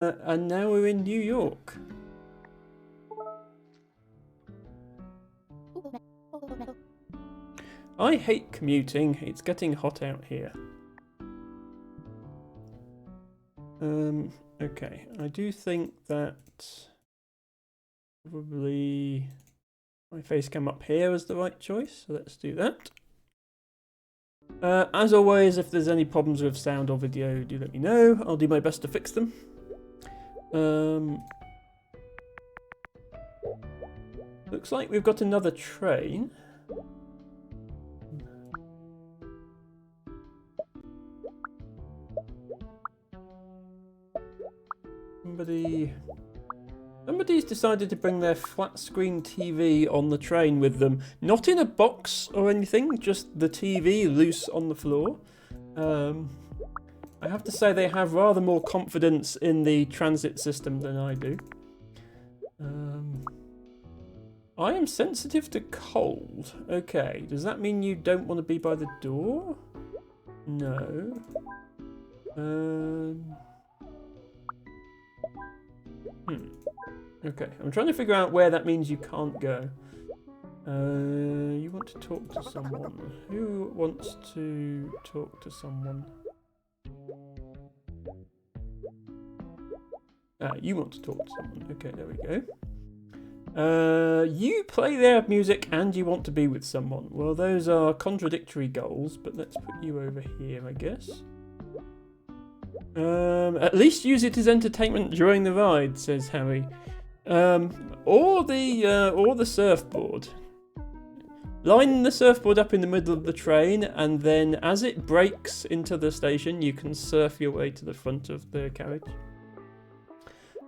And now we're in New York. I hate commuting. It's getting hot out here. Okay. I do think that probably my face cam up here is the right choice. So let's do that. As always, if there's any problems with sound or video, do let me know. I'll do my best to fix them. Looks like we've got another train. Somebody's decided to bring their flat screen TV on the train with them. Not in a box or anything, just the TV loose on the floor. I have to say they have rather more confidence in the transit system than I do. I am sensitive to cold. Okay, does that mean you don't want to be by the door? No. Okay, I'm trying to figure out where that means you can't go. You want to talk to someone. Who wants to talk to someone? You want to talk to someone. Okay, there we go. You play their music and you want to be with someone. Well, those are contradictory goals, but let's put you over here, I guess. At least use it as entertainment during the ride, says Harry. Or the surfboard. Line the surfboard up in the middle of the train, and then as it breaks into the station, you can surf your way to the front of the carriage.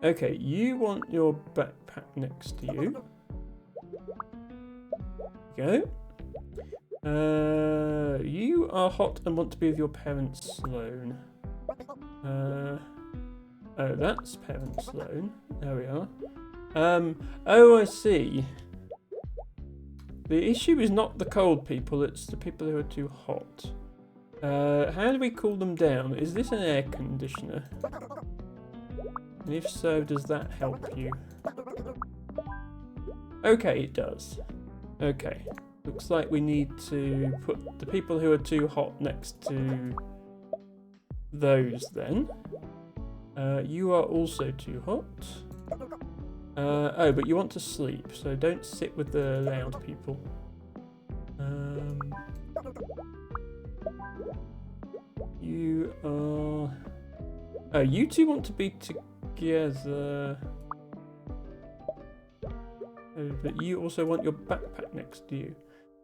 Okay, you want your backpack next to you. Go. You are hot and want to be with your parents, Sloane. Oh, that's parent Sloane. There we are. Oh, I see. The issue is not the cold people, it's the people who are too hot. How do we cool them down? Is this an air conditioner? And if so, does that help you? Okay, it does. Okay. Looks like we need to put the people who are too hot next to those then. You are also too hot. Oh, but you want to sleep, so don't sit with the loud people. You are... Oh, you two want to be together. Oh, but you also want your backpack next to you.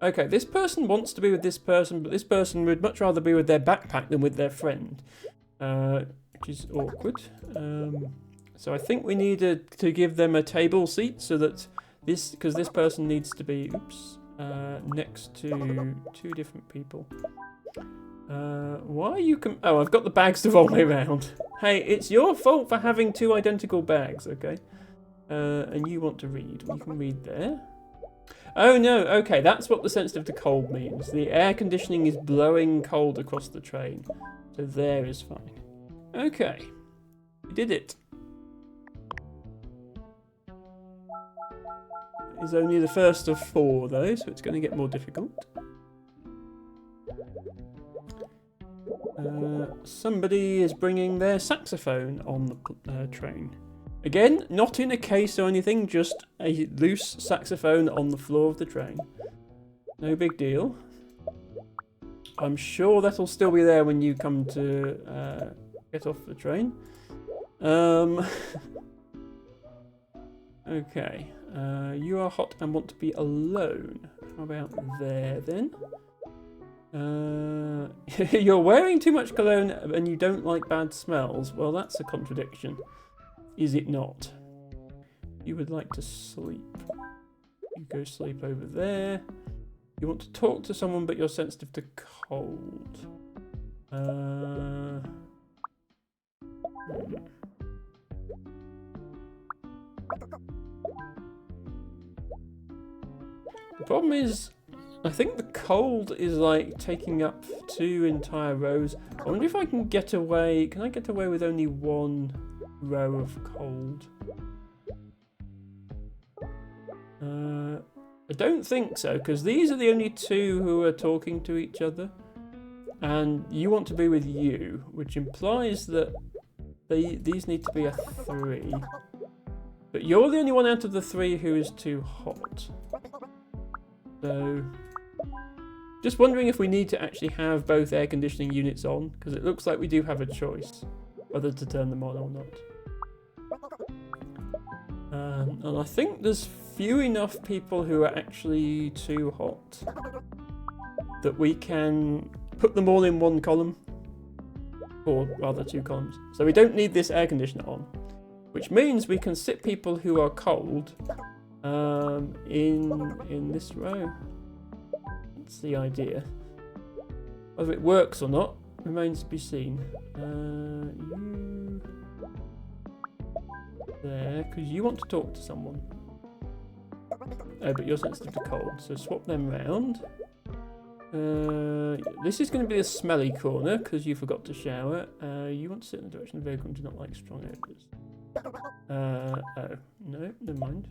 Okay, this person wants to be with this person, but this person would much rather be with their backpack than with their friend. Which is awkward. So I think we need to give them a table seat so that because this person needs to be, next to two different people. Why are you oh, I've got the bags the wrong way around. Hey, it's your fault for having two identical bags, okay? And you want to read. You can read there. Oh no, okay, that's what the sensitive to cold means. The air conditioning is blowing cold across the train. So there is fine. Okay, we did it. It's only the first of 4 though, so it's going to get more difficult. Somebody is bringing their saxophone on the train. Again, not in a case or anything, just a loose saxophone on the floor of the train. No big deal. I'm sure that'll still be there when you come to get off the train. Okay. You are hot and want to be alone. How about there then? You're wearing too much cologne and you don't like bad smells. Well, that's a contradiction. Is it not? You would like to sleep. You go sleep over there. You want to talk to someone, but you're sensitive to cold. The problem is, I think the cold is like taking up 2 entire rows. I wonder if I can get away. Can I get away with only 1 row of cold. I don't think so, because these are the only two who are talking to each other. And you want to be with you, which implies that these need to be a 3. But you're the only one out of the 3 who is too hot. So, just wondering if we need to actually have both air conditioning units on, because it looks like we do have a choice whether to turn them on or not. And I think there's few enough people who are actually too hot that we can put them all in one column, or rather 2 columns. So we don't need this air conditioner on, which means we can sit people who are cold in this row. That's the idea. Whether it works or not remains to be seen. You there, because you want to talk to someone. Oh, but you're sensitive to cold, so swap them round. This is going to be a smelly corner because you forgot to shower. You want to sit in the direction of the vehicle and do not like strong odours. Oh, no, never mind.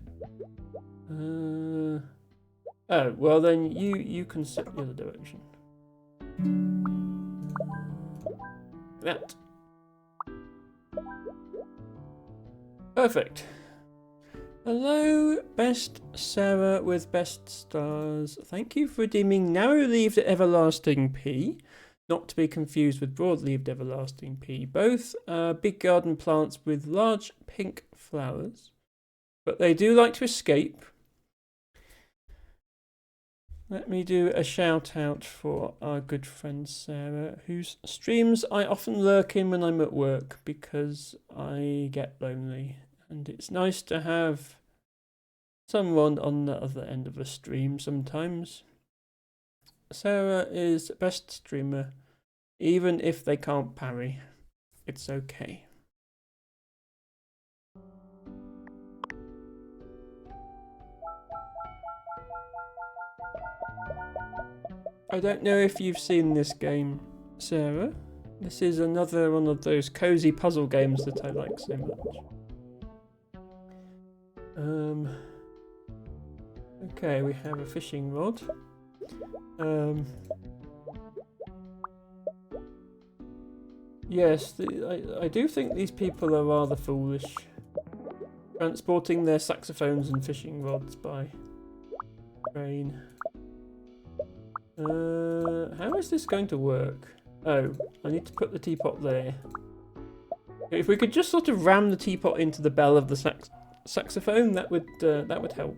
Oh, well then you can sit the other direction. That. Perfect. Hello, best Sarah with best stars. Thank you for redeeming narrow-leaved everlasting pea, not to be confused with broad-leaved everlasting pea. Both are big garden plants with large pink flowers, but they do like to escape. Let me do a shout out for our good friend Sarah, whose streams I often lurk in when I'm at work because I get lonely. And it's nice to have someone on the other end of a stream sometimes. Sarah is the best streamer, even if they can't parry. It's okay. I don't know if you've seen this game, Sarah. This is another one of those cozy puzzle games that I like so much. Okay, we have a fishing rod. Yes, I do think these people are rather foolish. Transporting their saxophones and fishing rods by train. How is this going to work? Oh, I need to put the teapot there. If we could just sort of ram the teapot into the bell of the saxophone, that would help.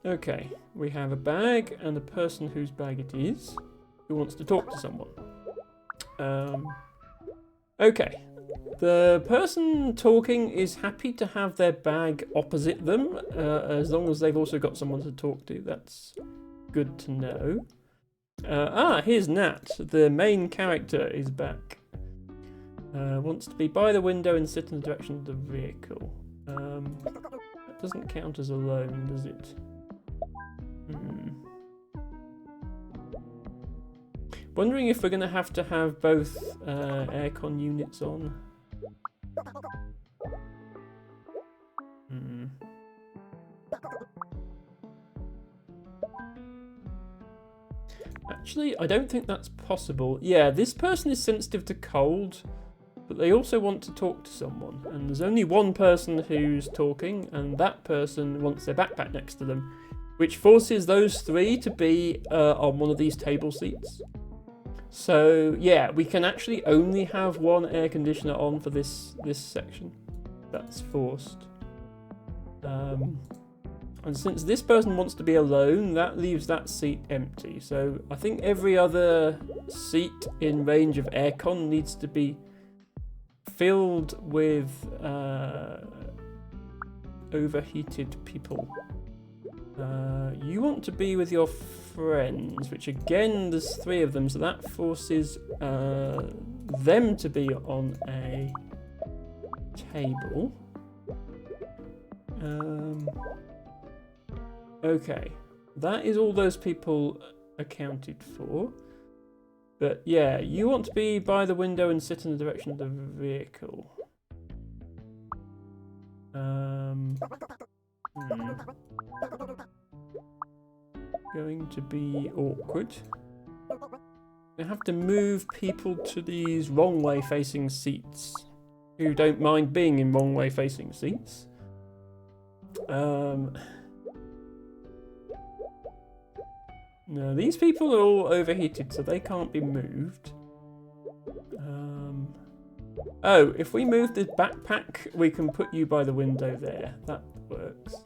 Okay, we have a bag and a person whose bag it is, who wants to talk to someone. Okay, the person talking is happy to have their bag opposite them, as long as they've also got someone to talk to. That's good to know. Here's Nat, the main character, is back. Wants to be by the window and sit in the direction of the vehicle. That doesn't count as alone, does it? Wondering if we're going to have both aircon units on. Actually, I don't think that's possible. Yeah, this person is sensitive to cold, but they also want to talk to someone. And there's only one person who's talking, and that person wants their backpack next to them, which forces those 3 to be on one of these table seats. So yeah, we can actually only have one air conditioner on for this section. That's forced. And since this person wants to be alone, that leaves that seat empty. So I think every other seat in range of aircon needs to be filled with overheated people. You want to be with your friends, which again, there's 3 of them, so that forces them to be on a table. Okay, that is all those people accounted for. But yeah, you want to be by the window and sit in the direction of the vehicle. Going to be awkward. We have to move people to these wrong way facing seats who don't mind being in wrong way facing seats. No, these people are all overheated, so they can't be moved. Oh, if we move the backpack, we can put you by the window there. That works.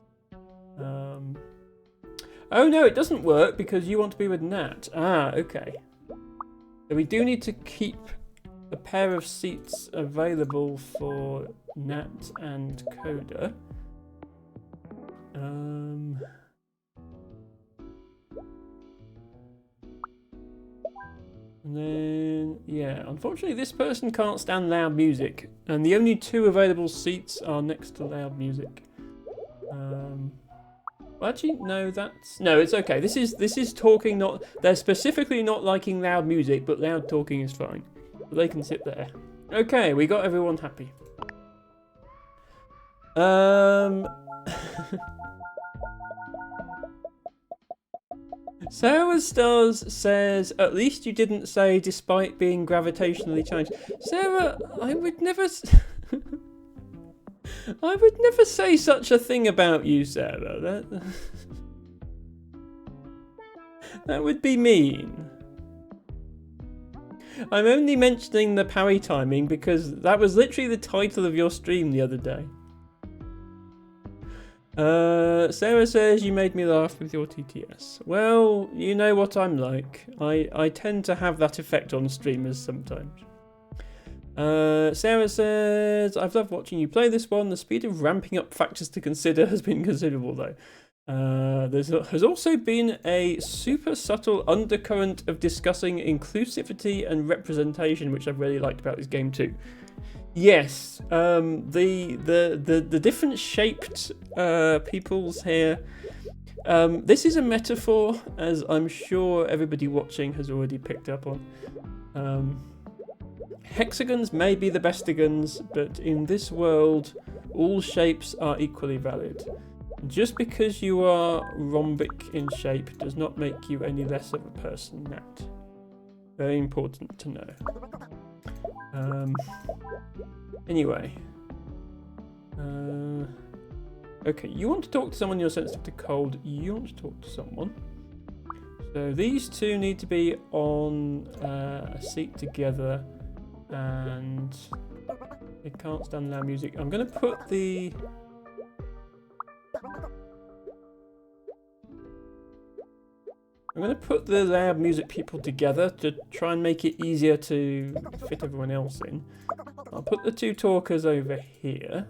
Oh no, it doesn't work because you want to be with Nat. Ah, okay. So we do need to keep a pair of seats available for Nat and Coda. And then, yeah, unfortunately this person can't stand loud music, and the only two available seats are next to loud music. Well, actually, no, no, it's okay. This is talking, not, they're specifically not liking loud music, but loud talking is fine. But they can sit there. Okay, we got everyone happy. Sarah Stars says, at least you didn't say despite being gravitationally challenged. Sarah, I would never... I would never say such a thing about you, Sarah. That would be mean. I'm only mentioning the parry timing because that was literally the title of your stream the other day. Sarah says, you made me laugh with your TTS. Well, you know what I'm like. I tend to have that effect on streamers sometimes. Sarah says, I've loved watching you play this one. The speed of ramping up factors to consider has been considerable though. There has also been a super subtle undercurrent of discussing inclusivity and representation, which I've really liked about this game too. Yes, the different shaped peoples here. This is a metaphor, as I'm sure everybody watching has already picked up on. Hexagons may be the bestigons, but in this world, all shapes are equally valid. Just because you are rhombic in shape does not make you any less of a person, Nat. Very important to know. Anyway. Okay, you want to talk to someone you're sensitive to cold. You want to talk to someone. So these two need to be on a seat together. And they can't stand loud music. I'm going to put the... loud music people together to try and make it easier to fit everyone else in. I'll put the two talkers over here.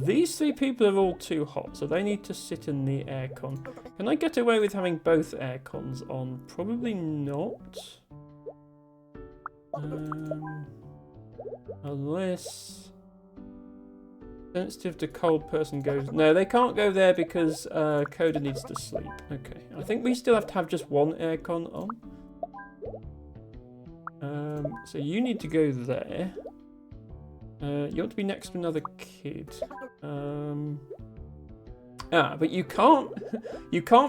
These three people are all too hot, so they need to sit in the aircon. Can I get away with having both aircons on? Probably not. Unless sensitive to cold person goes... No, they can't go there because Coda needs to sleep. Okay, I think we still have to have just one aircon on. So you need to go there. You want to be next to another kid. But you can't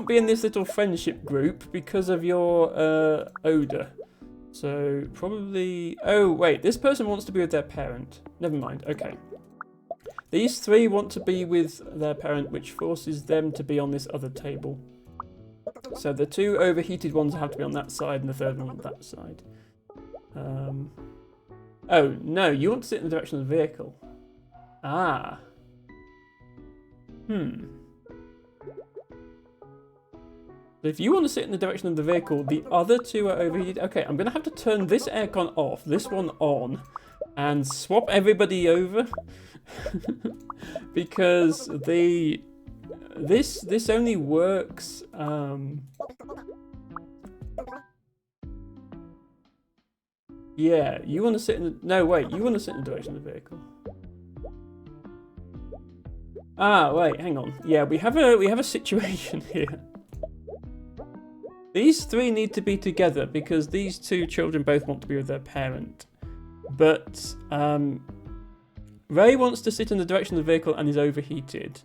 be in this little friendship group because of your odor. So probably... Oh, wait, this person wants to be with their parent. Never mind, okay. These three want to be with their parent, which forces them to be on this other table. So the two overheated ones have to be on that side and the third one on that side. Oh, no, you want to sit in the direction of the vehicle. Ah. If you want to sit in the direction of the vehicle, the other two are overheated. Okay, I'm going to have to turn this aircon off, this one on, and swap everybody over. Because this only works... Yeah, you want to sit in the... No, wait, you want to sit in the direction of the vehicle. Ah, wait, hang on. Yeah, we have a situation here. These three need to be together because these two children both want to be with their parent. But Ray wants to sit in the direction of the vehicle and is overheated.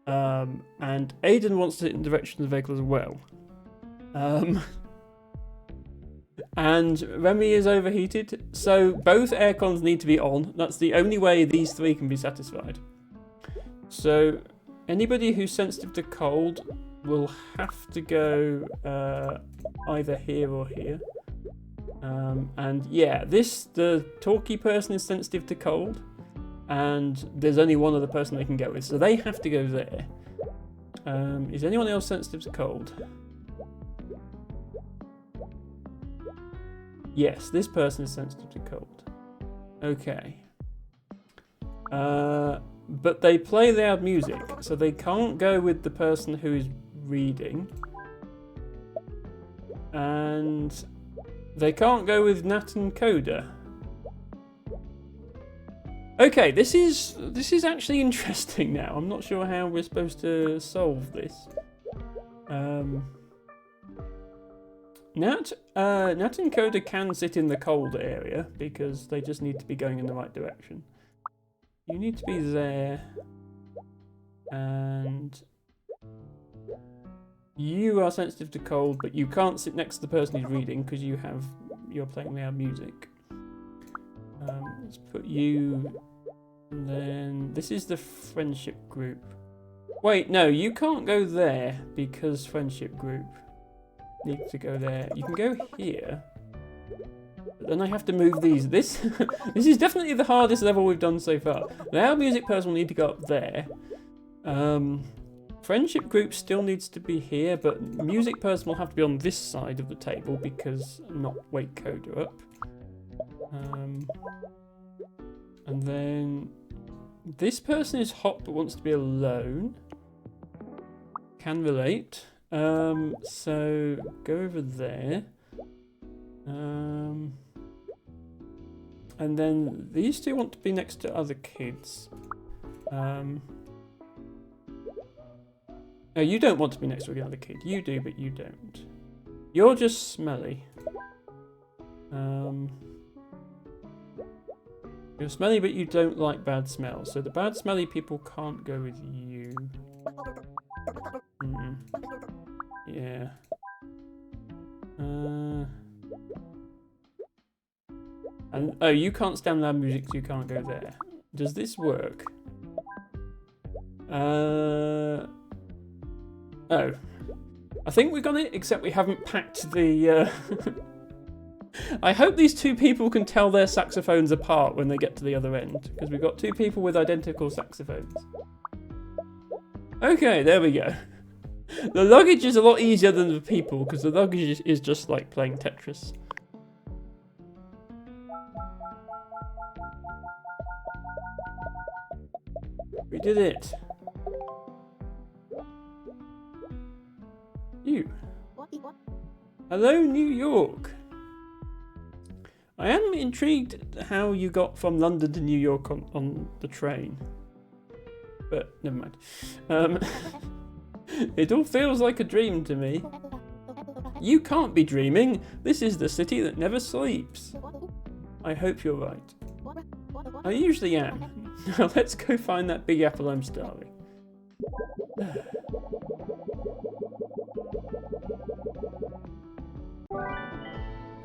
And Aiden wants to sit in the direction of the vehicle as well. And Remy is overheated. So both air cons need to be on. That's the only way these three can be satisfied. So anybody who's sensitive to cold will have to go either here or here. And yeah, the talky person is sensitive to cold, and there's only one other person they can go with, so they have to go there. Is anyone else sensitive to cold? Yes, this person is sensitive to cold. Okay. But they play loud music, so they can't go with the person who is reading. And they can't go with Nat and Coda. Okay, this is actually interesting now. I'm not sure how we're supposed to solve this. Nat and Coda can sit in the cold area because they just need to be going in the right direction. You need to be there, and you are sensitive to cold, but you can't sit next to the person who's reading because you're playing loud music. Let's put you. And then this is the friendship group. Wait, no, you can't go there because friendship group needs to go there. You can go here. But then I have to move these. This is definitely the hardest level we've done so far. Loud music person will need to go up there. Friendship group still needs to be here, but music person will have to be on this side of the table because not wake Coda up. And then this person is hot but wants to be alone. Can relate. So go over there. And then these two want to be next to other kids. No, you don't want to be next to another kid. You do, but you don't. You're just smelly. You're smelly, but you don't like bad smells. So the bad smelly people can't go with you. Yeah. And oh, you can't stand loud music, so you can't go there. Does this work? Oh. I think we got it, except we haven't packed the... I hope these two people can tell their saxophones apart when they get to the other end, because we've got two people with identical saxophones. Okay, there we go. The luggage is a lot easier than the people, because the luggage is just like playing Tetris. We did it. You. Hello, New York. I am intrigued how you got from London to New York on the train. But never mind. It all feels like a dream to me. You can't be dreaming. This is the city that never sleeps. I hope you're right. I usually am. Now let's go find that big apple I'm starving.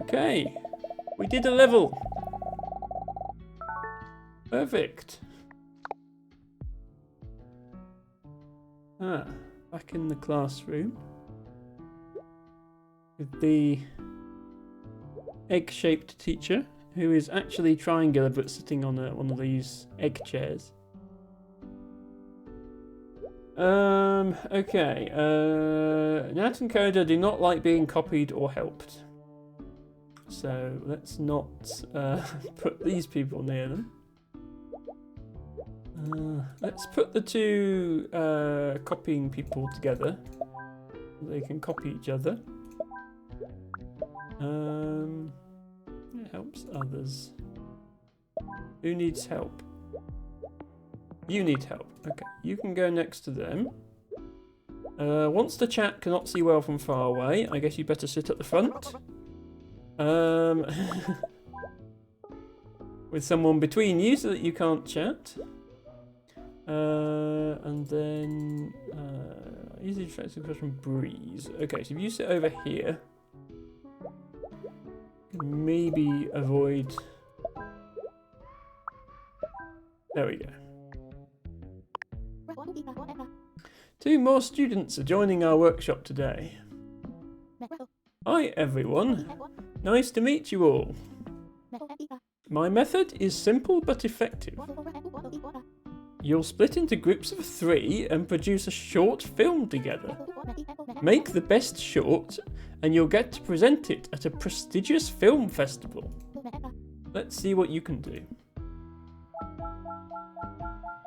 Okay. We did a level. Perfect. Back in the classroom. With the egg-shaped teacher, who is actually triangular but sitting on one of these egg chairs. Okay. Nat and Coda do not like being copied or helped. So let's not put these people near them. Let's put the two copying people together. They can copy each other. It helps others. Who needs help? You need help. Okay, you can go next to them. Wants to chat, cannot see well from far away. I guess you better sit at the front. With someone between you so that you can't chat. And then easily distracts across from Breeze. Okay, so if you sit over here, maybe avoid. There we go. 2 more students are joining our workshop today. Hi everyone, nice to meet you all. My method is simple but effective. You'll split into groups of 3 and produce a short film together. Make the best short and you'll get to present it at a prestigious film festival. Let's see what you can do.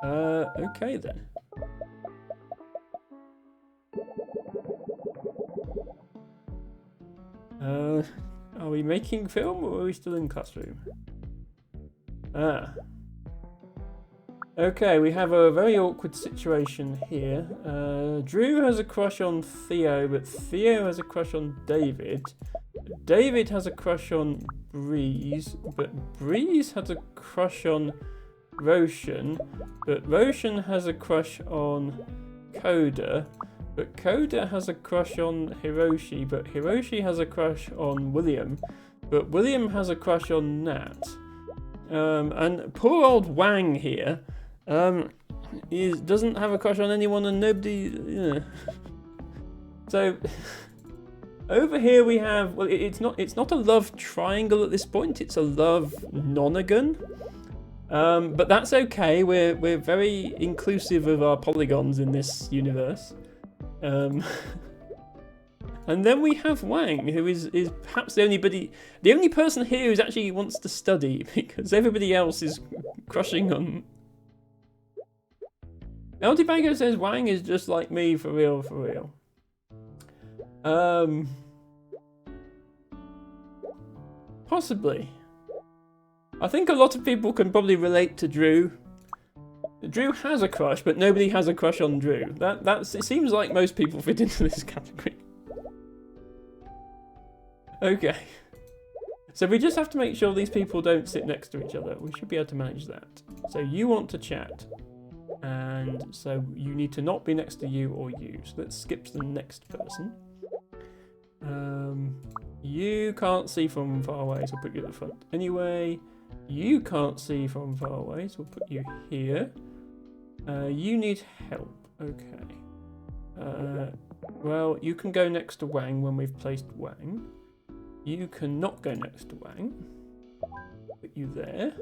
Okay then. Are we making film or are we still in classroom? Okay, we have a very awkward situation here. Drew has a crush on Theo, but Theo has a crush on David. David has a crush on Breeze, but Breeze has a crush on Roshan, but Roshan has a crush on Coda, but Coda has a crush on Hiroshi, but Hiroshi has a crush on William, but William has a crush on Nat. And poor old Wang here, doesn't have a crush on anyone and nobody. So over here we have, well, it's not a love triangle at this point. It's a love nonagon. But that's okay. We're very inclusive of our polygons in this universe. And then we have Wang, who is perhaps the only person here who actually wants to study, because everybody else is crushing on. Eldibago says Wang is just like me, for real, for real. Possibly. I think a lot of people can probably relate to Drew. Drew has a crush, but nobody has a crush on Drew. It seems like most people fit into this category. Okay. So we just have to make sure these people don't sit next to each other. We should be able to manage that. So you want to chat. And so you need to not be next to you or you. So let's skip to the next person. You can't see from far away, so we'll put you at the front. Anyway, you can't see from far away, so we'll put you here. You need help. Okay. Well, you can go next to Wang when we've placed Wang. You cannot go next to Wang. Put you there.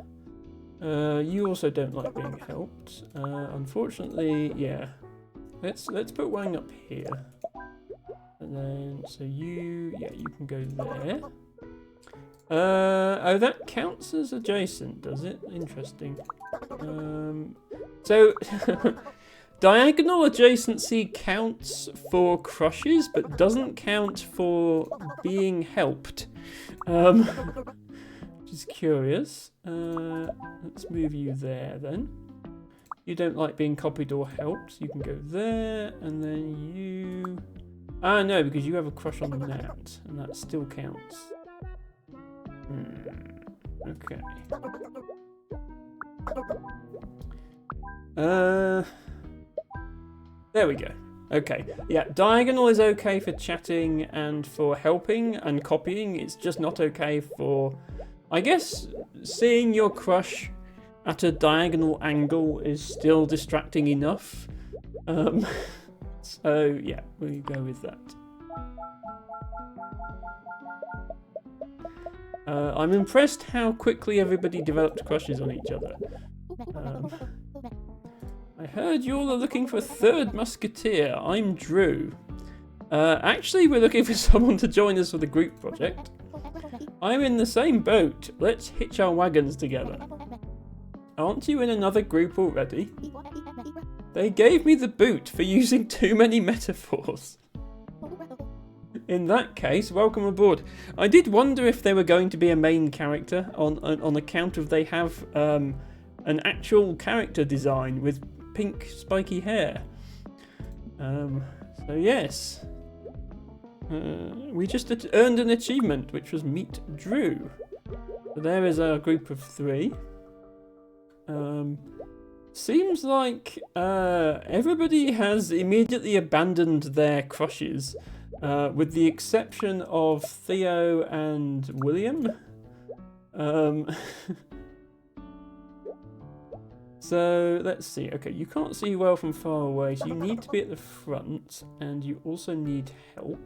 You also don't like being helped. Unfortunately, yeah. Let's put Wang up here. And then, so you can go there. Oh, that counts as adjacent, does it? Interesting. So, diagonal adjacency counts for crushes, but doesn't count for being helped. Which is curious. Let's move you there then. You don't like being copied or helped, so you can go there, and then you... Ah, no, because you have a crush on Nat, and that still counts. Okay. There we go. Okay, yeah, diagonal is okay for chatting and for helping and copying. It's just not okay for, I guess, seeing your crush at a diagonal angle is still distracting enough. So yeah, we go with that. I'm impressed how quickly everybody developed crushes on each other. I heard you all are looking for a third musketeer. I'm Drew. Actually, we're looking for someone to join us for the group project. I'm in the same boat. Let's hitch our wagons together. Aren't you in another group already? They gave me the boot for using too many metaphors. In that case, welcome aboard. I did wonder if they were going to be a main character on account of they have an actual character design with pink spiky hair. So So yes. We just earned an achievement, which was Meet Drew. So there is our group of 3. Seems like everybody has immediately abandoned their crushes, with the exception of Theo and William. So let's see. Okay, you can't see well from far away, so you need to be at the front, and you also need help.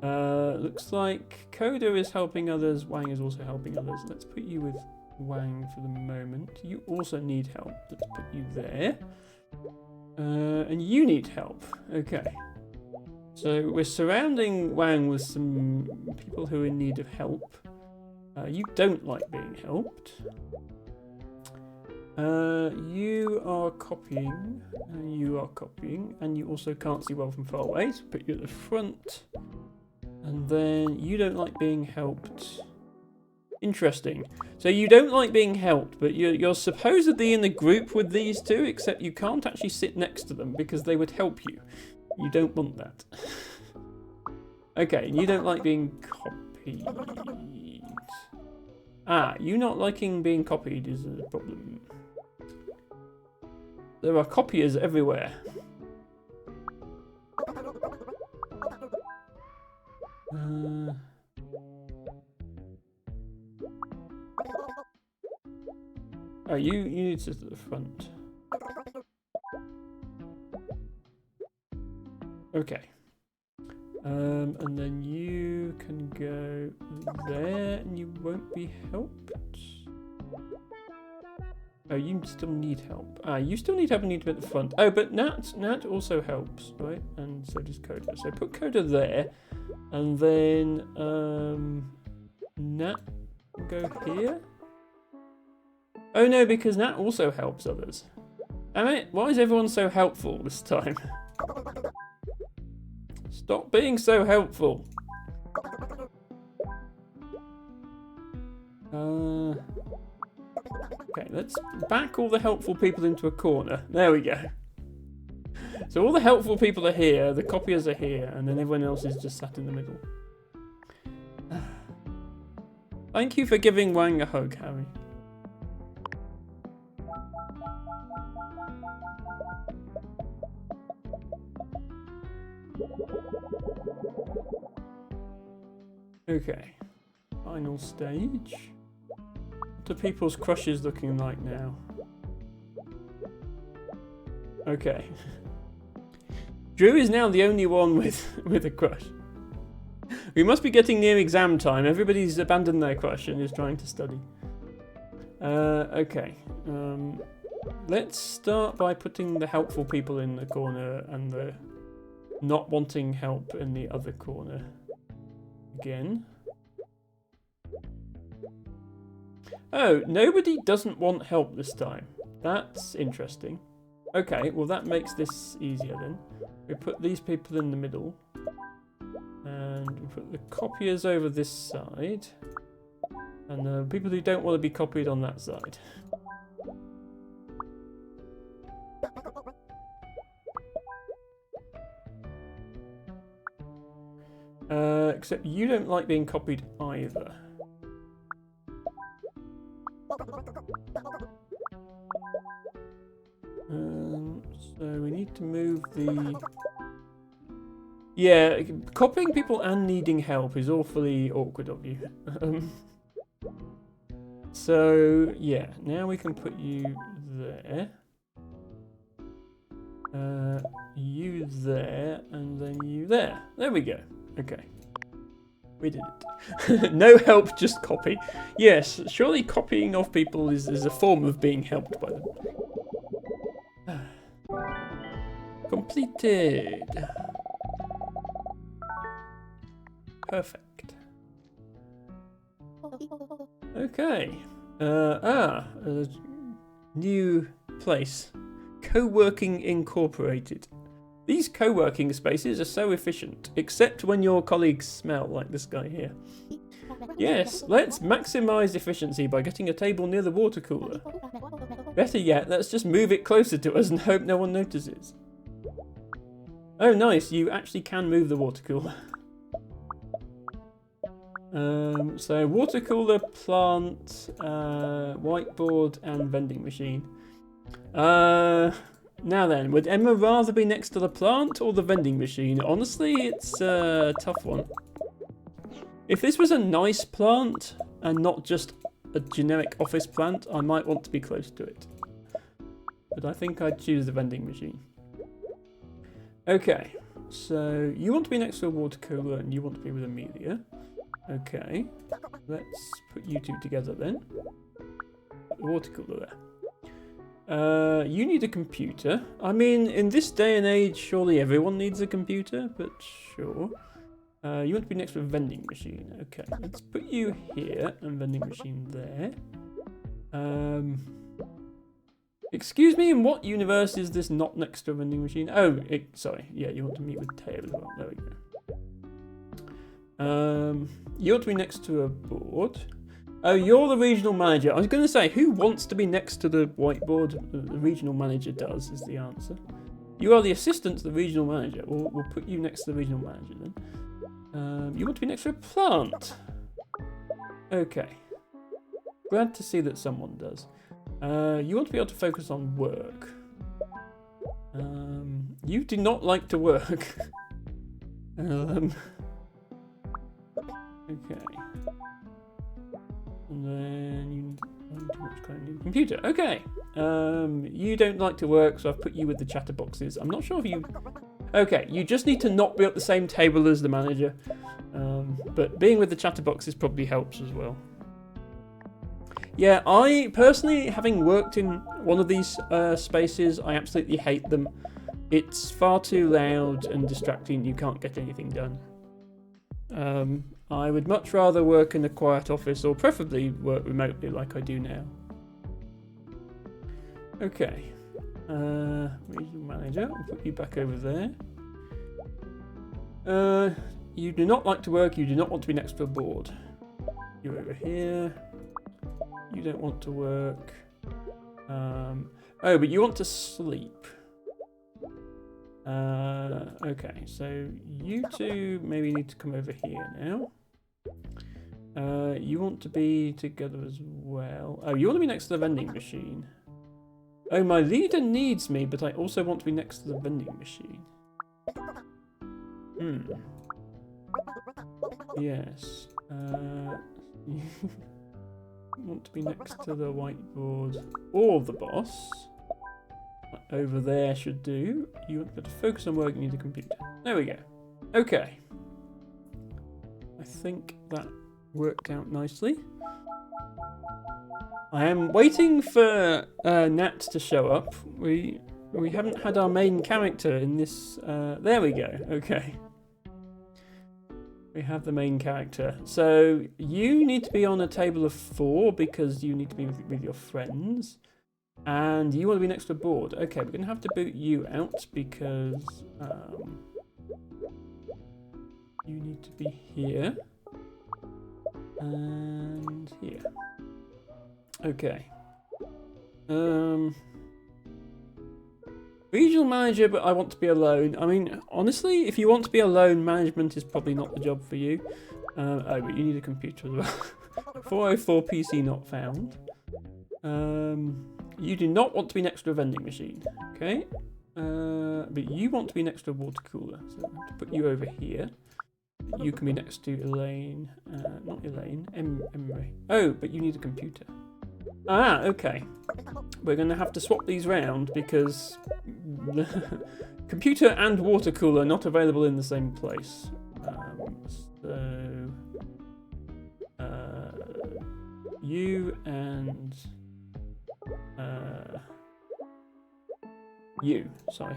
Looks like Coda is helping others, Wang is also helping others. Let's put you with Wang for the moment. You also need help. Let's put you there. And you need help. Okay. So we're surrounding Wang with some people who are in need of help. You don't like being helped. You are copying. You are copying. And you also can't see well from far away, so put you at the front. And then you don't like being helped. Interesting. So you don't like being helped, but you're supposedly in a group with these two, except you can't actually sit next to them because they would help you. You don't want that. Okay, and you don't like being copied. You not liking being copied is a problem. There are copiers everywhere. You need to sit at the front. Okay. And then you can go there and you won't be helped. Oh, you still need help. You still need help and need to be at the front. Oh, but Nat also helps, right? And so does Coda. So put Coda there. And then Nat will go here. Oh no, because Nat also helps others. Why is everyone so helpful this time? Stop being so helpful. Okay, let's back all the helpful people into a corner. There we go. So all the helpful people are here, the copiers are here, and then everyone else is just sat in the middle. Thank you for giving Wang a hug, Harry. Okay, final stage. What are people's crushes looking like now? Okay. Drew is now the only one with a crush. We must be getting near exam time. Everybody's abandoned their crush and is trying to study. Okay. Let's start by putting the helpful people in the corner and the not wanting help in the other corner. Again. Oh, nobody doesn't want help this time. That's interesting. Okay, well that makes this easier then. We put these people in the middle. And we put the copiers over this side. And the people who don't want to be copied on that side. Except you don't like being copied either. So we need to move the... Yeah, copying people and needing help is awfully awkward of you. So, yeah, now we can put you there. You there, and then you there. There we go. Okay. We did it. No help, just copy. Yes, surely copying off people is a form of being helped by them. Completed. Perfect. Okay. New place. Co-working Incorporated. These co-working spaces are so efficient, except when your colleagues smell like this guy here. Yes, let's maximize efficiency by getting a table near the water cooler. Better yet, let's just move it closer to us and hope no one notices. Oh, nice. You actually can move the water cooler. So water cooler, plant, whiteboard, and vending machine. Now then, would Emma rather be next to the plant or the vending machine? Honestly, it's a tough one. If this was a nice plant and not just a generic office plant, I might want to be close to it. But I think I'd choose the vending machine. Okay, so you want to be next to a water cooler and you want to be with Amelia. Okay, let's put you two together then. Put the water cooler there. You need a computer. I mean, in this day and age, surely everyone needs a computer, but sure. You want to be next to a vending machine. Okay, let's put you here and vending machine there. Excuse me, in what universe is this not next to a vending machine? Oh, sorry. Yeah, you want to meet with Tail as well. There we go. You want to be next to a board. Oh, you're the regional manager. I was going to say, who wants to be next to the whiteboard? The regional manager does, is the answer. You are the assistant to the regional manager. We'll put you next to the regional manager then. You want to be next to a plant. Okay. Glad to see that someone does. You want to be able to focus on work. You do not like to work. Okay. And then you too much kind of computer. Okay. You don't like to work, so I've put you with the chatterboxes. I'm not sure if you... Okay, you just need to not be at the same table as the manager. But being with the chatterboxes probably helps as well. Yeah, I personally, having worked in one of these spaces, I absolutely hate them. It's far too loud and distracting, you can't get anything done. I would much rather work in a quiet office, or preferably work remotely like I do now. Okay. Regional manager, I'll put you back over there. You do not like to work, you do not want to be next to a board. You're over here. You don't want to work. Oh, but you want to sleep. Okay, so you two maybe need to come over here now. You want to be together as well. Oh, you want to be next to the vending machine. Oh, my leader needs me, but I also want to be next to the vending machine. Yes. Want to be next to the whiteboard or the boss. Over there should do. You want to focus on working in the computer. There we go. Okay. I think that worked out nicely. I am waiting for Nat to show up. We haven't had our main character in this. There we go. Okay. We have the main character. So you need to be on a table of 4 because you need to be with your friends. And you want to be next to a board. Okay, we're going to have to boot you out because you need to be here. And here. Okay. Regional manager, but I want to be alone. I mean, honestly, if you want to be alone, management is probably not the job for you. Oh, but you need a computer as well. 404 PC not found. You do not want to be next to a vending machine. Okay. But you want to be next to a water cooler. So I have to put you over here. You can be next to Elaine. Not Elaine. Emery. Oh, but you need a computer. Ah, okay. We're going to have to swap these round because the computer and water cooler are not available in the same place. So you and you. Sorry,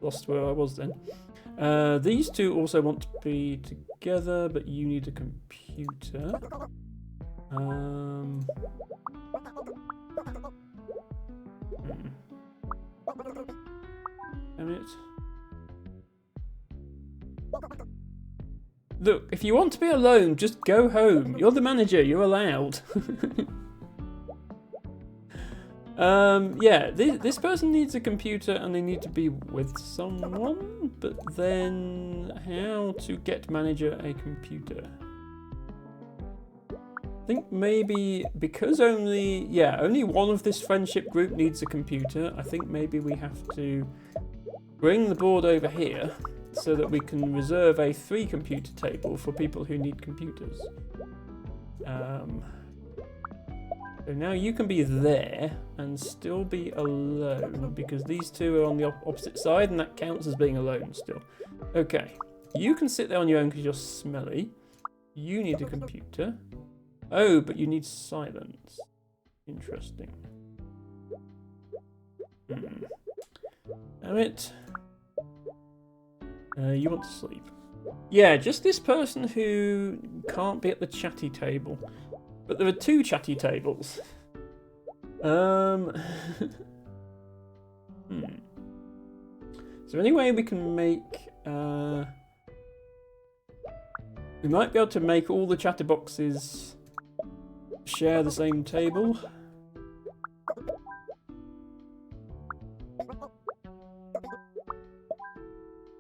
lost where I was then. These two also want to be together, but you need a computer. Damn it. Look, if you want to be alone, just go home. You're the manager, you're allowed. Yeah, this person needs a computer and they need to be with someone, but then how to get manager a computer? I think maybe because only one of this friendship group needs a computer, I think maybe we have to bring the board over here so that we can reserve a 3 computer table for people who need computers. So now you can be there and still be alone because these two are on the opposite side and that counts as being alone still. Okay, you can sit there on your own because you're smelly. You need a computer. Oh, but you need silence. Interesting. Damn it. You want to sleep. Yeah, just this person who can't be at the chatty table. But there are 2 chatty tables. Is there any way we can make... we might be able to make all the chatterboxes share the same table.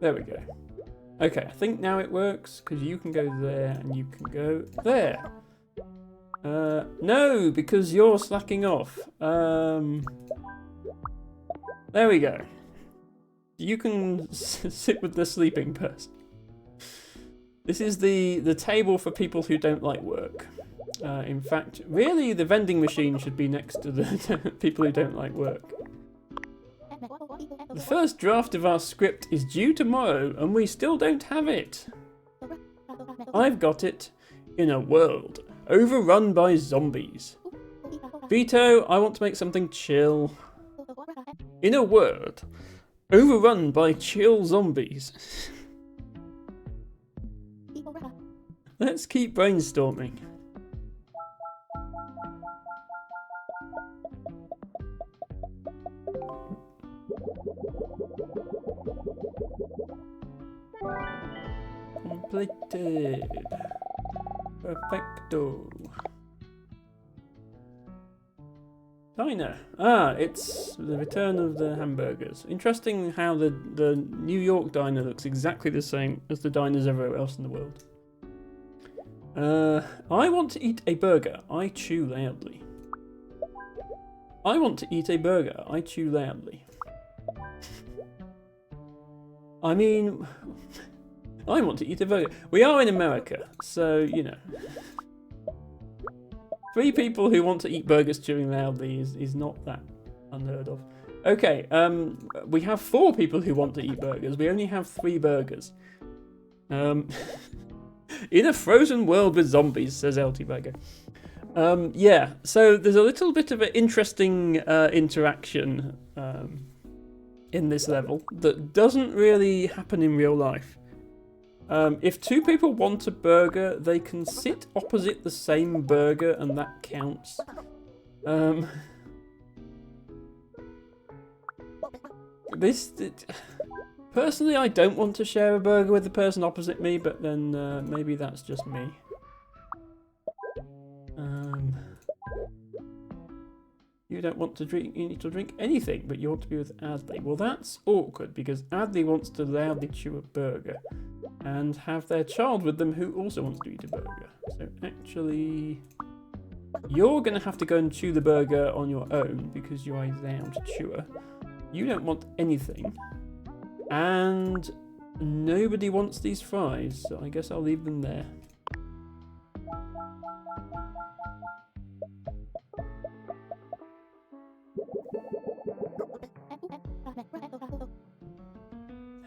There we go. Okay, I think now it works, because you can go there and you can go there. No, because you're slacking off. There we go. You can sit with the sleeping person. This is the table for people who don't like work. In fact, really, the vending machine should be next to the people who don't like work. The first draft of our script is due tomorrow, and we still don't have it. I've got it. In a world overrun by zombies. Vito, I want to make something chill. In a world overrun by chill zombies. Let's keep brainstorming. Completed. Perfecto. Diner. Ah, it's the return of the hamburgers. Interesting how the New York diner looks exactly the same as the diners everywhere else in the world. I want to eat a burger. I chew loudly. I want to eat a burger. I chew loudly. I mean, I want to eat a burger. We are in America, so, you know. 3 people who want to eat burgers chewing loudly is not that unheard of. Okay, we have 4 people who want to eat burgers. We only have 3 burgers. In a frozen world with zombies, says LT Bagger. Yeah, so there's a little bit of an interesting interaction in this level that doesn't really happen in real life. If 2 people want a burger, they can sit opposite the same burger and that counts. Personally, I don't want to share a burger with the person opposite me, but then maybe that's just me. You don't want to drink, you need to drink anything, but you want to be with Adley. Well, that's awkward, because Adley wants to loudly chew a burger and have their child with them who also wants to eat a burger. So actually, you're going to have to go and chew the burger on your own, because you are a loud chewer. You don't want anything. And nobody wants these fries, so I guess I'll leave them there.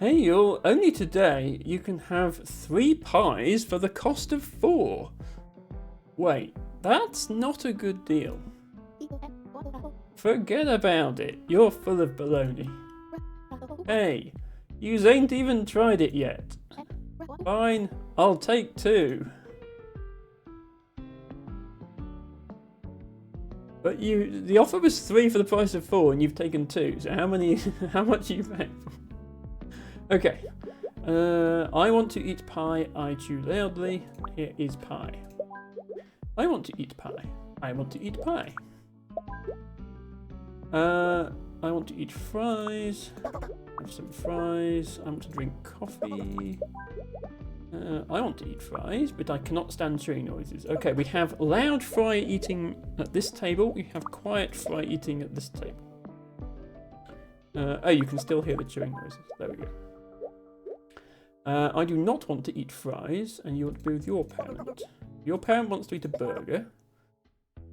Hey y'all, only today you can have 3 pies for the cost of 4. Wait, that's not a good deal. Forget about it, you're full of baloney. Hey, yous ain't even tried it yet. Fine, I'll take 2. But the offer was 3 for the price of 4 and you've taken 2, so how much are you paying for? Okay, I want to eat pie, I chew loudly. Here is pie. I want to eat pie. I want to eat pie. I want to eat fries. Have some fries. I want to drink coffee. I want to eat fries, but I cannot stand chewing noises. Okay, we have loud fry eating at this table. We have quiet fry eating at this table. Oh, you can still hear the chewing noises. There we go. I do not want to eat fries, and you want to be with your parent. Your parent wants to eat a burger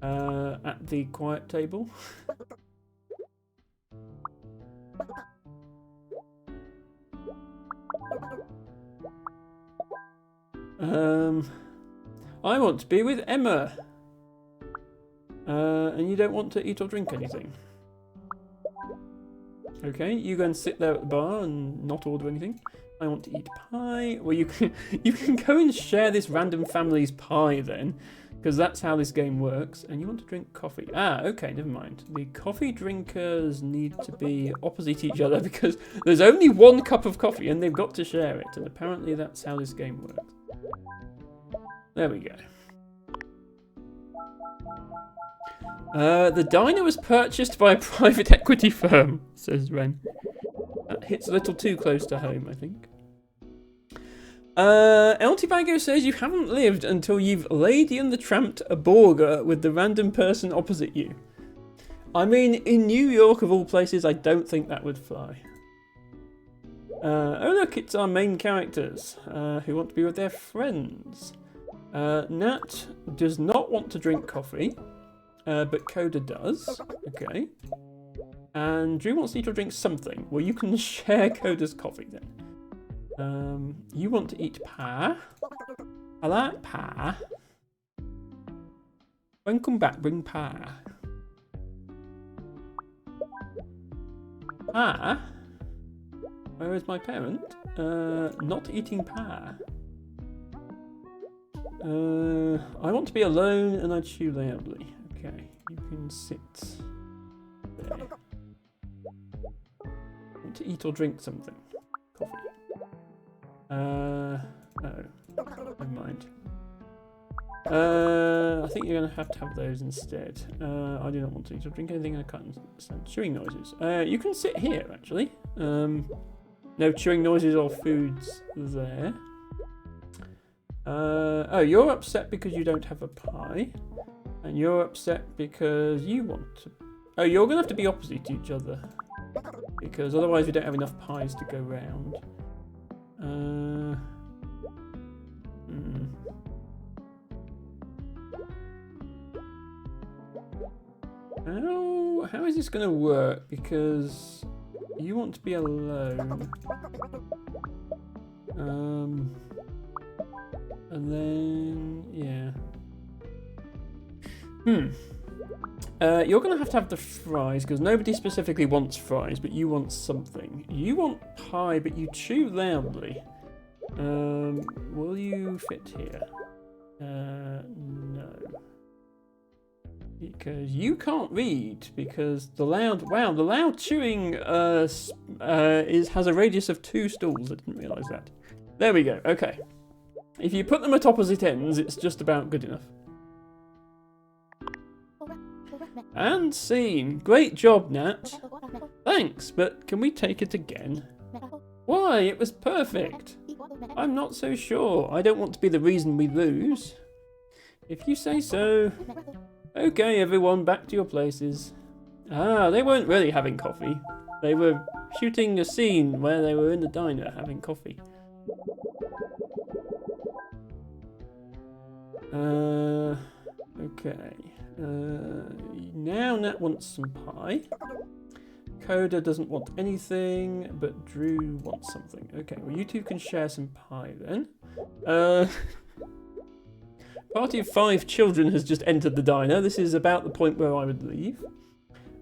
at the quiet table. I want to be with Emma. And you don't want to eat or drink anything. Okay, you go and sit there at the bar and not order anything. I want to eat pie. Well, you can go and share this random family's pie then, because that's how this game works. And you want to drink coffee. Ah, okay, never mind. The coffee drinkers need to be opposite each other because there's only one cup of coffee and they've got to share it. And apparently that's how this game works. There we go. The diner was purchased by a private equity firm, says Ren. That hits a little too close to home, I think. El Tibago says you haven't lived until you've Lady and the Tramped a burger with the random person opposite you. I mean, in New York of all places, I don't think that would fly. Oh look, it's our main characters who want to be with their friends. Nat does not want to drink coffee, but Coda does. Okay. And Drew wants to eat or drink something. Well, you can share Coda's coffee then. You want to eat pie. I like pie. When come back, bring pie. Pie? Where is my parent? Not eating pie. I want to be alone and I chew loudly. Okay, you can sit there. Want to eat or drink something? Coffee. No, never mind. I think you're going to have those instead. I do not want to eat or drink anything. I can't stand chewing noises. You can sit here, actually. No chewing noises or foods there. Oh, you're upset because you don't have a pie. And you're upset because you want to... Oh, you're going to have to be opposite each other. Because otherwise we don't have enough pies to go round. How is this going to work? Because you want to be alone. And then, yeah. You're going to have the fries, because nobody specifically wants fries, but you want something. You want pie, but you chew loudly. Will you fit here? No. Because you can't read, because the loud chewing has a radius of 2 stools. I didn't realise that. There we go, okay. If you put them at opposite ends, it's just about good enough. And scene. Great job, Nat. Thanks, but can we take it again? Why? It was perfect. I'm not so sure. I don't want to be the reason we lose. If you say so. Okay, everyone, back to your places. Ah, they weren't really having coffee. They were shooting a scene where they were in the diner having coffee. Okay. Now Nat wants some pie. Coda doesn't want anything, but Drew wants something. Okay, well you two can share some pie then. Party of 5 children has just entered the diner. This is about the point where I would leave.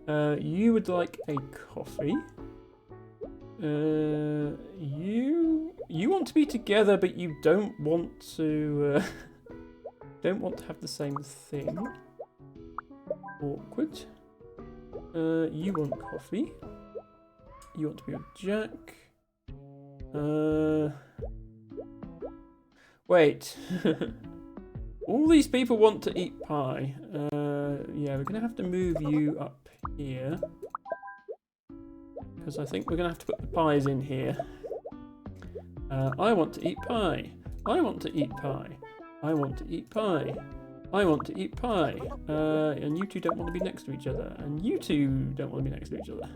You would like a coffee. You want to be together, but you don't want to have the same thing. Awkward. You want coffee. You want to be with Jack. Wait. All these people want to eat pie. Yeah, we're going to have to move you up here. because I think we're going to have to put the pies in here. I want to eat pie. I want to eat pie. I want to eat pie. I want to eat pie. And you two don't want to be next to each other. And you two don't want to be next to each other.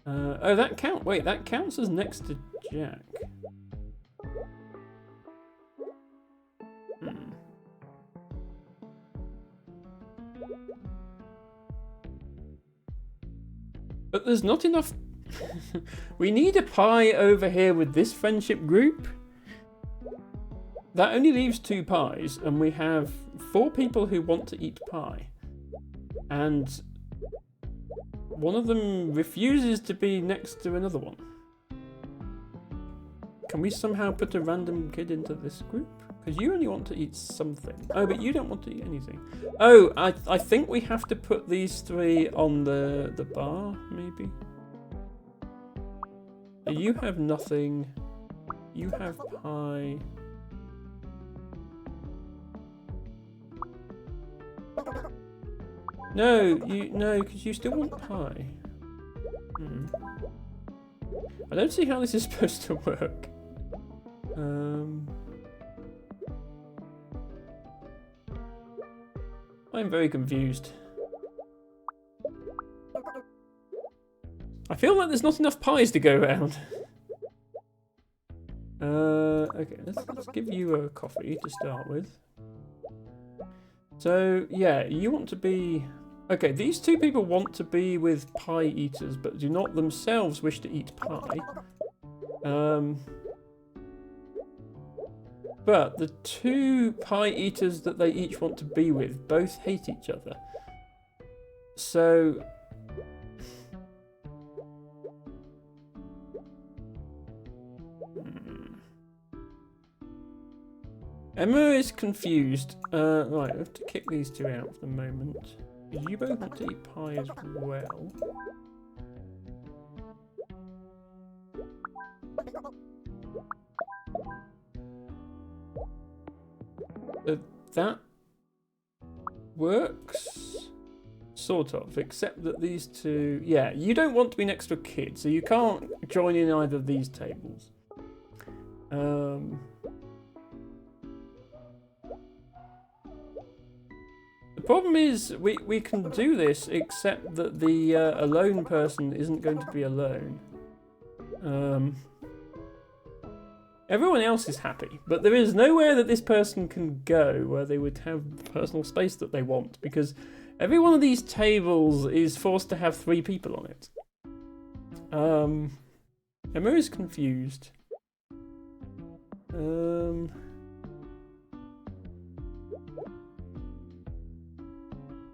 Oh, that count. Wait, that counts as next to Jack. But there's not enough. We need a pie over here with this friendship group. That only leaves 2 pies, and we have 4 people who want to eat pie. And one of them refuses to be next to another one. Can we somehow put a random kid into this group? Because you only want to eat something. Oh, but you don't want to eat anything. Oh, I think we have to put these 3 on the bar, maybe? You have nothing. You have pie. No, because you still want pie. I don't see how this is supposed to work. I'm very confused. I feel like there's not enough pies to go around. Okay, let's give you a coffee to start with. So, yeah, you want to be... Okay, these 2 people want to be with pie eaters, but do not themselves wish to eat pie. But the 2 pie eaters that they each want to be with both hate each other. So... Emma is confused. Right, I have to kick these 2 out for the moment. You both want to eat pie as well. That works, sort of, except that these 2... Yeah, you don't want to be next to a kid, so you can't join in either of these tables. The problem is, we can do this, except that the alone person isn't going to be alone. Everyone else is happy, but there is nowhere that this person can go where they would have personal space that they want, because every one of these tables is forced to have 3 people on it. Emma is confused.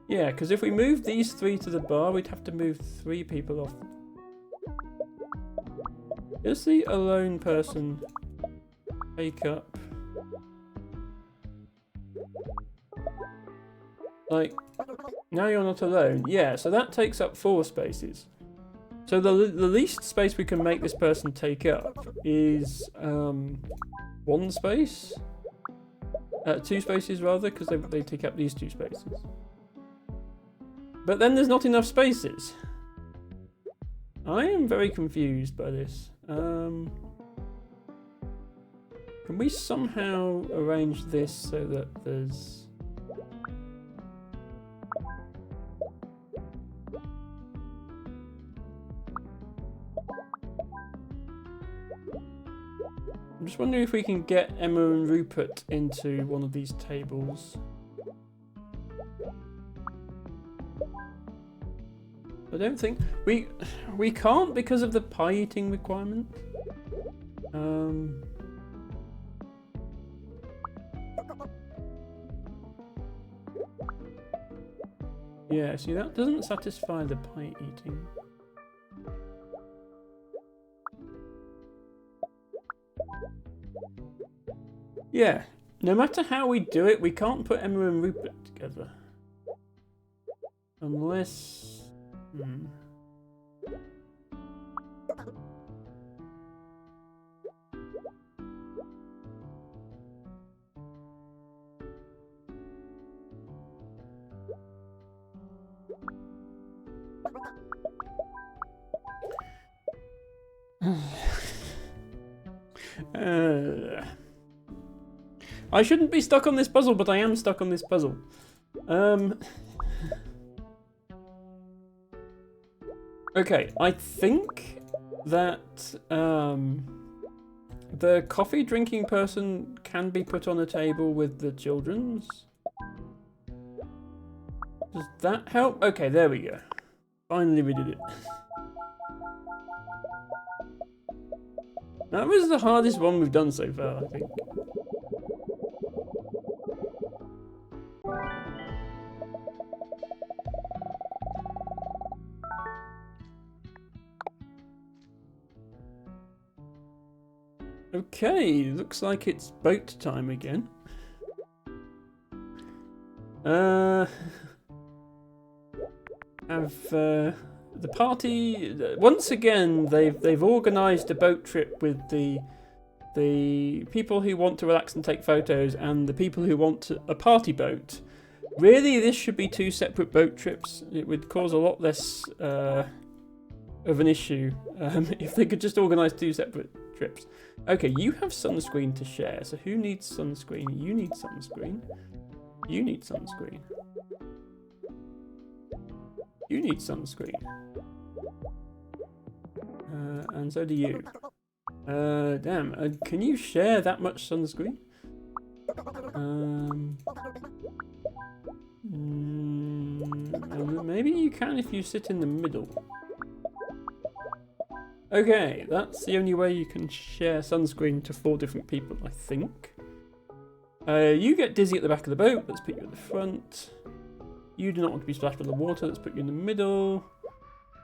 Yeah, because if we move these 3 to the bar, we'd have to move 3 people off. Is the alone person take up? Like, now you're not alone. Yeah, so that takes up 4 spaces. So the least space we can make this person take up is 1 space? 2 spaces rather, because they take up these 2 spaces. But then there's not enough spaces. I am very confused by this. Can we somehow arrange this so that there's... I'm just wondering if we can get Emma and Rupert into one of these tables. I don't think we can't because of the pie eating requirement. Yeah, see, that doesn't satisfy the pie eating. Yeah, no matter how we do it, we can't put Emma and Rupert together. Unless... I shouldn't be stuck on this puzzle, but I am stuck on this puzzle. Okay, I think that the coffee drinking person can be put on a table with the children's. Does that help? Okay, there we go. Finally we did it. That was the hardest one we've done so far, I think. Okay, looks like it's boat time again. The party once again they've organised a boat trip with the people who want to relax and take photos and the people who want a party boat. Really, this should be two separate boat trips. It would cause a lot less of an issue if they could just organise two separate trips. Okay, you have sunscreen to share, so who needs sunscreen? You need sunscreen. You need sunscreen. You need sunscreen. And so do you. Damn, can you share that much sunscreen? Maybe you can if you sit in the middle. Okay, that's the only way you can share sunscreen to 4 different people, I think. You get dizzy at the back of the boat. Let's put you at the front. You do not want to be splashed by the water. Let's put you in the middle.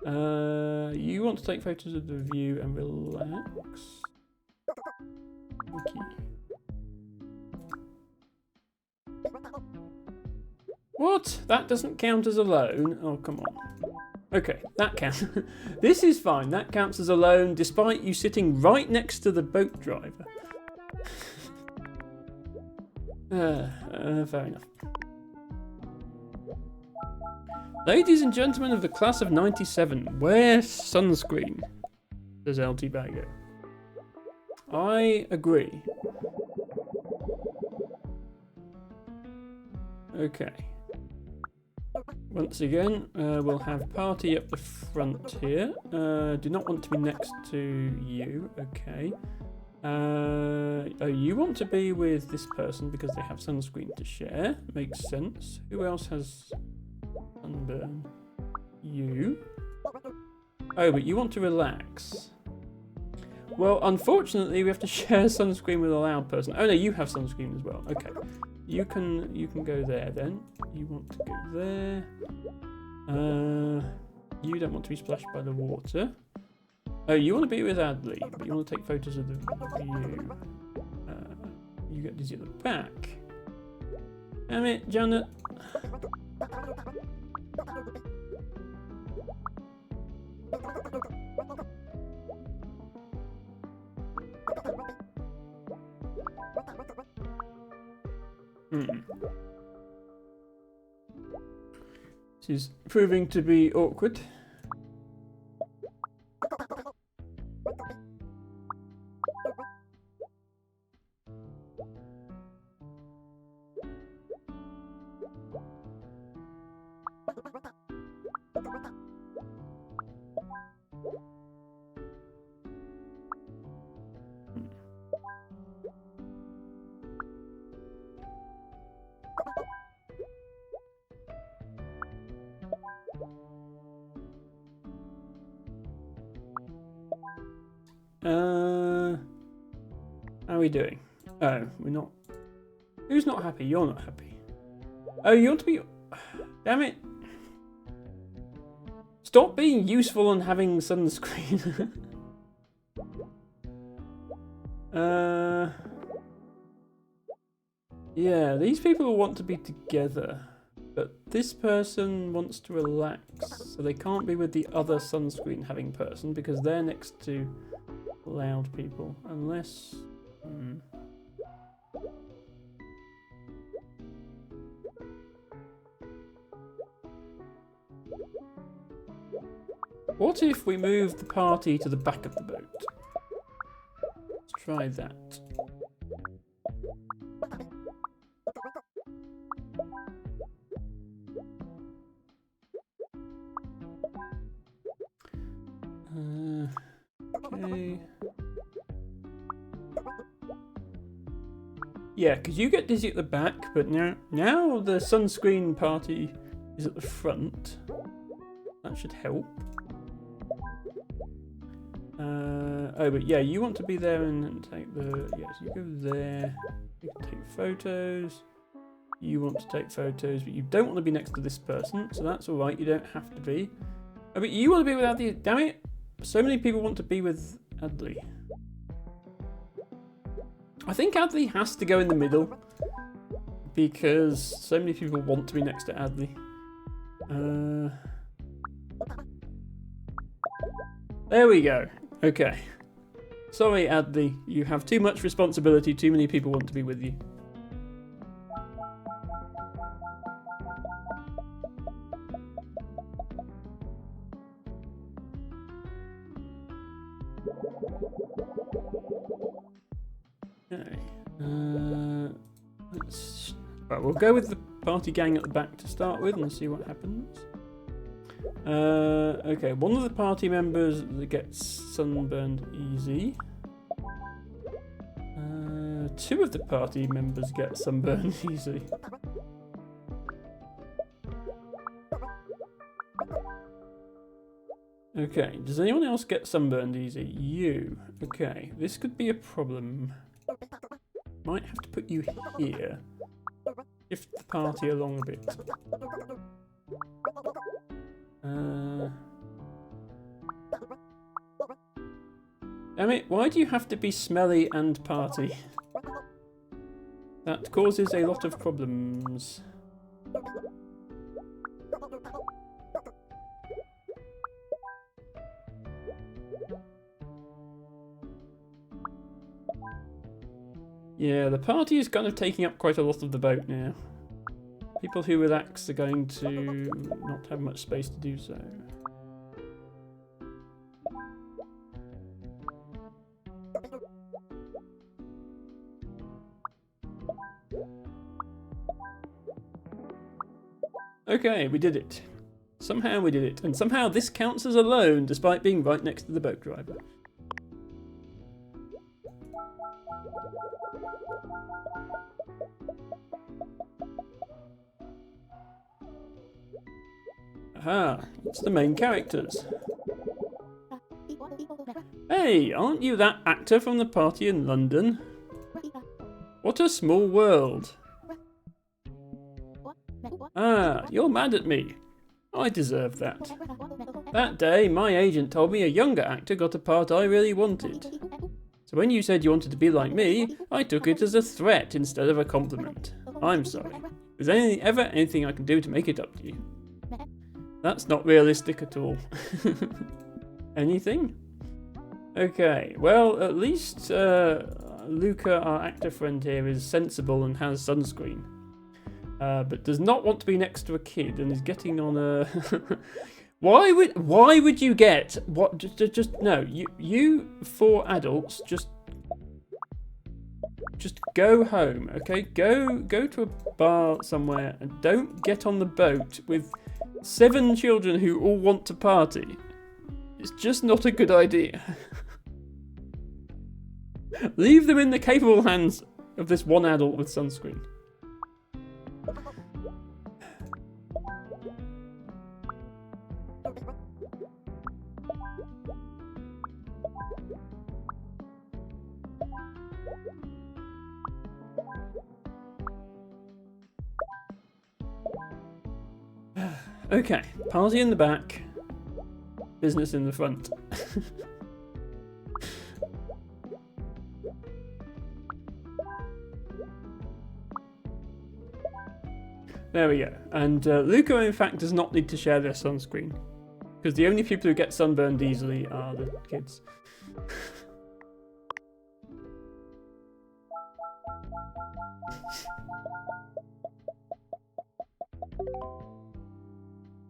You want to take photos of the view and relax. Okay. What? That doesn't count as a loan? Oh, come on. Okay, that counts. This is fine. That counts as a loan despite you sitting right next to the boat driver. Fair enough. Ladies and gentlemen of the class of 97, wear sunscreen, says LT Bago. I agree. Okay. Once again, we'll have party up the front here. Do not want to be next to you. Okay. Oh, you want to be with this person because they have sunscreen to share. Makes sense. Who else has sunburn? You. Oh, but you want to relax. Well, unfortunately, we have to share sunscreen with a loud person. Oh no, you have sunscreen as well. Okay. You can go there then. You want to go there. You don't want to be splashed by the water. Oh, you want to be with Adley, but you want to take photos of the view. You get dizzy at the back. Damn it, Janet. This is proving to be awkward. How are we doing? Oh, we're not. Who's not happy? You're not happy. Oh, you want to be. Damn it. Stop being useful and having sunscreen. Yeah, these people want to be together. But this person wants to relax. So they can't be with the other sunscreen having person because they're next to loud people. Unless. What if we move the party to the back of the boat? try that. Okay. Yeah, because you get dizzy at the back, but now the sunscreen party is at the front. That should help. Oh, but yeah, you want to be there and take the... Yes, you go there. You can take photos. You want to take photos, but you don't want to be next to this person, so that's alright, you don't have to be. Oh, but you want to be with Adley. Damn it! So many people want to be with Adley. I think Adley has to go in the middle, because so many people want to be next to Adley. There we go. Okay. Sorry, Adley. You have too much responsibility. Too many people want to be with you. Okay. Well, we'll go with the party gang at the back to start with and see what happens. Okay, one of the party members that gets sunburned easy. Two of the party members get sunburned easy. Okay, does anyone else get sunburned easy? You. Okay, this could be a problem. Might have to put you here. Shift the party along a bit. Damn it, why do you have to be smelly and party? That causes a lot of problems. Yeah, the party is kind of taking up quite a lot of the boat now. People who relax are going to not have much space to do so. Okay, we did it. Somehow we did it. And somehow this counts as a loan, despite being right next to the boat driver. Aha, it's the main characters. Hey, aren't you that actor from the party in London? What a small world. Ah, you're mad at me. I deserve that. That day, my agent told me a younger actor got a part I really wanted. So when you said you wanted to be like me, I took it as a threat instead of a compliment. I'm sorry. Is there ever anything I can do to make it up to you? That's not realistic at all. Anything? Okay, well, at least Luca, our actor friend here, is sensible and has sunscreen. But does not want to be next to a kid and is getting on a... Why would you get... What? Just no, you four adults, just go home, okay? Go to a bar somewhere and don't get on the boat with 7 children who all want to party. It's just not a good idea. Leave them in the capable hands of this one adult with sunscreen. Okay, party in the back, business in the front. There we go. And Luca, in fact, does not need to share their sunscreen, because the only people who get sunburned easily are the kids.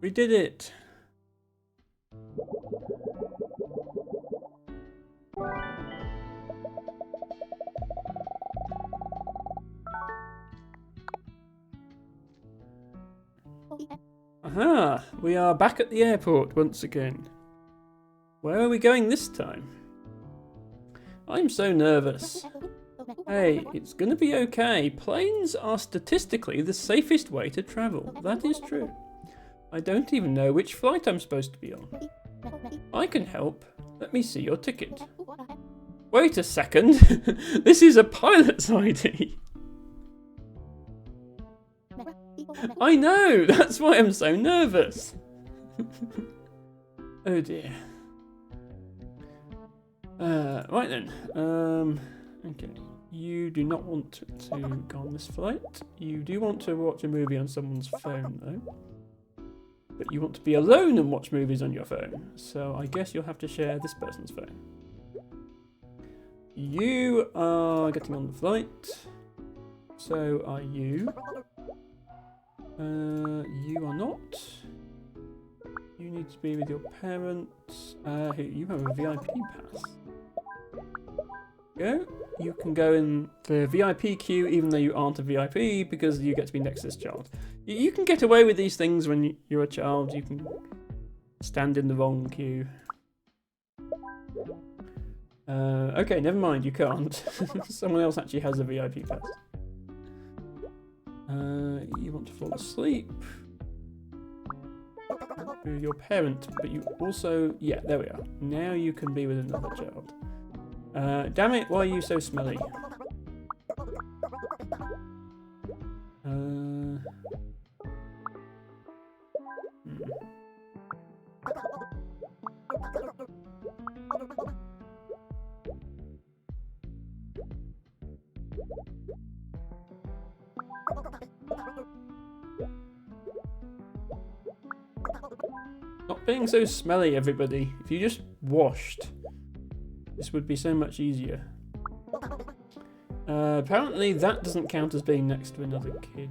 We did it! Aha! We are back at the airport once again. Where are we going this time? I'm so nervous. Hey, it's gonna be okay. Planes are statistically the safest way to travel. That is true. I don't even know which flight I'm supposed to be on. I can help. Let me see your ticket. Wait a second. This is a pilot's ID. I know. That's why I'm so nervous. Oh dear. Right then. Okay. You do not want to go on this flight. You do want to watch a movie on someone's phone, though. But you want to be alone and watch movies on your phone. So I guess you'll have to share this person's phone. You are getting on the flight. So are you. You are not. You need to be with your parents. You have a VIP pass. Go. You can go in the VIP queue even though you aren't a VIP because you get to be next to this child. You can get away with these things when you're a child. You can stand in the wrong queue. Okay, never mind, you can't. Someone else actually has a VIP pass. You want to fall asleep. With your parent, but you also... Yeah, there we are. Now you can be with another child. Damn it, why are you so smelly? Not being so smelly, everybody. If you just washed, this would be so much easier. Apparently that doesn't count as being next to another kid.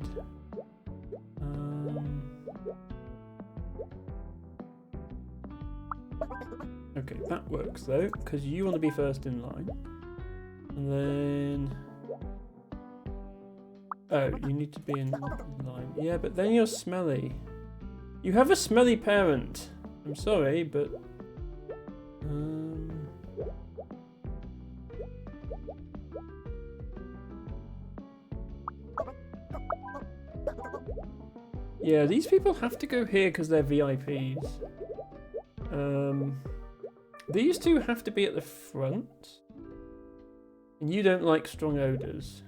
Okay, that works though, because you want to be first in line. And then... Oh, you need to be in line. Yeah, but then you're smelly. You have a smelly parent. I'm sorry, but... Yeah, these people have to go here because they're VIPs. These two have to be at the front. And you don't like strong odours.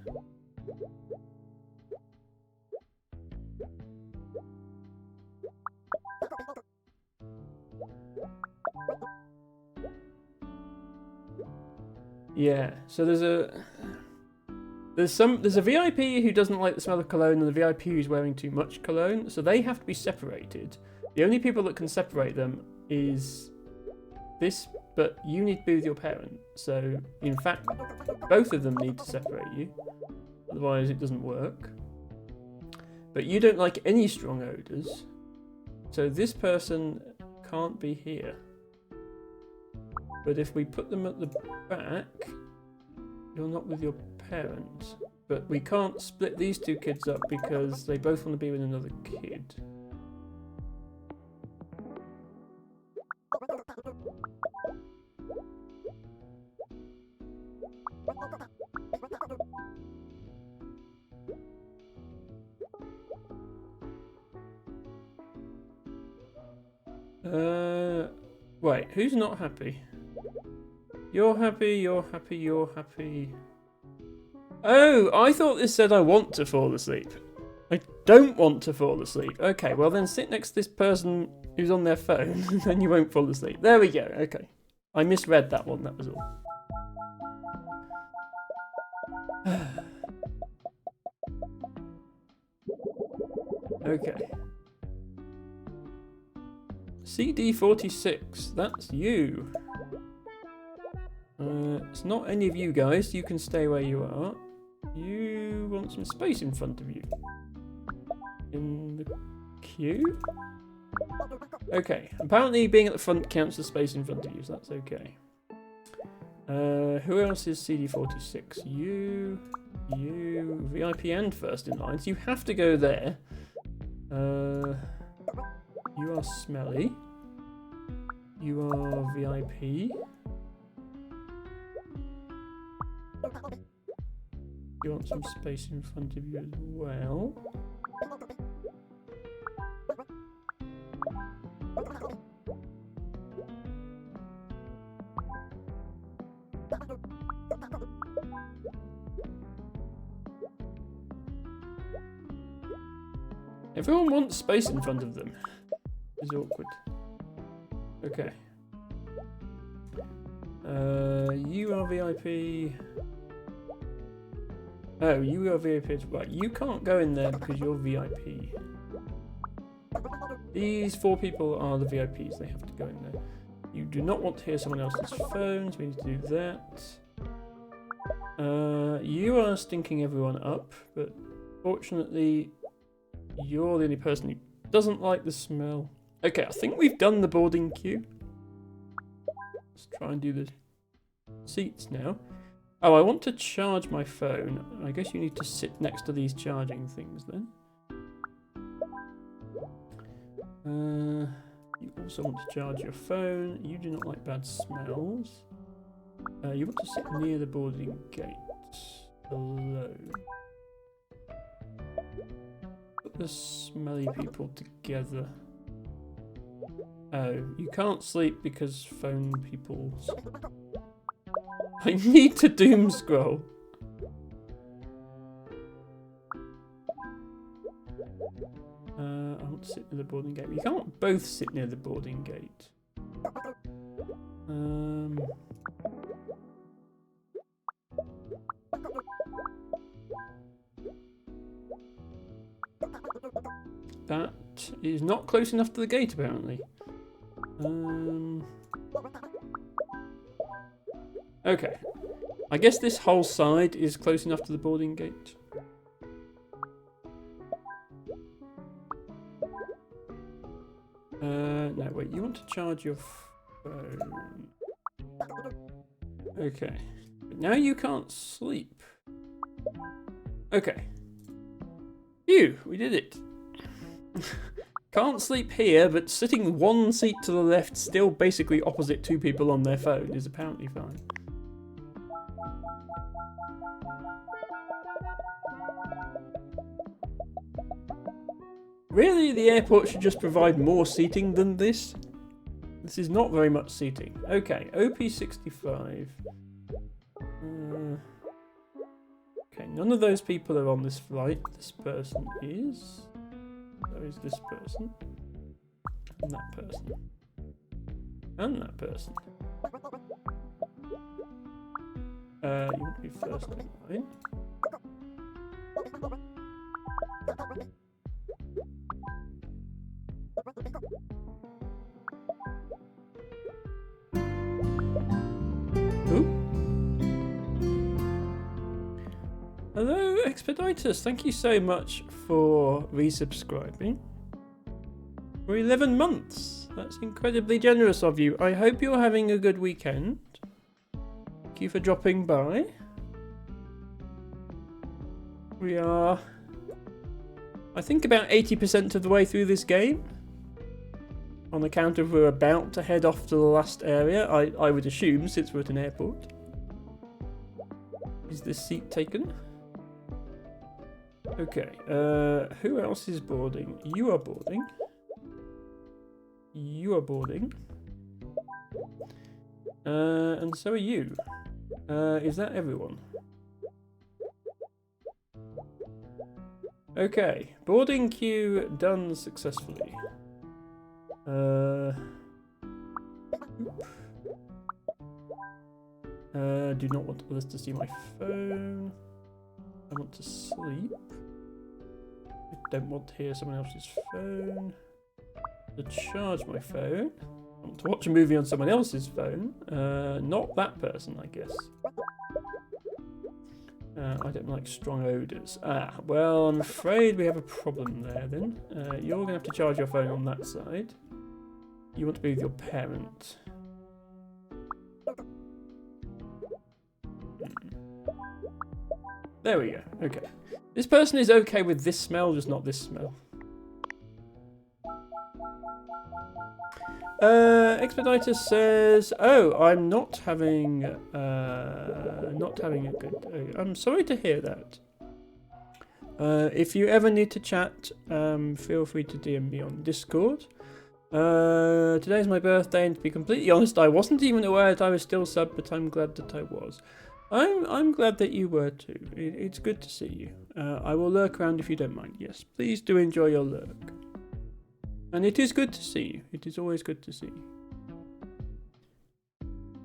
Yeah, so there's a VIP who doesn't like the smell of cologne and the VIP who's wearing too much cologne, so they have to be separated. The only people that can separate them is this, but you need to be with your parent. So in fact, both of them need to separate you, otherwise it doesn't work. But you don't like any strong odours, so this person can't be here. But if we put them at the back, you're not with your parents. But we can't split these two kids up because they both want to be with another kid. Wait, who's not happy? You're happy, you're happy, you're happy. Oh, I thought this said I want to fall asleep. I don't want to fall asleep. Okay, well then sit next to this person who's on their phone, and then you won't fall asleep. There we go, okay. I misread that one, that was all. Okay. CD46, that's you. It's not any of you guys, you can stay where you are. You want some space in front of you. In the queue? Okay, apparently being at the front counts as space in front of you, so that's okay. Who else is CD46? You, VIP and first in line, so you have to go there. You are smelly. You are VIP. You want some space in front of you as well. Everyone wants space in front of them. It's awkward. Okay. You are VIP. Oh, you are VIP. Right, you can't go in there because you're VIP. These 4 people are the VIPs. They have to go in there. You do not want to hear someone else's phones. We need to do that. You are stinking everyone up, but fortunately, you're the only person who doesn't like the smell. Okay, I think we've done the boarding queue. Let's try and do the seats now. Oh, I want to charge my phone. I guess you need to sit next to these charging things then. You also want to charge your phone. You do not like bad smells. You want to sit near the boarding gate alone. Put the smelly people together. Oh, you can't sleep because phone people. I need to doom scroll. I want to sit near the boarding gate. You can't both sit near the boarding gate. That is not close enough to the gate, apparently. Okay. I guess this whole side is close enough to the boarding gate. No, wait, you want to charge your phone. Okay. But now you can't sleep. Okay. Phew, we did it. Can't sleep here, but sitting 1 seat to the left, still basically opposite 2 people on their phone, is apparently fine. Really, the airport should just provide more seating than this? This is not very much seating. Okay, OP65. Okay, none of those people are on this flight. This person is. So is this person. And that person. And that person. You want to be first in line. Hello, Expeditus. Thank you so much for resubscribing. For 11 months. That's incredibly generous of you. I hope you're having a good weekend. Thank you for dropping by. We are, I think, about 80% of the way through this game. On account of we're about to head off to the last area, I would assume, since we're at an airport. Is this seat taken? Okay, who else is boarding? You are boarding. You are boarding. And so are you. Is that everyone? Okay, boarding queue done successfully. Do not want others to see my phone. I want to sleep. I don't want to hear someone else's phone. To charge my phone. I want to watch a movie on someone else's phone. Not that person, I guess. I don't like strong odours. Well, I'm afraid we have a problem there then. You're going to have to charge your phone on that side. You want to be with your parent. There we go. Okay. This person is okay with this smell, just not this smell. Expediter says, "Oh, I'm not having a good. I'm sorry to hear that. If you ever need to chat, feel free to DM me on Discord. Today's my birthday, and to be completely honest, I wasn't even aware that I was still sub, but I'm glad that I was. I'm glad that you were too. It's good to see you. I will lurk around if you don't mind. Yes, please do enjoy your lurk. And it is good to see you. It is always good to see you.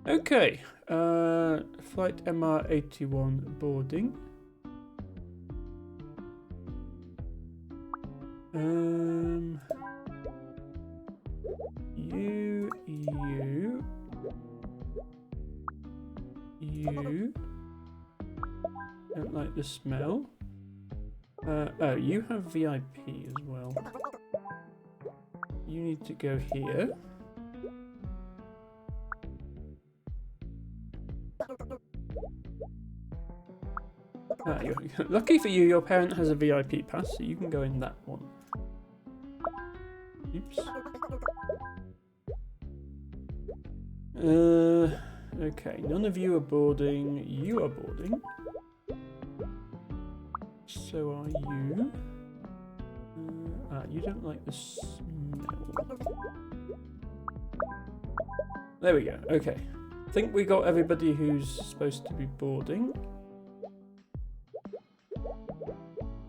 Okay, flight MR81 boarding. You don't like the smell. Oh, you have VIP as well. You need to go here. Lucky for you, your parent has a VIP pass, so you can go in that one. Oops. Okay, none of you are boarding. You are boarding. So are you. You don't like the smell. There we go. Okay. I think we got everybody who's supposed to be boarding.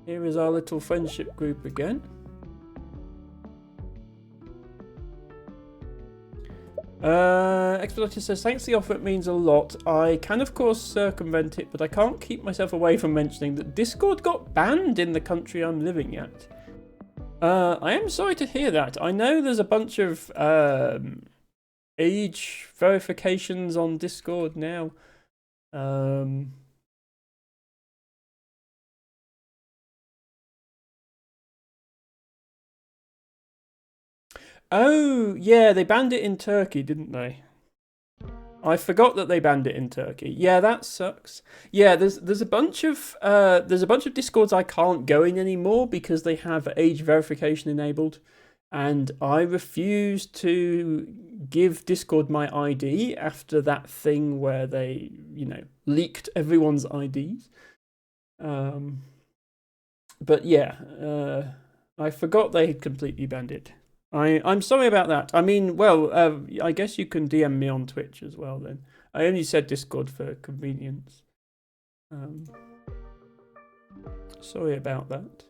Here is our little friendship group again. Expediter says, thanks for the offer, it means a lot. I can of course circumvent it, but I can't keep myself away from mentioning that Discord got banned in the country I'm living at. I am sorry to hear that. I know there's a bunch of age verifications on Discord now. Oh, yeah, they banned it in Turkey, didn't they? I forgot that they banned it in Turkey. Yeah, that sucks. Yeah, there's a bunch of Discords I can't go in anymore because they have age verification enabled, and I refuse to give Discord my ID after that thing where they, leaked everyone's IDs. But yeah, I forgot they had completely banned it. I'm sorry about that. I mean, well, I guess you can DM me on Twitch as well then. I only said Discord for convenience. Sorry about that.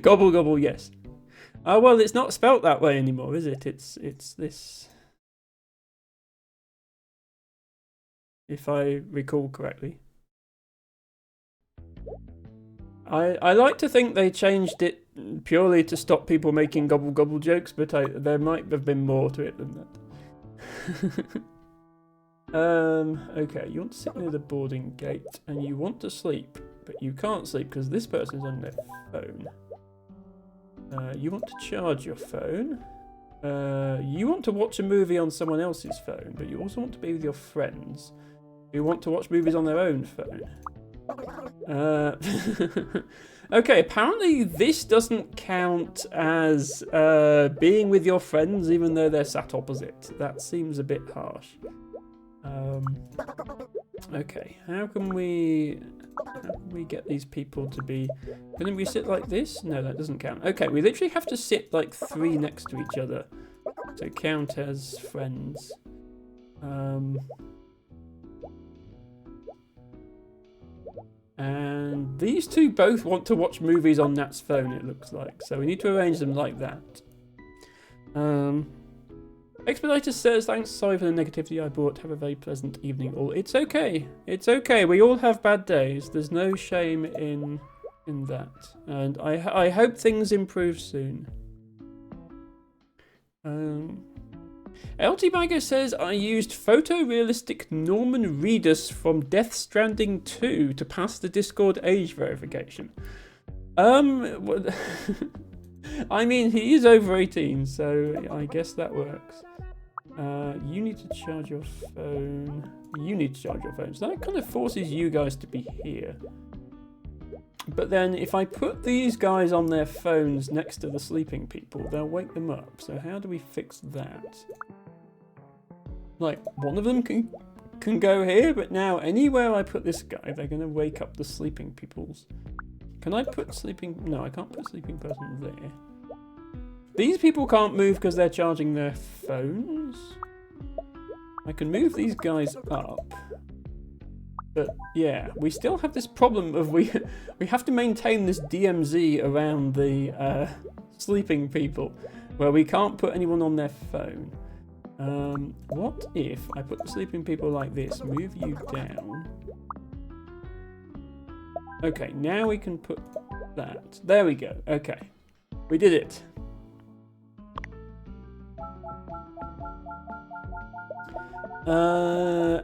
Gobble gobble, yes. Oh, well, it's not spelt that way anymore, is it? It's this. If I recall correctly. I like to think they changed it purely to stop people making gobble gobble jokes, but there might have been more to it than that. Okay, you want to sit near the boarding gate and you want to sleep, but you can't sleep because this person's on their phone. You want to charge your phone. You want to watch a movie on someone else's phone, but you also want to be with your friends who want to watch movies on their own phone. Okay, apparently this doesn't count as being with your friends even though they're sat opposite. That seems a bit harsh. Okay, how can we get these people to be... Can we sit like this? No, that doesn't count. Okay, we literally have to sit like 3 next to each other to count as friends. And these two both want to watch movies on Nat's phone, it looks like. So we need to arrange them like that. Expediter says, thanks, sorry for the negativity I brought. Have a very pleasant evening all. It's okay. It's okay. We all have bad days. There's no shame in that. And I hope things improve soon. LT Bagger says, I used photorealistic Norman Reedus from Death Stranding 2 to pass the Discord age verification. I mean, he is over 18, so I guess that works. You need to charge your phone. You need to charge your phone. So that kind of forces you guys to be here. But then if I put these guys on their phones next to the sleeping people, they'll wake them up. So how do we fix that? Like, one of them can go here, but now anywhere I put this guy, they're going to wake up the sleeping peoples. Can I put sleeping... No, I can't put sleeping person there. These people can't move because they're charging their phones. I can move these guys up. But yeah, we still have this problem of we have to maintain this DMZ around the sleeping people, where we can't put anyone on their phone. What if I put the sleeping people like this, move you down? Okay, now we can put that. There we go. Okay, we did it.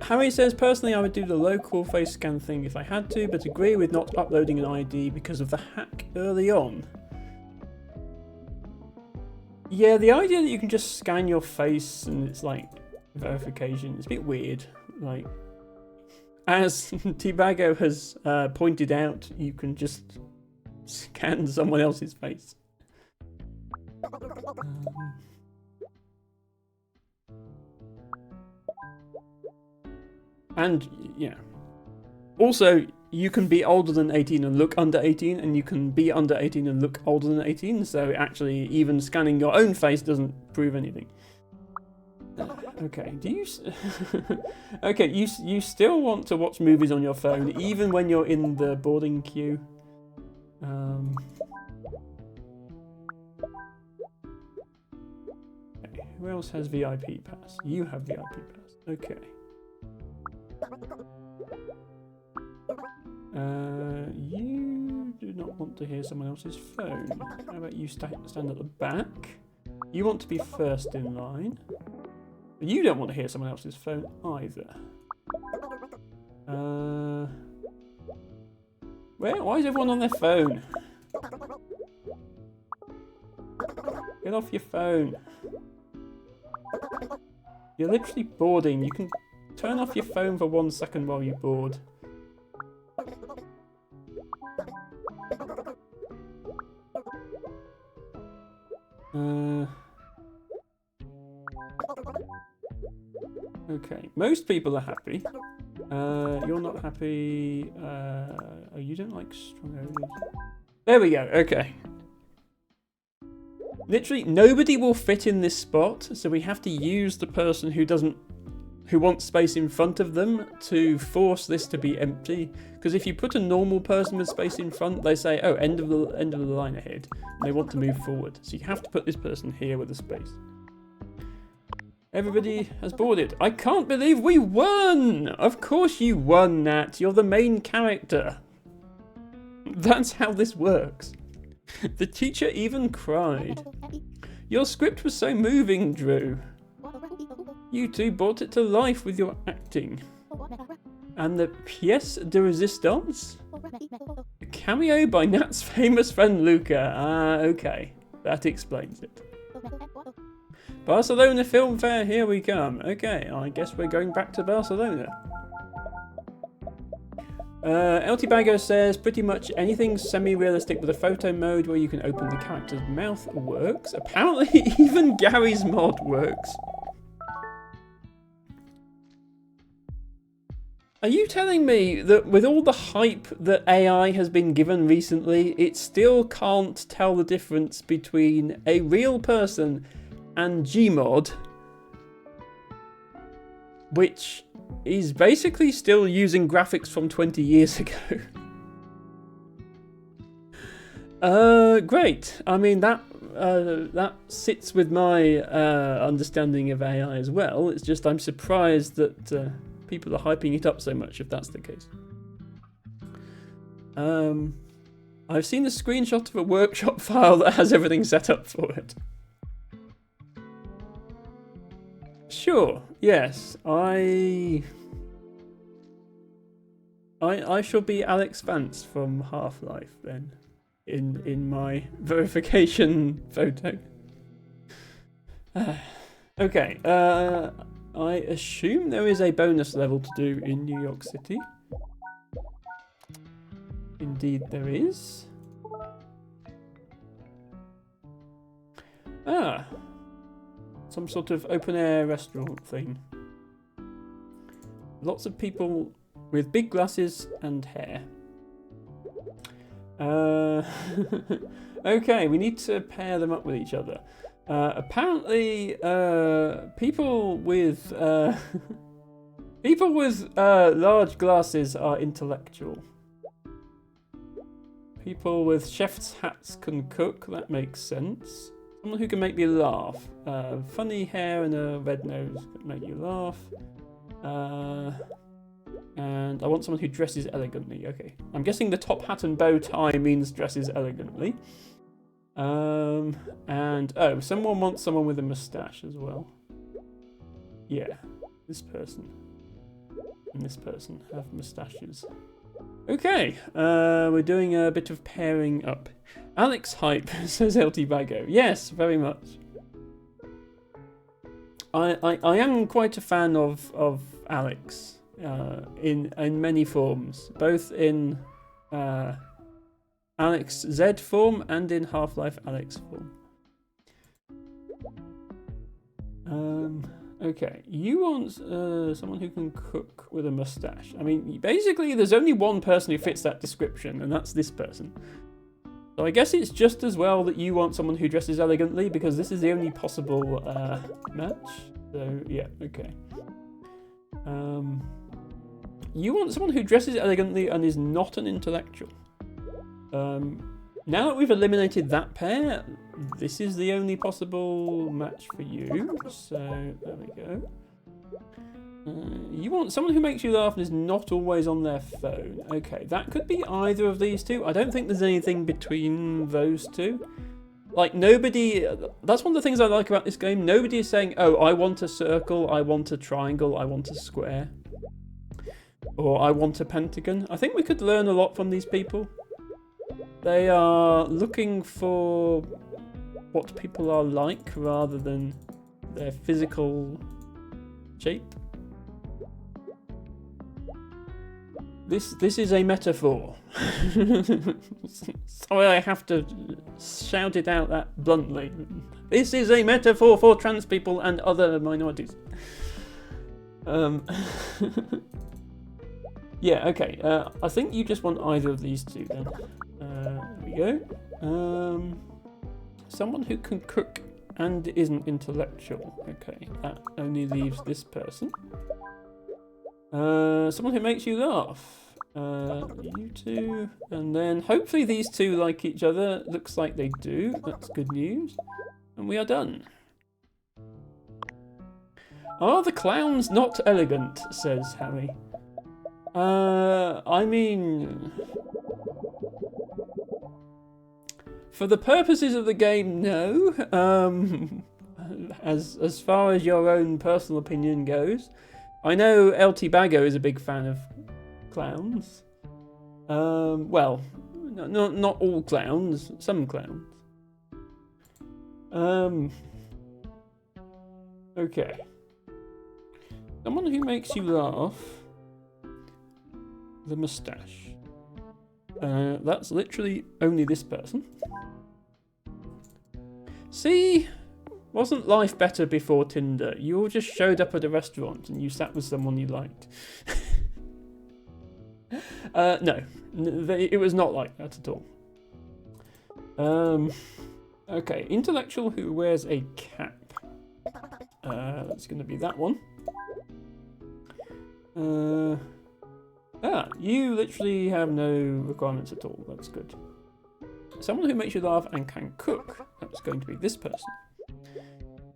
Harry says, personally I would do the local face scan thing if I had to, but agree with not uploading an ID because of the hack early on. Yeah, the idea that you can just scan your face and it's like verification, it's a bit weird. Like, as T-Bago has pointed out, you can just scan someone else's face. And, yeah. Also, you can be older than 18 and look under 18, and you can be under 18 and look older than 18, so actually even scanning your own face doesn't prove anything. Okay, do you... okay, you still want to watch movies on your phone, even when you're in the boarding queue. Okay, who else has VIP pass? You have VIP pass. Okay. You do not want to hear someone else's phone. How about you stand at the back? You want to be first in line. But you don't want to hear someone else's phone either. Why is everyone on their phone? Get off your phone. You're literally boarding. You can turn off your phone for 1 second while you board. Okay, most people are happy. You're not happy. Oh, you don't like strong odors. There we go, okay. Literally, nobody will fit in this spot, so we have to use the person who wants space in front of them to force this to be empty. Because if you put a normal person with space in front, they say, oh, end of the line ahead, and they want to move forward. So you have to put this person here with a space. Everybody has boarded. I can't believe we won! Of course you won, Nat. You're the main character. That's how this works. The teacher even cried. Your script was so moving, Drew. You two brought it to life with your acting. And the pièce de résistance? A cameo by Nat's famous friend Luca. Ah, okay. That explains it. Barcelona Film Fair, here we come. Okay, I guess we're going back to Barcelona. LT Bago says, pretty much anything semi-realistic with a photo mode where you can open the character's mouth works. Apparently even Gary's mod works. Are you telling me that with all the hype that AI has been given recently, it still can't tell the difference between a real person and Gmod, which is basically still using graphics from 20 years ago? Great. I mean, that sits with my understanding of AI as well. It's just I'm surprised that people are hyping it up so much, if that's the case. I've seen a screenshot of a workshop file that has everything set up for it. Sure, yes, I shall be Alex Vance from Half-Life then, in my verification photo. Okay, I assume there is a bonus level to do in New York City. Indeed there is. Ah. Some sort of open-air restaurant thing. Lots of people with big glasses and hair. Okay, we need to pair them up with each other. Apparently, people with large glasses are intellectual. People with chef's hats can cook. That makes sense. Someone who can make me laugh. Funny hair and a red nose can make you laugh. And I want someone who dresses elegantly. Okay, I'm guessing the top hat and bow tie means dresses elegantly. And oh, someone wants someone with a moustache as well. Yeah, this person and this person have moustaches. Okay, we're doing a bit of pairing up. Alex hype, says LT Bago. Yes, very much. I am quite a fan of Alex in many forms, both in Alex Z form and in Half-Life Alex form. Okay, you want someone who can cook with a mustache. I mean, basically, there's only one person who fits that description, and that's this person. So I guess it's just as well that you want someone who dresses elegantly, because this is the only possible match. So, yeah, okay. You want someone who dresses elegantly and is not an intellectual. Now that we've eliminated that pair, this is the only possible match for you. So, there we go. You want someone who makes you laugh and is not always on their phone. Okay, that could be either of these two. I don't think there's anything between those two. Like, nobody... That's one of the things I like about this game. Nobody is saying, oh, I want a circle, I want a triangle, I want a square. Or I want a pentagon. I think we could learn a lot from these people. They are looking for what people are like rather than their physical shape. This is a metaphor. Sorry, I have to shout it out that bluntly. This is a metaphor for trans people and other minorities. Yeah, okay. I think you just want either of these two then. There we go. Someone who can cook and isn't intellectual. Okay, that only leaves this person. Someone who makes you laugh. You two. And then hopefully these two like each other. Looks like they do. That's good news. And we are done. Are the clowns not elegant? Says Harry. I mean... For the purposes of the game, no. As far as your own personal opinion goes. I know LT Bago is a big fan of clowns. Well, not all clowns, some clowns. Okay. Someone who makes you laugh. The moustache. That's literally only this person. See? Wasn't life better before Tinder? You all just showed up at a restaurant and you sat with someone you liked. No. It was not like that at all. Okay, intellectual who wears a cap. That's going to be that one. You literally have no requirements at all. That's good. Someone who makes you laugh and can cook. That's going to be this person.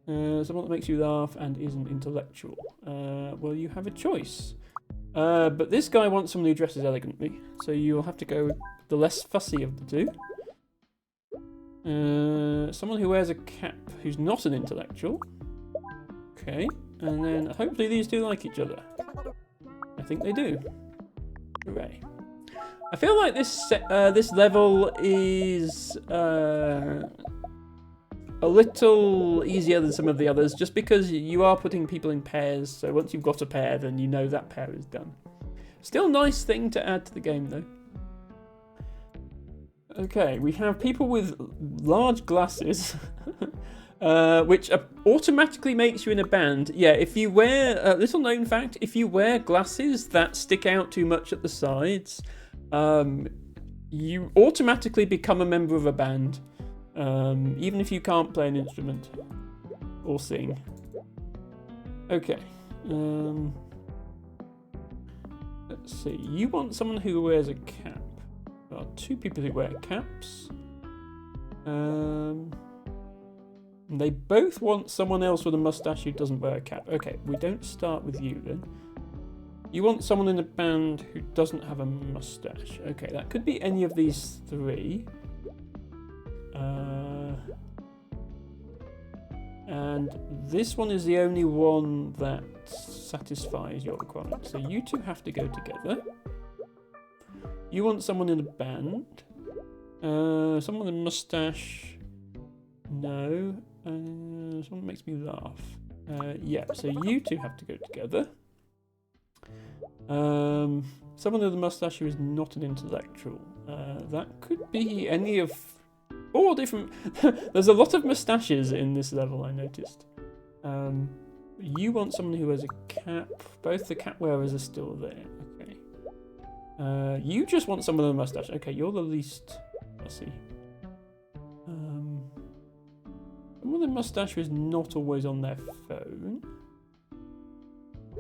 Someone that makes you laugh and isn't intellectual. Well, you have a choice. But this guy wants someone who dresses elegantly, so you'll have to go with the less fussy of the two. Someone who wears a cap who's not an intellectual. Okay, and then hopefully these two like each other. I think they do. Hooray. I feel like this level is a little easier than some of the others, just because you are putting people in pairs, so once you've got a pair, then you know that pair is done. Still nice thing to add to the game, though. Okay, we have people with large glasses, which automatically makes you in a band. Yeah, if you wear, little known fact, if you wear glasses that stick out too much at the sides, you automatically become a member of a band, even if you can't play an instrument or sing. Okay. Let's see. You want someone who wears a cap. There are two people who wear caps. They both want someone else with a mustache who doesn't wear a cap. Okay, we don't start with you then. You want someone in a band who doesn't have a mustache. Okay, that could be any of these three. And this one is the only one that satisfies your requirement. So you two have to go together. You want someone in a band. Someone with a mustache. No. Someone makes me laugh. Yeah, so you two have to go together. Someone with a mustache who is not an intellectual. That could be any of 4 different... There's a lot of mustaches in this level, I noticed. You want someone who has a cap. Both the cap wearers are still there. Okay. You just want someone with a mustache. Okay, you're the least... Let's see. Someone with a mustache who is not always on their phone.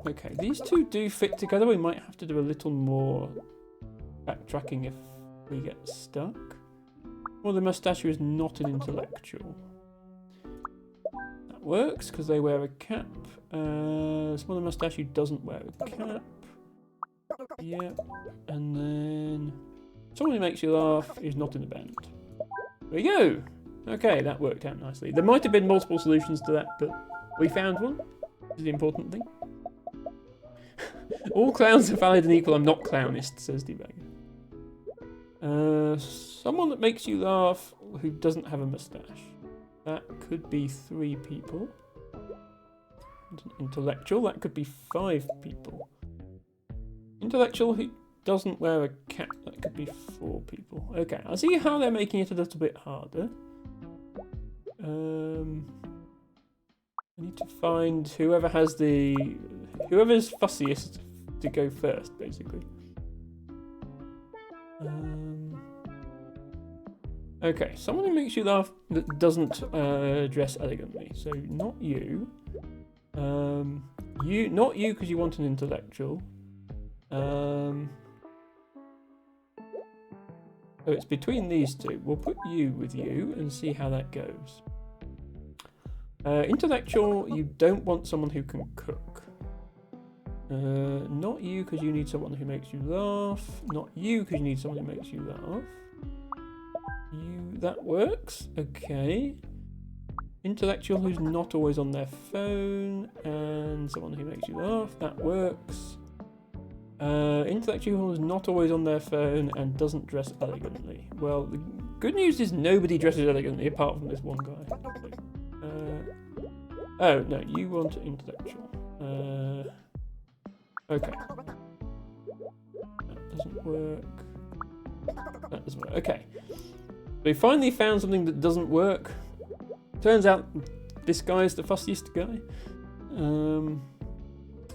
Okay, these two do fit together. We might have to do a little more backtracking if we get stuck. Well, the mustache is not an intellectual. That works because they wear a cap. Someone with a mustache who doesn't wear a cap. Yep. And then someone who makes you laugh is not in the band. There we go. Okay, that worked out nicely. There might have been multiple solutions to that, but we found one. This is the important thing. All clowns are valid and equal. I'm not clownist, says Debugger. Someone that makes you laugh who doesn't have a mustache. That could be 3 people. Intellectual, that could be 5 people. Intellectual who doesn't wear a cap, that could be 4 people. Okay, I see how they're making it a little bit harder. I need to find whoever's fussiest to go first, basically. Okay, someone who makes you laugh that doesn't dress elegantly. So not you. Not you because you want an intellectual. So it's between these two. We'll put you with you and see how that goes. Intellectual, you don't want someone who can cook. Not you because you need someone who makes you laugh. Not you because you need someone who makes you laugh. That works. Okay. Intellectual who's not always on their phone, and someone who makes you laugh. That works. Intellectual who's not always on their phone and doesn't dress elegantly. Well, the good news is nobody dresses elegantly apart from this one guy. Oh no, you want intellectual. Okay. That doesn't work. That doesn't work. Okay. We finally found something that doesn't work. Turns out this guy is the fussiest guy.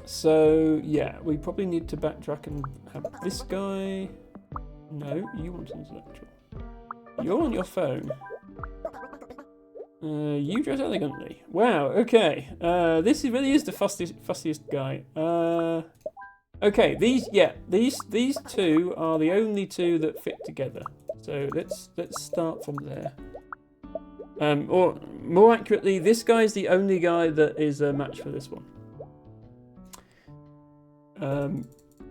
So yeah, we probably need to backtrack and have this guy. No, you want an intellectual. You're on your phone. You dress elegantly. Wow. Okay. This really is the fussiest guy. Okay. These two are the only two that fit together. So let's start from there. Or more accurately, this guy is the only guy that is a match for this one.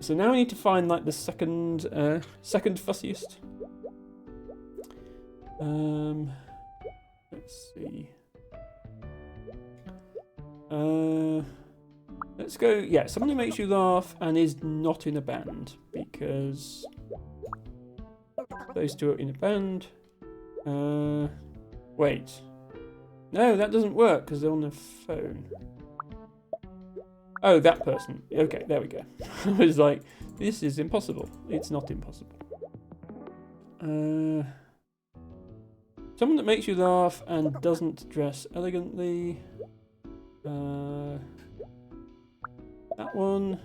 So now we need to find like the second fussiest. Let's see. Let's go. Yeah, someone who makes you laugh and is not in a band, because those two are in a band. Wait. No, that doesn't work because they're on their phone. Oh, that person. Okay, there we go. I was like, this is impossible. It's not impossible. Someone that makes you laugh and doesn't dress elegantly. That one.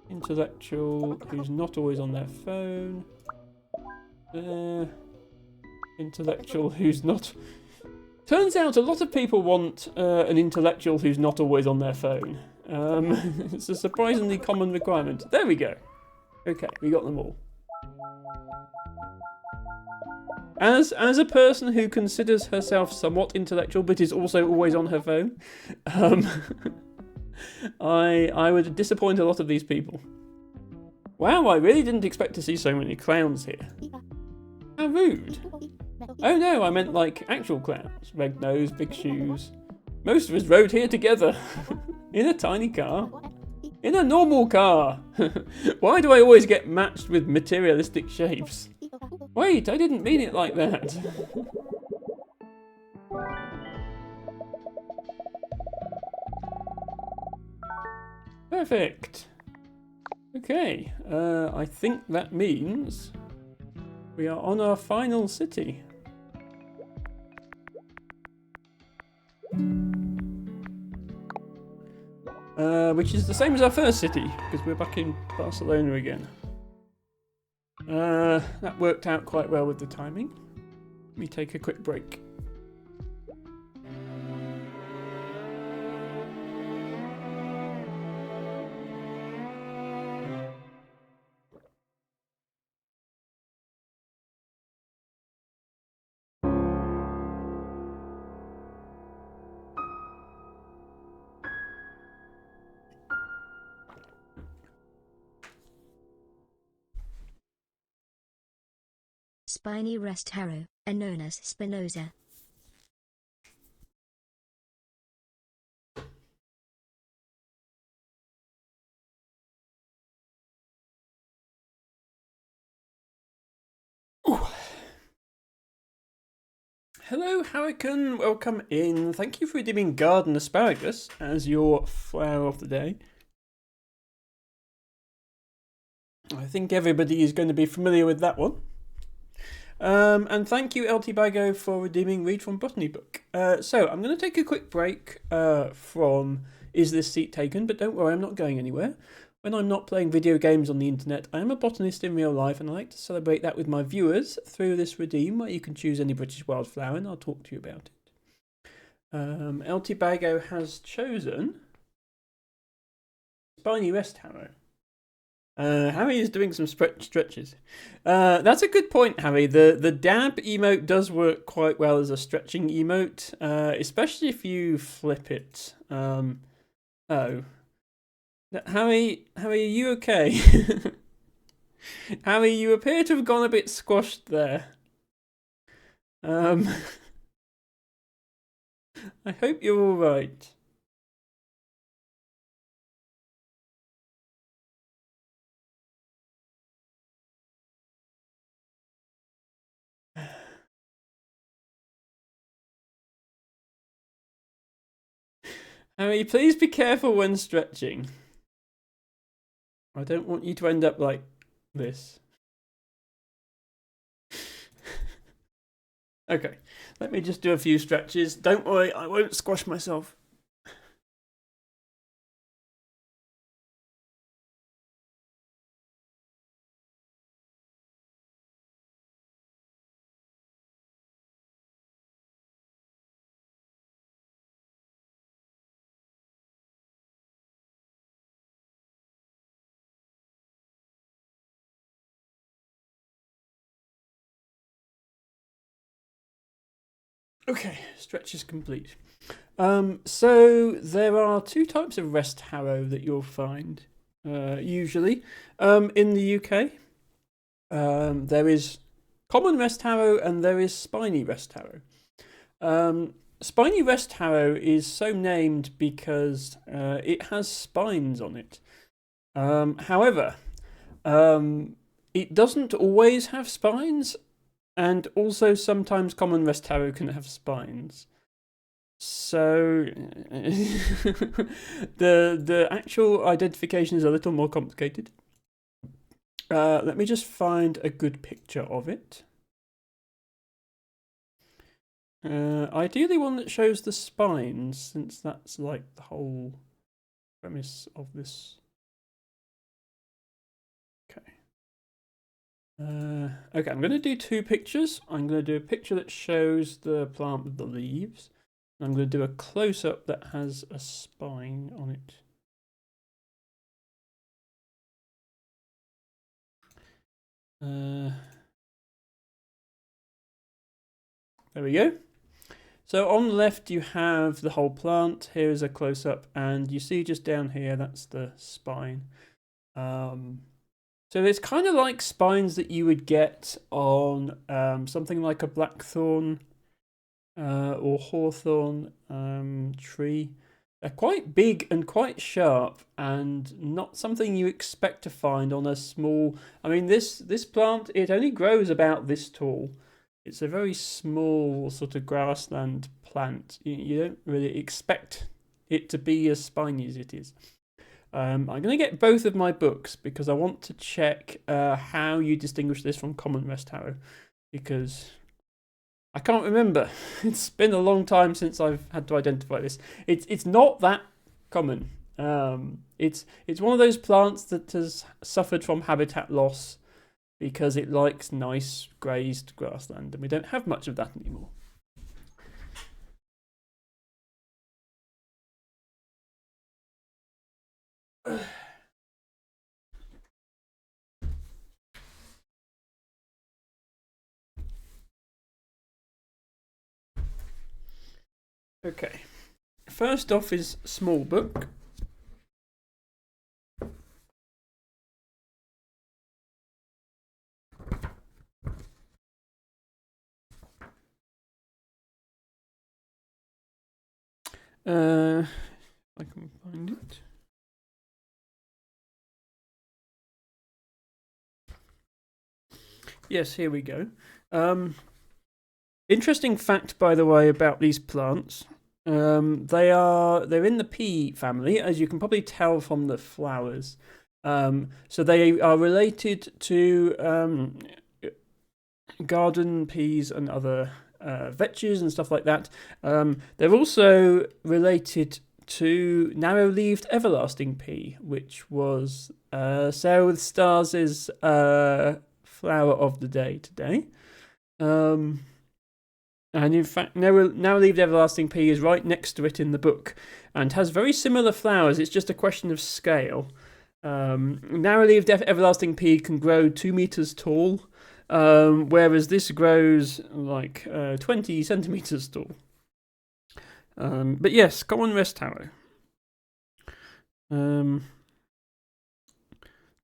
Intellectual who's not always on their phone. Intellectual who's not... Turns out a lot of people want an intellectual who's not always on their phone. It's a surprisingly common requirement. There we go. Okay, we got them all. As a person who considers herself somewhat intellectual but is also always on her phone, I would disappoint a lot of these people. Wow, I really didn't expect to see so many clowns here. How rude. Oh no, I meant like actual clowns. Red nose, big shoes. Most of us rode here together. In a tiny car. In a normal car. Why do I always get matched with materialistic shapes? Wait, I didn't mean it like that. Perfect. Okay, I think that means we are on our final city. Which is the same as our first city, because we're back in Barcelona again. That worked out quite well with the timing. Let me take a quick break. Spiny Rest Harrow, and known as Spinoza. Ooh. Hello, Harrican. Welcome in. Thank you for redeeming garden asparagus as your flower of the day. I think everybody is going to be familiar with that one. And thank you, LT Bago, for redeeming Read from Botany book. So I'm going to take a quick break from Is This Seat Taken? But don't worry, I'm not going anywhere. When I'm not playing video games on the internet, I am a botanist in real life, and I like to celebrate that with my viewers through this redeem, where you can choose any British wildflower, and I'll talk to you about it. LT Bago has chosen Spiny Rest Harrow. Harry is doing some stretches. That's a good point, Harry. The dab emote does work quite well as a stretching emote, especially if you flip it. Oh. Harry, are you okay? Harry, you appear to have gone a bit squashed there. I hope you're all right. Harry, please be careful when stretching. I don't want you to end up like this. Okay, let me just do a few stretches. Don't worry, I won't squash myself. Okay, stretch is complete. So there are two types of rest harrow that you'll find, usually. In the UK, there is common rest harrow and there is spiny rest harrow. Spiny rest harrow is so named because it has spines on it. However, it doesn't always have spines. And also sometimes common rest harrow can have spines. So the actual identification is a little more complicated. Let me just find a good picture of it. Ideally one that shows the spines, since that's like the whole premise of this. Okay. Okay, I'm going to do two pictures. I'm going to do a picture that shows the plant with the leaves. And I'm going to do a close-up that has a spine on it. There we go. So on the left you have the whole plant. Here is a close-up, and you see just down here, that's the spine. So it's kind of like spines that you would get on something like a blackthorn or hawthorn tree. They're quite big and quite sharp, and not something you expect to find on a small... I mean, this plant, it only grows about this tall. It's a very small sort of grassland plant. You don't really expect it to be as spiny as it is. I'm going to get both of my books because I want to check how you distinguish this from common rest harrow, because I can't remember. It's been a long time since I've had to identify this. It's not that common. It's one of those plants that has suffered from habitat loss because it likes nice grazed grassland, and we don't have much of that anymore. Okay, first off is small book. I can find it. Yes, here we go. Interesting fact, by the way, about these plants. They're in the pea family, as you can probably tell from the flowers. So they are related to garden peas and other vetches and stuff like that. They're also related to narrow-leaved everlasting pea, which was Sarah with Stars' flower of the day today. And in fact, narrow-leaved everlasting pea is right next to it in the book and has very similar flowers. It's just a question of scale. Narrow-leaved everlasting pea can grow 2 meters tall, whereas this grows like 20 centimeters tall. But yes, common rest harrow.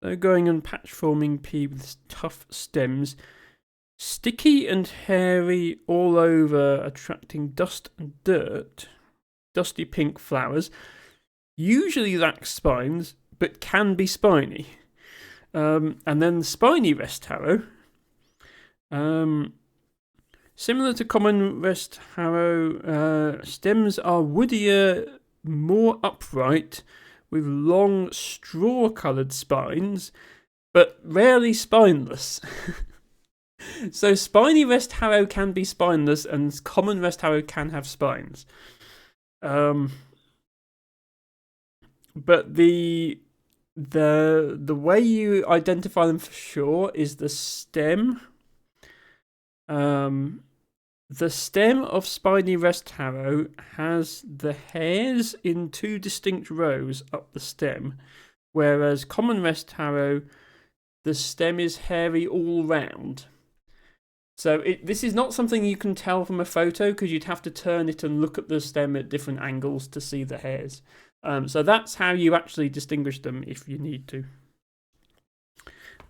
They're going on patch forming pea with tough stems, sticky and hairy all over, attracting dust and dirt. Dusty pink flowers, usually lack spines, but can be spiny. And then the spiny rest harrow. Similar to common rest harrow, stems are woodier, more upright, with long straw-coloured spines, but rarely spineless. So spiny rest harrow can be spineless, and common rest harrow can have spines. But the way you identify them for sure is the stem. The stem of spiny rest harrow has the hairs in 2 distinct rows up the stem, whereas common rest harrow, the stem is hairy all round. So this is not something you can tell from a photo, because you'd have to turn it and look at the stem at different angles to see the hairs. So that's how you actually distinguish them if you need to.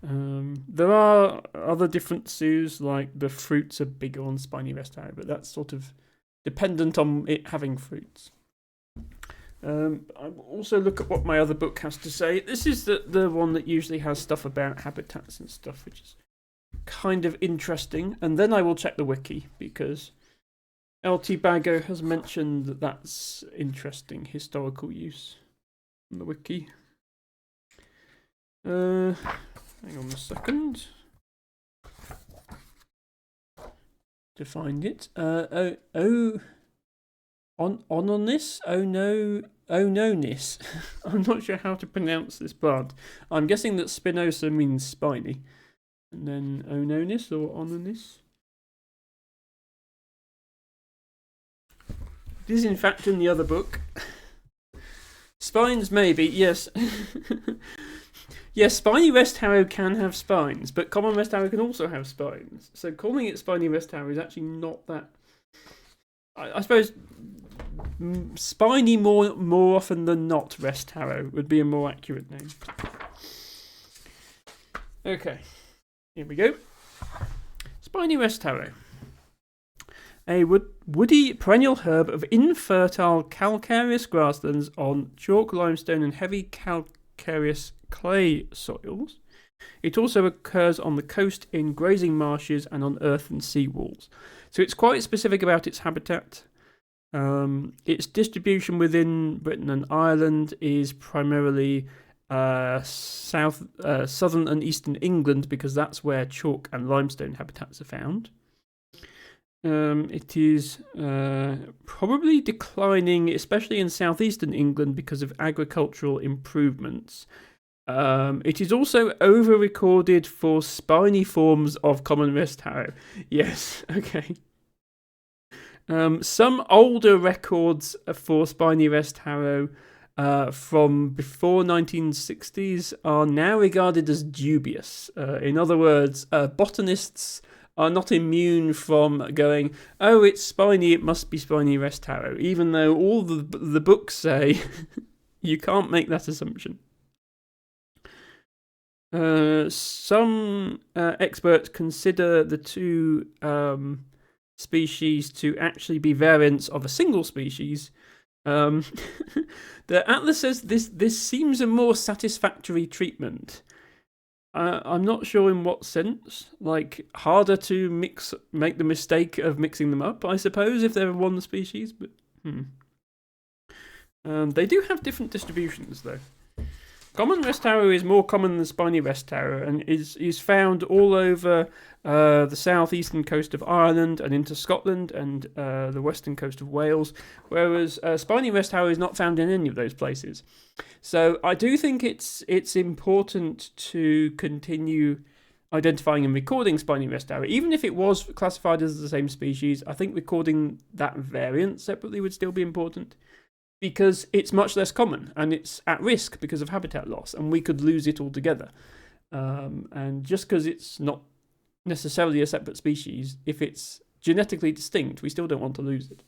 There are other differences, like the fruits are bigger on spiny rest harrow, but that's sort of dependent on it having fruits. I'll also look at what my other book has to say. This is the one that usually has stuff about habitats and stuff, which is kind of interesting. And then I will check the wiki, because LT Bago has mentioned that that's interesting historical use in the wiki. Hang on a second. to find it. Ononis? Ononis. I'm not sure how to pronounce this plant. I'm guessing that spinosa means spiny. And then Ononis or Ononis. It is in fact in the other book. Spines maybe, yes. Yes, spiny rest harrow can have spines, but common rest harrow can also have spines. So calling it spiny rest harrow is actually not that... I suppose spiny more often than not rest harrow would be a more accurate name. Okay, here we go. Spiny rest harrow. A woody perennial herb of infertile calcareous grasslands on chalk, limestone and heavy calcareous clay soils. It also occurs on the coast in grazing marshes and on earth and sea walls. So it's quite specific about its habitat. Its distribution within Britain and Ireland is primarily southern and eastern England, because that's where chalk and limestone habitats are found. It is probably declining, especially in southeastern England, because of agricultural improvements. It is also over-recorded for spiny forms of common rest harrow. Yes, okay. Some older records for spiny rest harrow from before 1960s are now regarded as dubious. In other words, botanists are not immune from going, oh, it's spiny, it must be spiny rest harrow, even though all the books say you can't make that assumption. Some experts consider the two species to actually be variants of a single species. The Atlas says this seems a more satisfactory treatment. I'm not sure in what sense. Like, harder to make the mistake of mixing them up, I suppose, if they're one species. But they do have different distributions, though. Common rest harrow is more common than spiny rest harrow, and is found all over the southeastern coast of Ireland and into Scotland and the western coast of Wales, whereas spiny rest harrow is not found in any of those places. So I do think it's important to continue identifying and recording spiny rest harrow, even if it was classified as the same species. I think recording that variant separately would still be important, because it's much less common and it's at risk because of habitat loss, and we could lose it altogether. And just because it's not necessarily a separate species, if it's genetically distinct, we still don't want to lose it.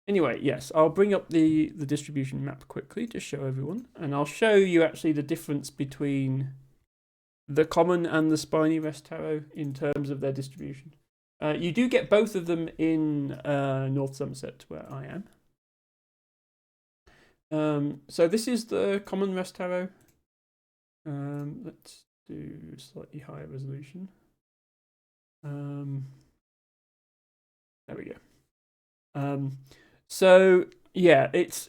Anyway, yes, I'll bring up the distribution map quickly to show everyone, and I'll show you actually the difference between the common and the spiny rest harrow in terms of their distribution. You do get both of them in North Somerset, where I am. So this is the common rest harrow. Let's do slightly higher resolution. There we go. So yeah, its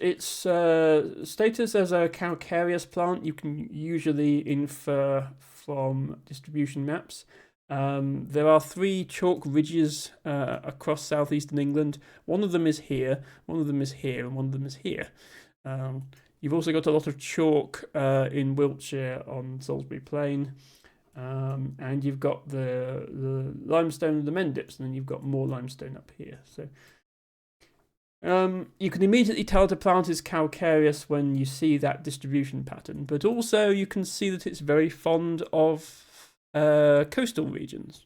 status as a calcareous plant you can usually infer from distribution maps. There are 3 chalk ridges across southeastern England. One of them is here, one of them is here, and one of them is here. You've also got a lot of chalk in Wiltshire on Salisbury Plain, and you've got the limestone and the Mendips, and then you've got more limestone up here. So you can immediately tell the plant is calcareous when you see that distribution pattern, but also you can see that it's very fond of coastal regions,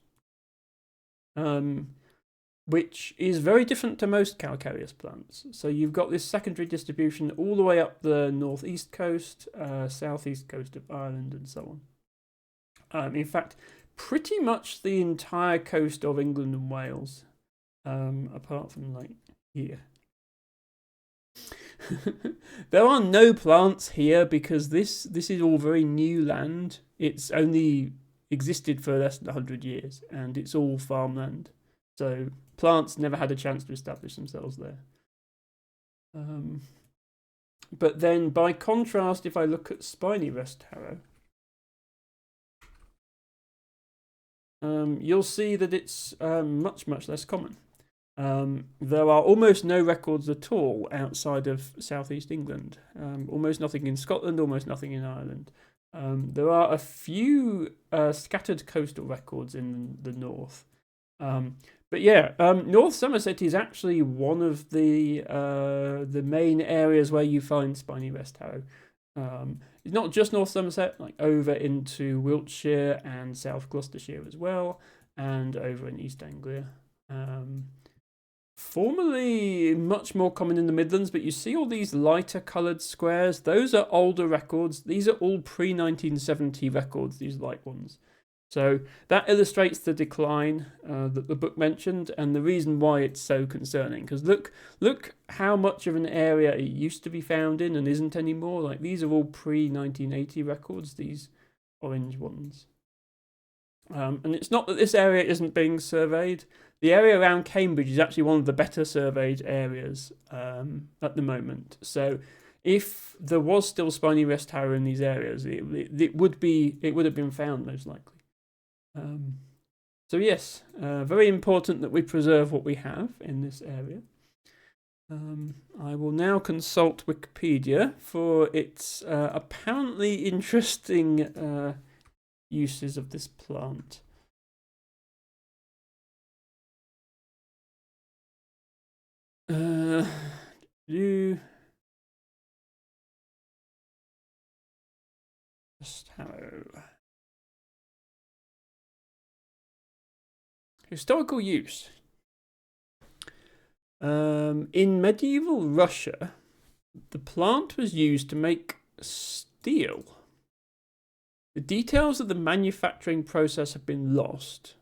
which is very different to most calcareous plants. So you've got this secondary distribution all the way up the northeast coast, southeast coast of Ireland, and so on. In fact, pretty much the entire coast of England and Wales, apart from like here. There are no plants here because this is all very new land. It's only existed for less than 100 years, and it's all farmland. So plants never had a chance to establish themselves there. But then, by contrast, if I look at spiny rest harrow, you'll see that it's much less common. There are almost no records at all outside of southeast England. Almost nothing in Scotland, almost nothing in Ireland. There are a few scattered coastal records in the north. But yeah, North Somerset is actually one of the main areas where you find spiny rest harrow. It's not just North Somerset, like over into Wiltshire and South Gloucestershire as well, and over in East Anglia. Formerly much more common in the Midlands, but you see all these lighter coloured squares. Those are older records. These are all pre-1970 records, these light ones. So that illustrates the decline that the book mentioned, and the reason why it's so concerning. Because look how much of an area it used to be found in and isn't anymore. Like, these are all pre-1980 records, these orange ones. And it's not that this area isn't being surveyed. The area around Cambridge is actually one of the better surveyed areas at the moment. So if there was still spiny rest harrow in these areas, it would have been found most likely. So yes, very important that we preserve what we have in this area. I will now consult Wikipedia for its apparently interesting uses of this plant. Rest harrow. Historical use. In medieval Russia, the plant was used to make steel. The details of the manufacturing process have been lost.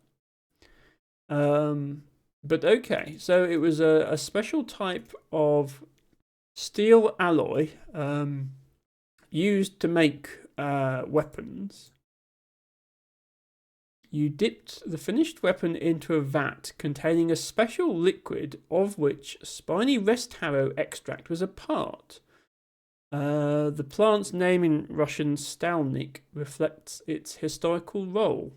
But okay, so it was a special type of steel alloy used to make weapons. You dipped the finished weapon into a vat containing a special liquid of which spiny rest harrow extract was a part. The plant's name in Russian stalnik reflects its historical role.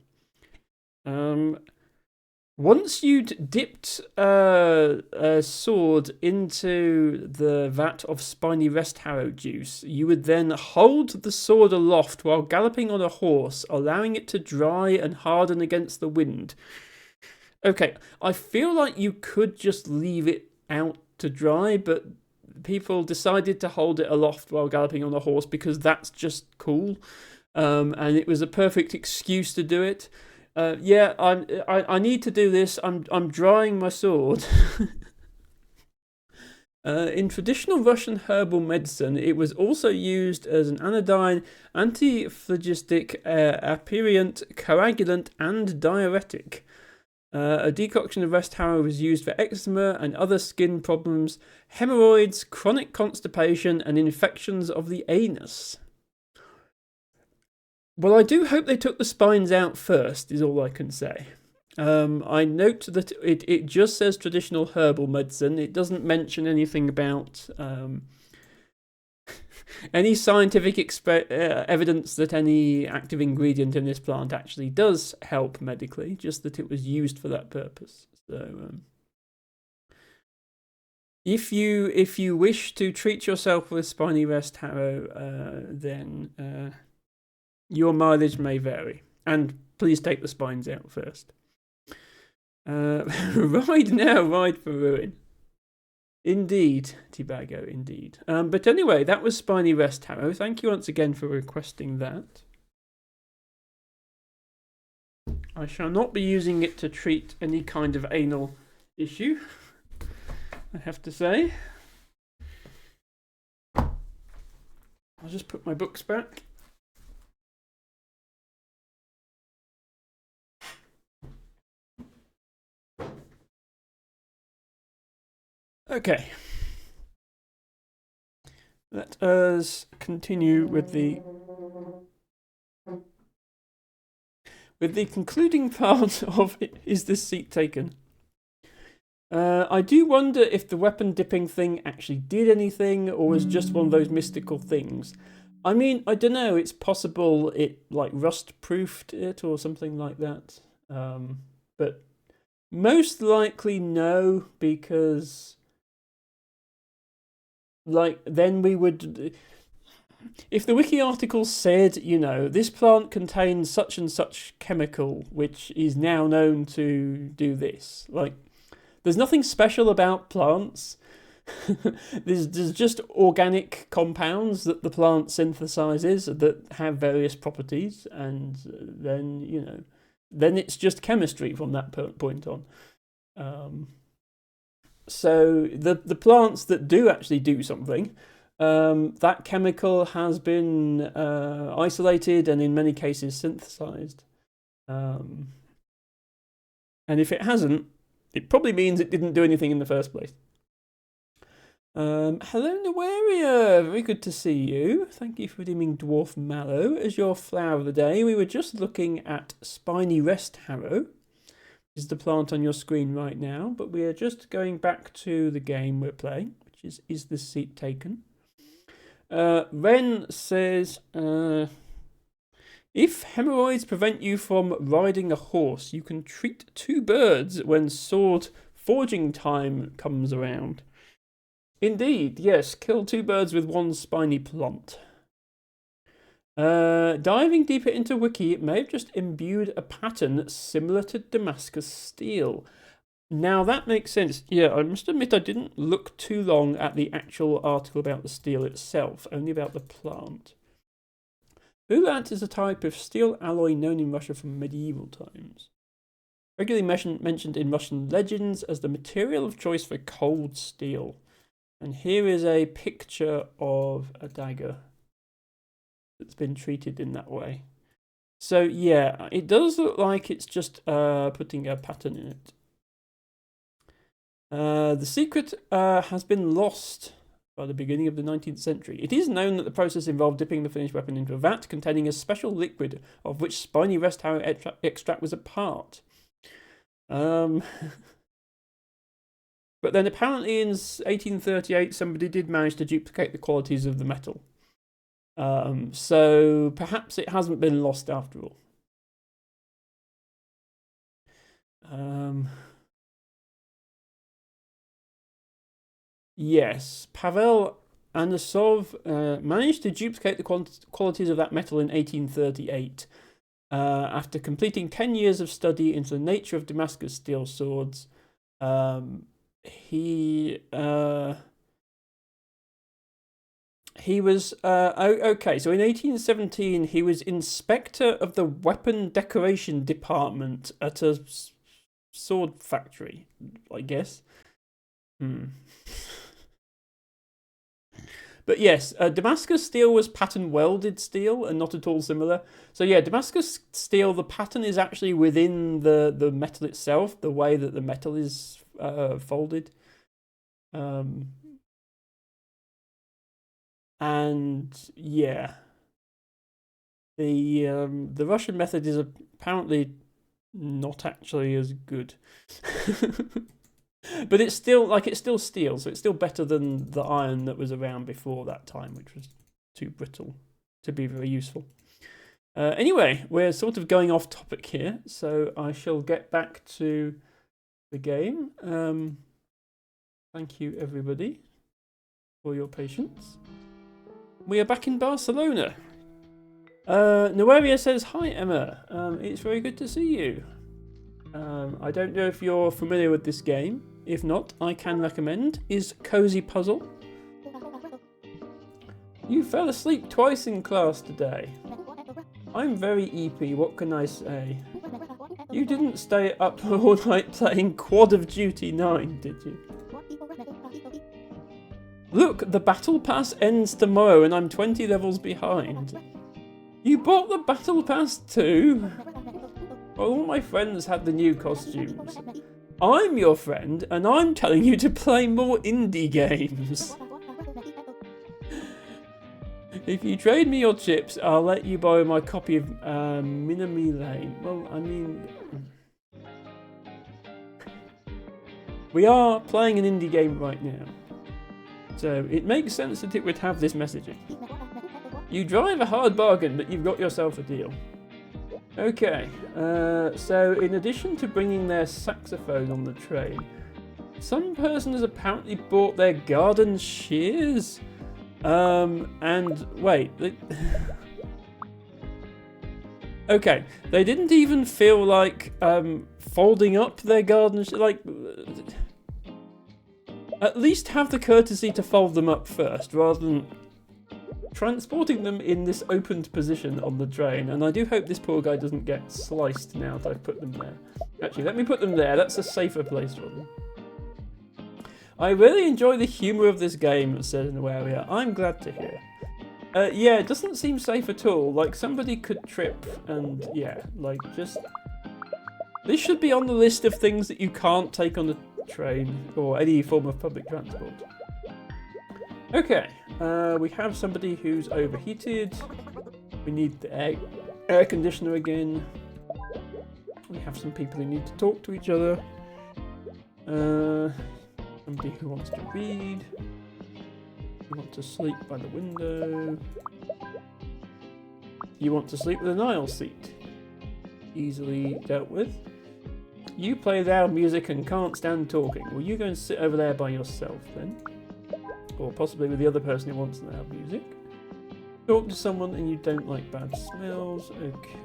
Once you'd dipped a sword into the vat of spiny rest harrow juice, you would then hold the sword aloft while galloping on a horse, allowing it to dry and harden against the wind. Okay, I feel like you could just leave it out to dry, but people decided to hold it aloft while galloping on a horse because that's just cool, and it was a perfect excuse to do it. Yeah, I need to do this. I'm drying my sword. In traditional Russian herbal medicine, it was also used as an anodyne, antiphlogistic, aperient, coagulant, and diuretic. A decoction of rest harrow was used for eczema and other skin problems, hemorrhoids, chronic constipation, and infections of the anus. Well, I do hope they took the spines out first, is all I can say. I note that it just says traditional herbal medicine. It doesn't mention anything about any scientific evidence that any active ingredient in this plant actually does help medically, just that it was used for that purpose. So, if you wish to treat yourself with spiny rest harrow, then your mileage may vary, and please take the spines out first. Ride now, ride for ruin. Indeed, Tibago, indeed. But anyway, that was spiny rest harrow. Thank you once again for requesting that. I shall not be using it to treat any kind of anal issue, I have to say. I'll just put my books back. Okay, let us continue with the concluding part of Is This Seat Taken? I do wonder if the weapon dipping thing actually did anything, or was just one of those mystical things. I mean, I don't know, it's possible it like rust proofed it or something like that. But most likely no, because like then we would, if the wiki article said, you know, this plant contains such and such chemical which is now known to do this, like there's nothing special about plants. there's just organic compounds that the plant synthesizes that have various properties, and then, you know, then it's just chemistry from that point on. So the plants that do actually do something, that chemical has been isolated and in many cases synthesized. And if it hasn't, it probably means it didn't do anything in the first place. Hello, Noeria. Very good to see you. Thank you for redeeming Dwarf Mallow as your flower of the day. We were just looking at Spiny Rest Harrow, which is the plant on your screen right now, but we are just going back to the game we're playing, which is the seat taken? Ren says, if hemorrhoids prevent you from riding a horse, you can treat 2 birds when sword forging time comes around. Indeed, yes, kill 2 birds with 1 spiny plant. Diving deeper into Wiki, it may have just imbued a pattern similar to Damascus steel. Now that makes sense. Yeah, I must admit I didn't look too long at the actual article about the steel itself, only about the plant. Ulant is a type of steel alloy known in Russia from medieval times. Regularly mentioned in Russian legends as the material of choice for cold steel. And here is a picture of a dagger that's been treated in that way. So yeah, it does look like it's just putting a pattern in it. The secret has been lost by the beginning of the 19th century. It is known that the process involved dipping the finished weapon into a vat containing a special liquid of which Spiny Rest Harrow extract was a part. But then apparently in 1838 somebody did manage to duplicate the qualities of the metal. So perhaps it hasn't been lost after all. Yes, Pavel Anasov managed to duplicate the qualities of that metal in 1838. After completing 10 years of study into the nature of Damascus steel swords, he was okay. So in 1817, he was inspector of the weapon decoration department at a sword factory, I guess. But yes, Damascus steel was pattern welded steel and not at all similar. So yeah, Damascus steel, the pattern is actually within the metal itself, the way that the metal is folded. And yeah, the Russian method is apparently not actually as good. But it's still steel, so it's still better than the iron that was around before that time, which was too brittle to be very useful. Anyway, we're sort of going off topic here, so I shall get back to the game. Thank you, everybody, for your patience. We are back in Barcelona. Noelia says, hi, Emma. It's very good to see you. I don't know if you're familiar with this game. If not, I can recommend is Cozy Puzzle. You fell asleep twice in class today. I'm very EP, what can I say? You didn't stay up all night playing Quad of Duty 9, did you? Look, the battle pass ends tomorrow and I'm 20 levels behind. You bought the battle pass too? All my friends had the new costumes. I'm your friend, and I'm telling you to play more indie games. If you trade me your chips, I'll let you borrow my copy of Minami Lane. Well, I mean... We are playing an indie game right now. So it makes sense that it would have this messaging. You drive a hard bargain, but you've got yourself a deal. Okay, so in addition to bringing their saxophone on the train, some person has apparently brought their garden shears. And wait. Okay, they didn't even feel like folding up their garden. Like, at least have the courtesy to fold them up first, rather than transporting them in this opened position on the train. And I do hope this poor guy doesn't get sliced now that I've put them there. Actually, let me put them there. That's a safer place for them. I really enjoy the humour of this game, said Noelia. I'm glad to hear. Yeah, it doesn't seem safe at all. Like, somebody could trip and, yeah, like, just... This should be on the list of things that you can't take on the train or any form of public transport. Okay, we have somebody who's overheated. We need the air conditioner again. We have some people who need to talk to each other. Somebody who wants to read. You want to sleep by the window. You want to sleep with an aisle seat. Easily dealt with. You play loud music and can't stand talking. Well, you go and sit over there by yourself then. Or possibly with the other person who wants loud music. Talk to someone and you don't like bad smells. Okay.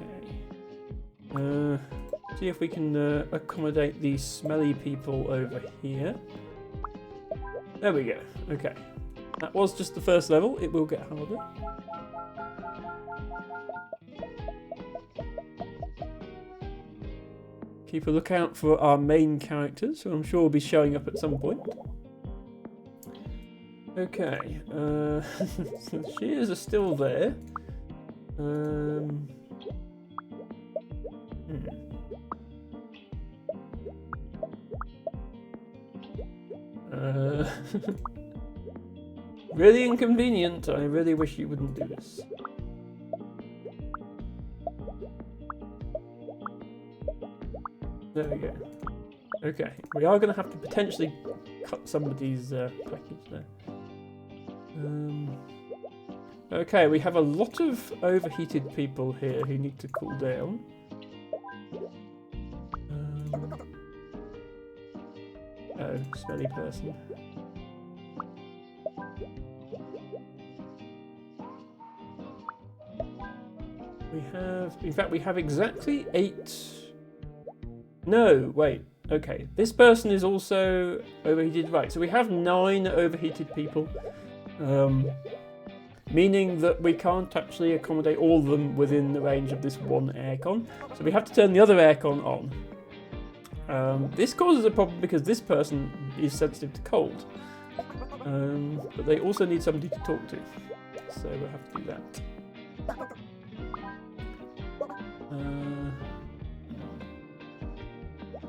See if we can accommodate these smelly people over here. There we go. Okay. That was just the first level. It will get harder. Keep a lookout for our main characters, who I'm sure will be showing up at some point. Okay. So shears are still there. Really inconvenient. I really wish you wouldn't do this. There we go. Okay, we are going to have to potentially cut somebody's package there. Okay, we have a lot of overheated people here who need to cool down. Oh, smelly person. We have, in fact, we have exactly 8. No, wait. Okay, this person is also overheated. Right, so we have 9 overheated people. Meaning that we can't actually accommodate all of them within the range of this one aircon. So we have to turn the other aircon on. This causes a problem because this person is sensitive to cold. But they also need somebody to talk to. So we'll have to do that.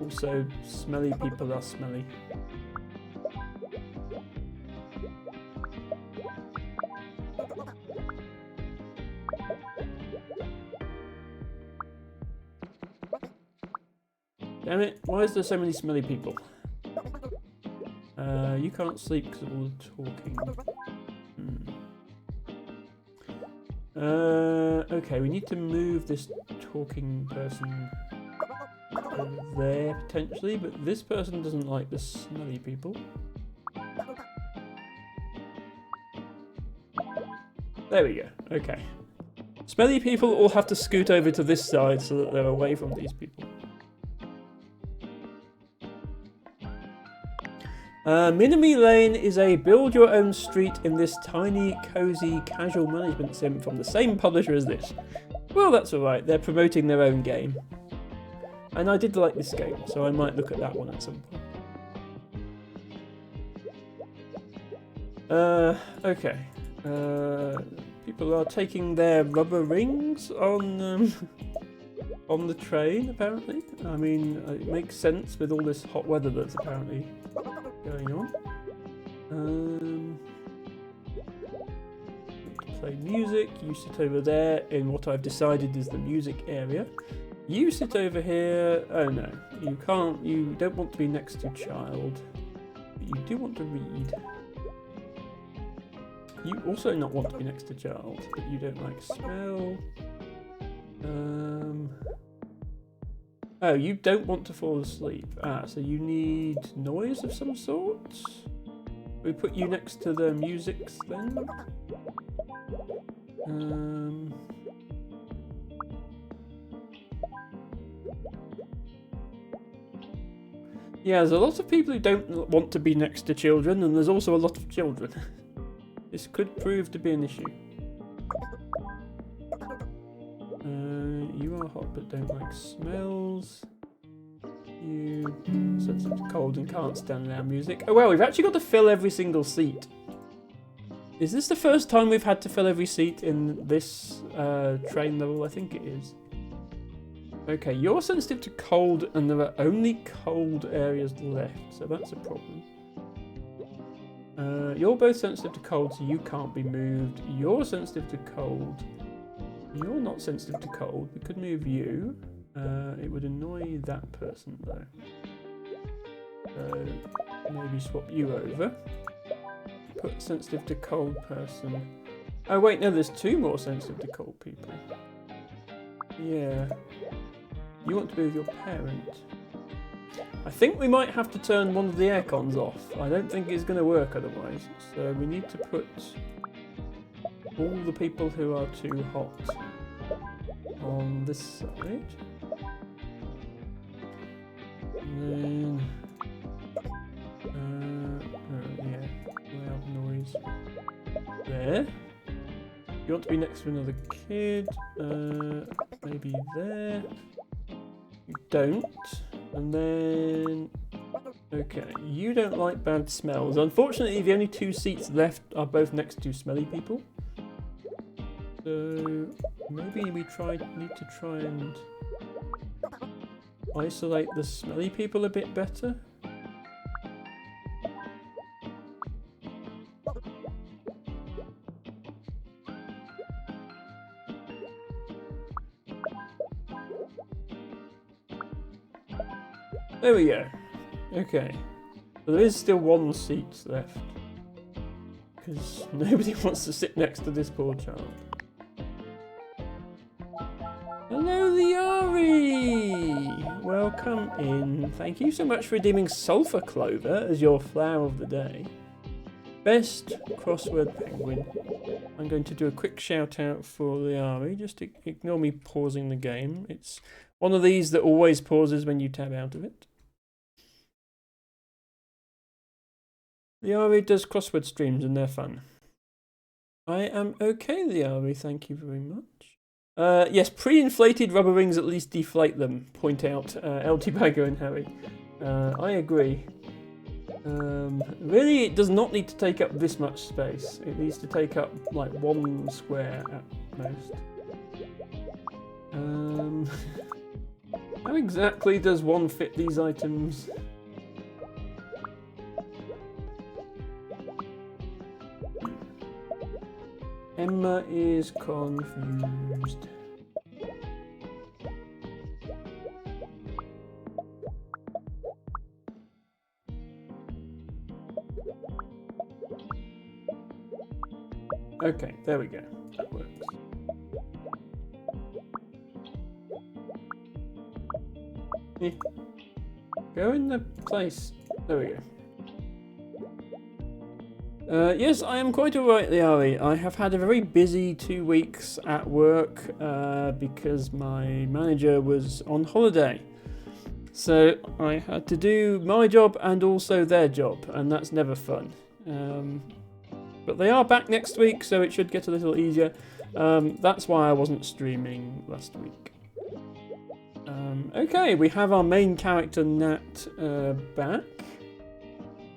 Also, smelly people are smelly. Damn it, why is there so many smelly people? You can't sleep because of all the talking. Okay, we need to move this talking person over there potentially, but this person doesn't like the smelly people. There we go, okay. Smelly people all have to scoot over to this side so that they're away from these people. Minami Lane is a build-your-own street in this tiny, cozy, casual management sim from the same publisher as this. Well, that's alright, they're promoting their own game. And I did like this game, so I might look at that one at some point. Okay. People are taking their rubber rings on the train, apparently. I mean, it makes sense with all this hot weather that's apparently going on. Play music. You sit over there in what I've decided is the music area. You sit over here. Oh no, you can't. You don't want to be next to child. But you do want to read. You also not want to be next to child, but you don't like smell. Oh, you don't want to fall asleep. So you need noise of some sort? We put you next to the musics then? Yeah, there's a lot of people who don't want to be next to children, and there's also a lot of children. This could prove to be an issue. You are hot but don't like smells. You sensitive to cold and can't stand loud music. Oh well, we've actually got to fill every single seat. Is this the first time we've had to fill every seat in this train level? I think it is. Okay, you're sensitive to cold and there are only cold areas left, so that's a problem. You're both sensitive to cold, so you can't be moved. You're sensitive to cold. You're not sensitive to cold. We could move you. It would annoy that person though. So maybe swap you over. Put sensitive to cold person. Oh wait, no, there's 2 more sensitive to cold people. Yeah. You want to be with your parent. I think we might have to turn one of the air cons off. I don't think it's going to work otherwise. So we need to put all the people who are too hot on this side. And then... yeah, loud noise. There. You want to be next to another kid. Maybe there. You don't. And then... Okay, you don't like bad smells. Unfortunately, the only 2 seats left are both next to smelly people. So maybe we need to try and isolate the smelly people a bit better. There we go. Okay. So there is still 1 seat left. Because nobody wants to sit next to this poor child. Hello, Liari! Welcome in. Thank you so much for redeeming Sulphur Clover as your flower of the day. Best crossword penguin. I'm going to do a quick shout out for Liari. Just ignore me pausing the game. It's one of these that always pauses when you tab out of it. Liari does crossword streams and they're fun. I am okay, Liari, thank you very much. Yes, pre-inflated rubber rings at least deflate them, point out LT Bagger and Harry. I agree. Really, it does not need to take up this much space. It needs to take up like 1 square at most. How exactly does one fit these items? Emma is confused. Okay, there we go. That works. Yeah. Go in the place. There we go. Yes, I am quite alright, Liari. I have had a very busy 2 weeks at work because my manager was on holiday. So I had to do my job and also their job, and that's never fun. But they are back next week, so it should get a little easier. That's why I wasn't streaming last week. Okay, we have our main character, Nat, back.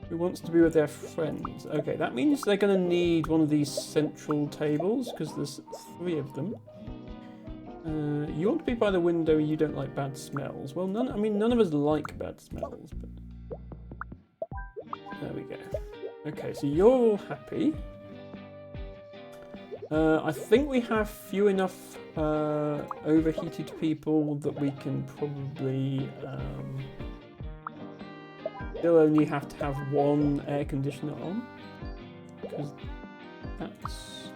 Who wants to be with their friends? Okay, that means they're going to need one of these central tables, because there's 3 of them. You want to be by the window, you don't like bad smells. Well, none of us like bad smells, but... There we go. Okay, so you're all happy. I think we have few enough overheated people that we can probably... Still only have to have 1 air conditioner on, because that's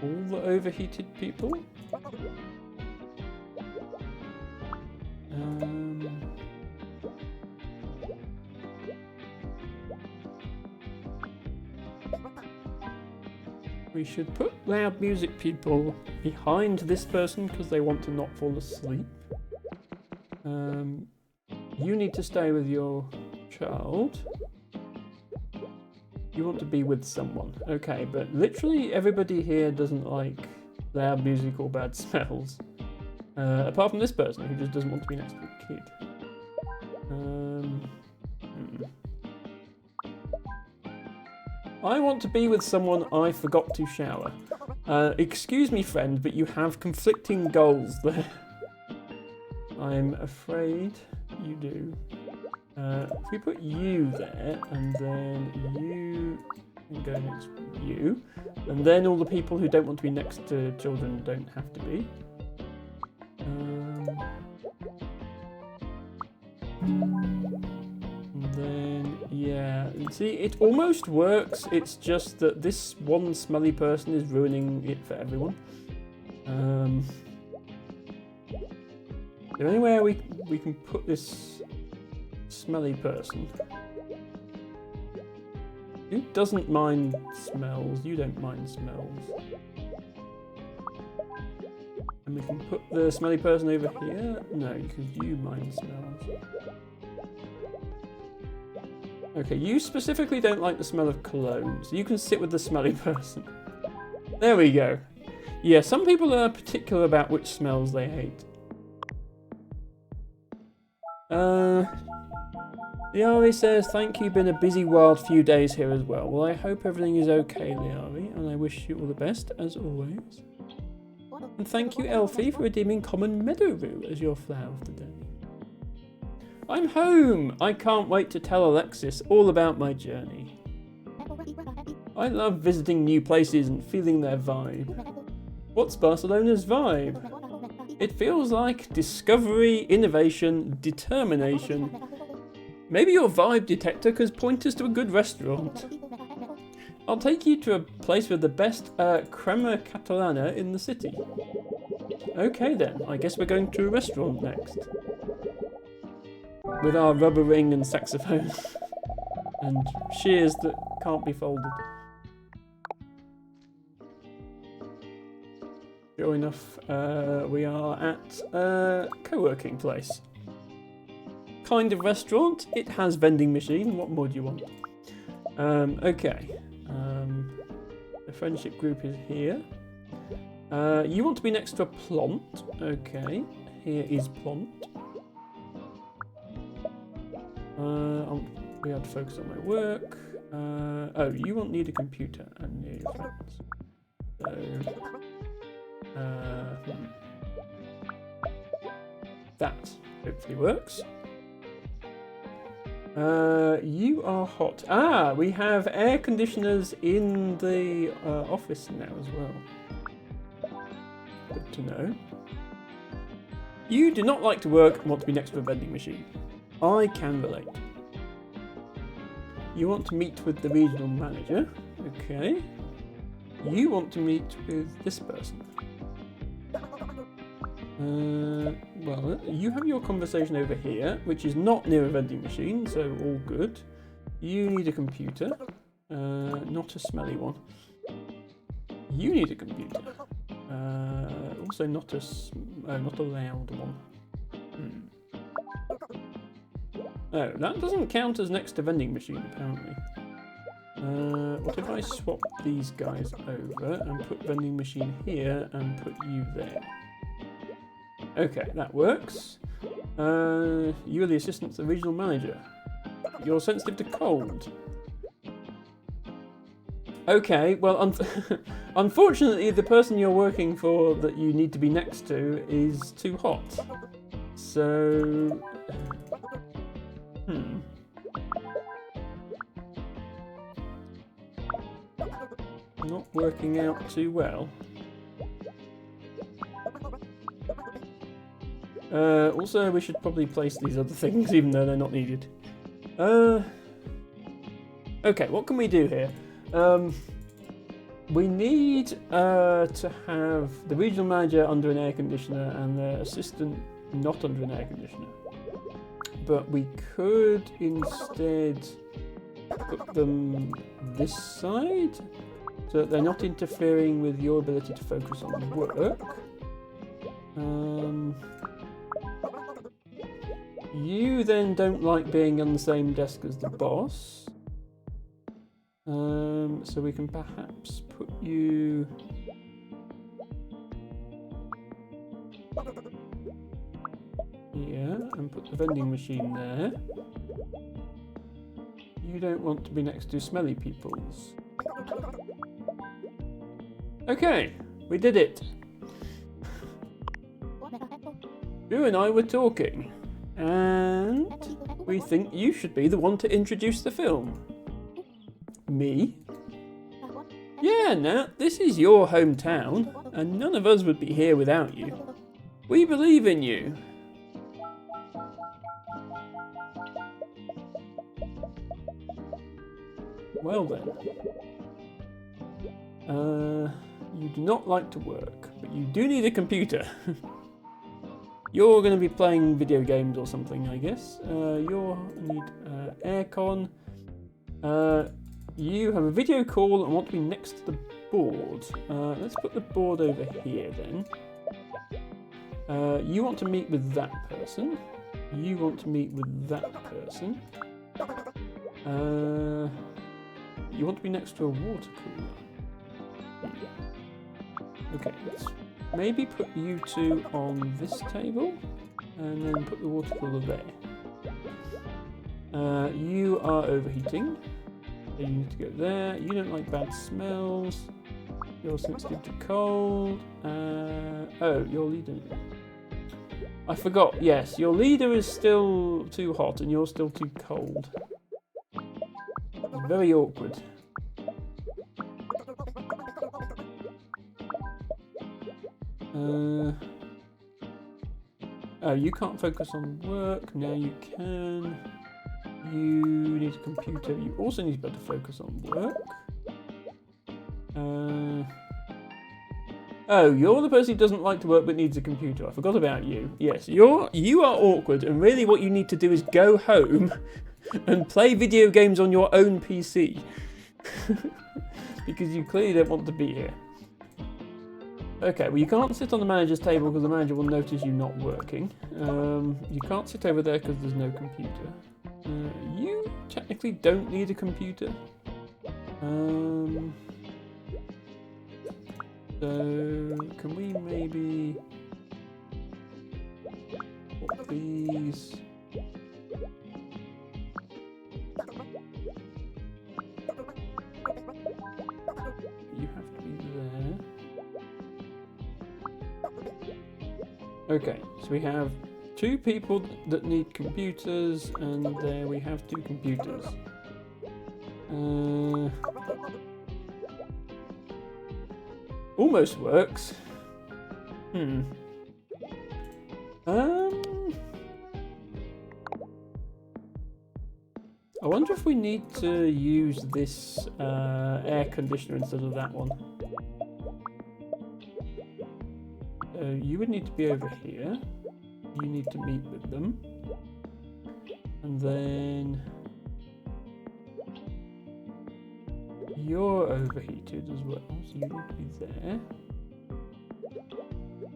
all the overheated people. We should put loud music people behind this person because they want to not fall asleep. You need to stay with your child. You want to be with someone. Okay, but literally everybody here doesn't like loud music or bad smells. Apart from this person who just doesn't want to be next to a kid. I want to be with someone I forgot to shower. Excuse me, friend, but you have conflicting goals there. I'm afraid you do. If we put you there, and then you can go next to you, and then all the people who don't want to be next to children don't have to be. And then, yeah, see, it almost works, it's just that this one smelly person is ruining it for everyone. Is there anywhere we can put this smelly person? Who doesn't mind smells? You don't mind smells. And we can put the smelly person over here? No, because you mind smells. Okay, you specifically don't like the smell of cologne, so you can sit with the smelly person. There we go. Yeah, some people are particular about which smells they hate. Liari says, thank you, been a busy wild few days here as well. Well, I hope everything is okay, Liari, and I wish you all the best, as always. And thank you, Elfie, for redeeming Common Meadowrue as your flower of the day. I'm home! I can't wait to tell Alexis all about my journey. I love visiting new places and feeling their vibe. What's Barcelona's vibe? It feels like discovery, innovation, determination. Maybe your vibe detector could point us to a good restaurant. I'll take you to a place with the best crema catalana in the city. Okay then, I guess we're going to a restaurant next. With our rubber ring and saxophone. And shears that can't be folded. Sure enough, we are at a co-working place. Kind of restaurant, it has vending machine, what more do you want? Okay, the friendship group is here. You want to be next to a plant, okay, here is plant. We have to focus on my work. Oh, you won't need a computer and new facts. So, that hopefully works. You are hot. Ah, we have air conditioners in the office now as well. Good to know. You do not like to work and want to be next to a vending machine. I can relate. You want to meet with the regional manager. Okay. You want to meet with this person. Well, you have your conversation over here, which is not near a vending machine, so all good. You need a computer, not a smelly one. You need a computer, also not a loud one. Oh, that doesn't count as next to vending machine, apparently. What if I swap these guys over and put vending machine here and put you there? Okay, that works. You are the assistant to the regional manager. You're sensitive to cold. Okay, well, unfortunately, the person you're working for that you need to be next to is too hot. So... Not working out too well. Also, we should probably place these other things, even though they're not needed. Okay, what can we do here? We need to have the regional manager under an air conditioner and the assistant not under an air conditioner. But we could instead put them this side so that they're not interfering with your ability to focus on work. You then don't like being on the same desk as the boss. So we can perhaps put you here and put the vending machine there. You don't want to be next to smelly peoples. Okay, we did it. You and I were talking, and we think you should be the one to introduce the film. Me? Yeah, Nat, this is your hometown, and none of us would be here without you. We believe in you. Well then. You do not like to work, but you do need a computer. You're going to be playing video games or something, I guess. You need aircon. You have a video call and want to be next to the board. Let's put the board over here then. You want to meet with that person. You want to meet with that person. You want to be next to a water cooler. Okay, let's maybe put you two on this table and then put the water cooler there. You are overheating. So you need to go there. You don't like bad smells. You're sensitive to cold. Oh, your leader. I forgot. Yes, your leader is still too hot and you're still too cold. It's very awkward. Oh, you can't focus on work. Now you can. You need a computer. You also need to be able to focus on work. Oh, you're the person who doesn't like to work but needs a computer. I forgot about you. Yes, you are awkward, and really what you need to do is go home and play video games on your own PC. Because you clearly don't want to be here. Okay, well you can't sit on the manager's table because the manager will notice you not working. You can't sit over there because there's no computer. You technically don't need a computer. So can we maybe put these? You have to be there. Okay, so we have two people that need computers, and there we have two computers. Almost works. I wonder if we need to use this air conditioner instead of that one. You would need to be over here. You need to meet with them. And then you're overheated as well, so you need to be there.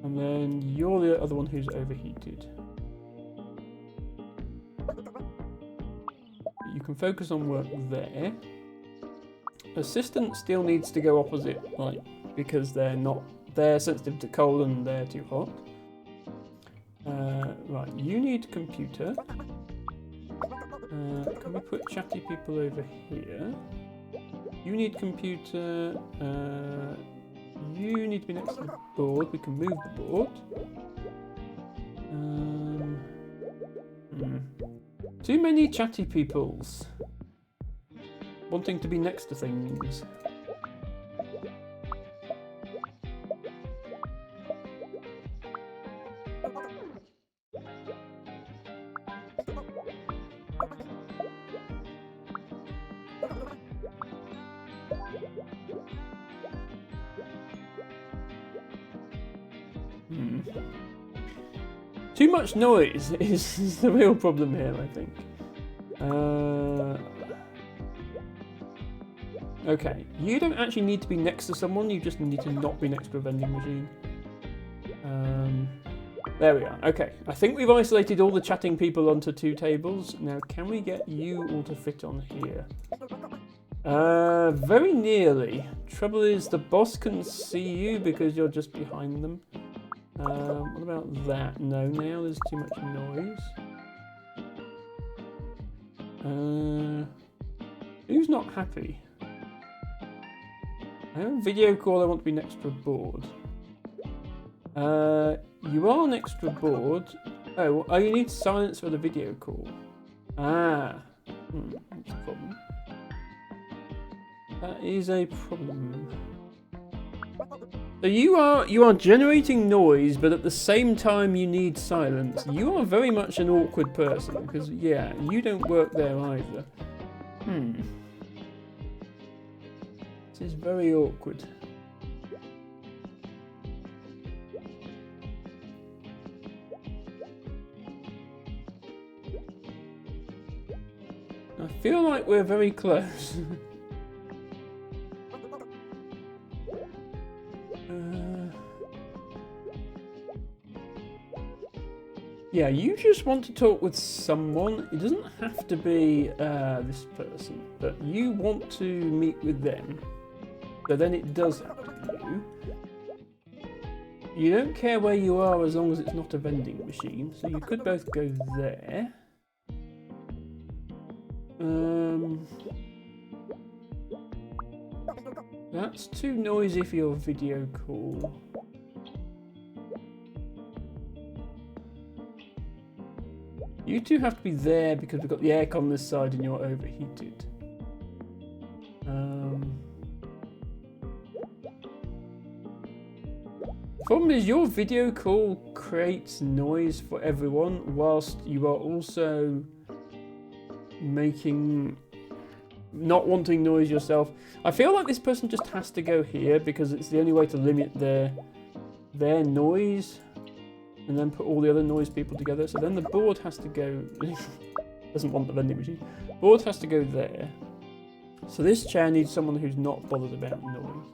And then you're the other one who's overheated. You can focus on work there. Assistant still needs to go opposite, like, because they're sensitive to cold and they're too hot. Right, you need a computer. Can we put chatty people over here? You need computer. You need to be next to the board. We can move the board. Too many chatty peoples wanting to be next to things. Too much noise is the real problem here, I think. Okay, you don't actually need to be next to someone, you just need to not be next to a vending machine. There we are. Okay, I think we've isolated all the chatting people onto 2 tables. Now, can we get you all to fit on here? Very nearly. Trouble is, the boss can see you because you're just behind them. What about that? No, now there's too much noise. Who's not happy? I have a video call, I want to be next to a board. You are next to a board. Oh, you need silence for the video call. Ah. That's a problem. That is a problem. So you are generating noise, but at the same time you need silence. You are very much an awkward person, because yeah, you don't work there either. This is very awkward. I feel like we're very close. Yeah, you just want to talk with someone. It doesn't have to be this person, but you want to meet with them. So then it does have to be you. You don't care where you are as long as it's not a vending machine, so you could both go there. That's too noisy for your video call. You two have to be there because we've got the aircon on this side and you're overheated. Problem is, your video call creates noise for everyone whilst you are also not wanting noise yourself. I feel like this person just has to go here because it's the only way to limit their noise, and then put all the other noise people together. So then the board has to go. Doesn't want the vending machine. Board has to go there. So this chair needs someone who's not bothered about noise.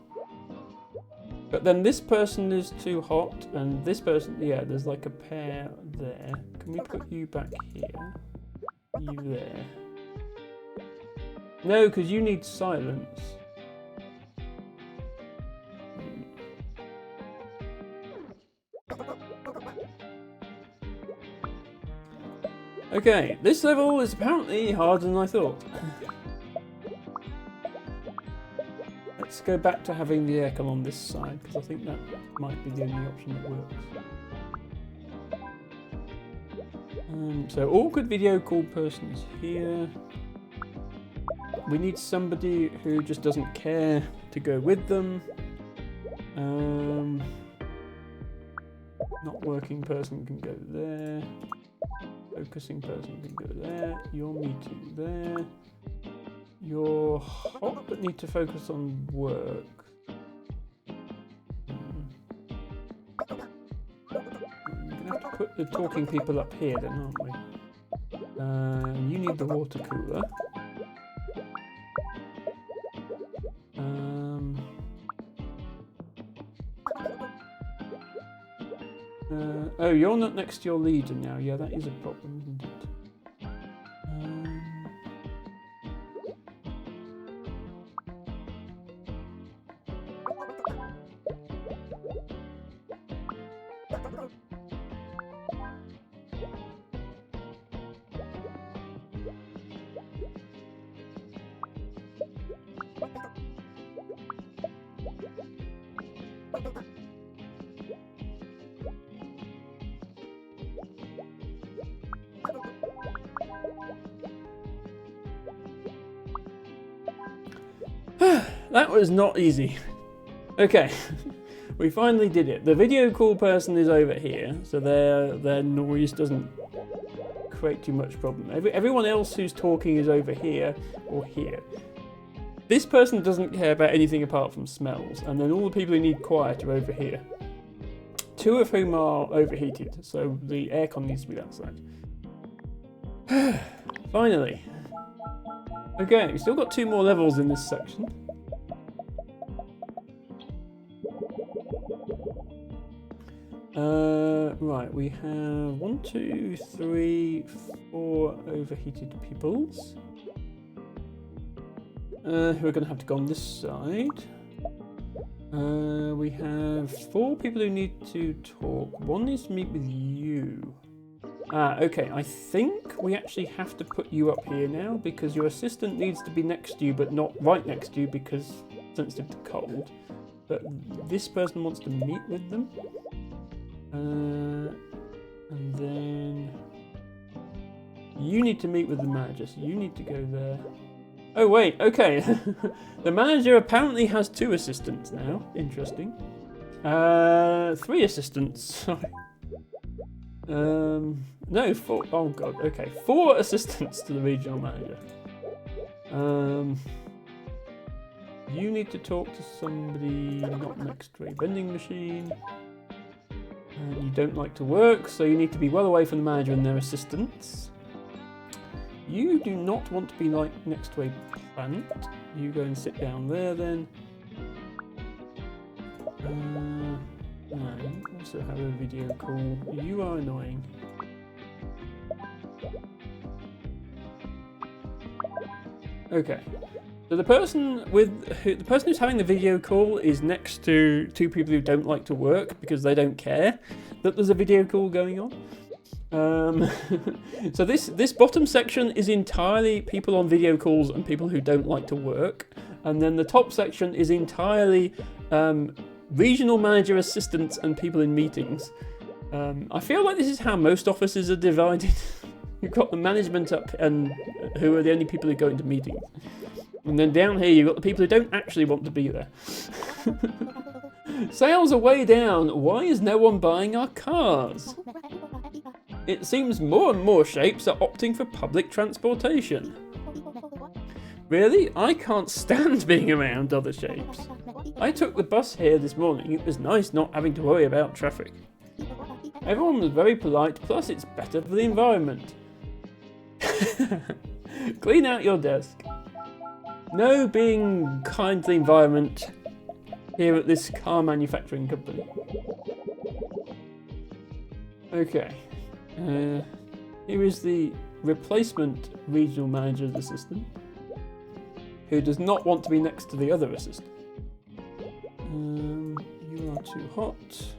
But then this person is too hot, and this person, yeah, there's like a pair there. Can we put you back here? You there. No, because you need silence. Okay, this level is apparently harder than I thought. Let's go back to having the aircon on this side, because I think that might be the only option that works. So awkward video call person is here. We need somebody who just doesn't care to go with them. Not working person can go there. Focusing person can go there. You're meeting there. You're hot but need to focus on work. We're gonna have to put the talking people up here then, aren't we? You need the water cooler. Oh, you're not next to your leader now. Yeah, that is a problem, isn't it? That was not easy. Okay, we finally did it. The video call person is over here, so their noise doesn't create too much problem. Everyone else who's talking is over here or here. This person doesn't care about anything apart from smells, and then all the people who need quiet are over here. two of whom are overheated, so the aircon needs to be that side. Finally. Okay, we've still got 2 more levels in this section. Right, we have 1, 2, 3, 4 overheated peoples. Who are going to have to go on this side. We have 4 people who need to talk. 1 needs to meet with you. Okay, I think we actually have to put you up here now because your assistant needs to be next to you but not right next to you because sensitive to cold. But this person wants to meet with them. And then you need to meet with the manager, so you need to go there. Oh wait, okay. The manager apparently has 2 assistants now. Interesting. 3 assistants, sorry. No, 4. Oh god, okay. 4 assistants to the regional manager. You need to talk to somebody not next to a vending machine. You don't like to work, so you need to be well away from the manager and their assistants. You do not want to be like next to a plant. You go and sit down there then. You also have a video call. You are annoying. Okay. So the person who's having the video call is next to 2 people who don't like to work because they don't care that there's a video call going on. So this bottom section is entirely people on video calls and people who don't like to work, and then the top section is entirely regional manager assistants and people in meetings. I feel like this is how most offices are divided. You've got the management up and who are the only people who go into meetings. And then down here you've got the people who don't actually want to be there. Sales are way down. Why is no one buying our cars? It seems more and more shapes are opting for public transportation. Really? I can't stand being around other shapes. I took the bus here this morning. It was nice not having to worry about traffic. Everyone was very polite, plus it's better for the environment. Clean out your desk. No being kind to the environment here at this car manufacturing company. Okay. Here is the replacement regional manager's assistant, who does not want to be next to the other assistant. You are too hot.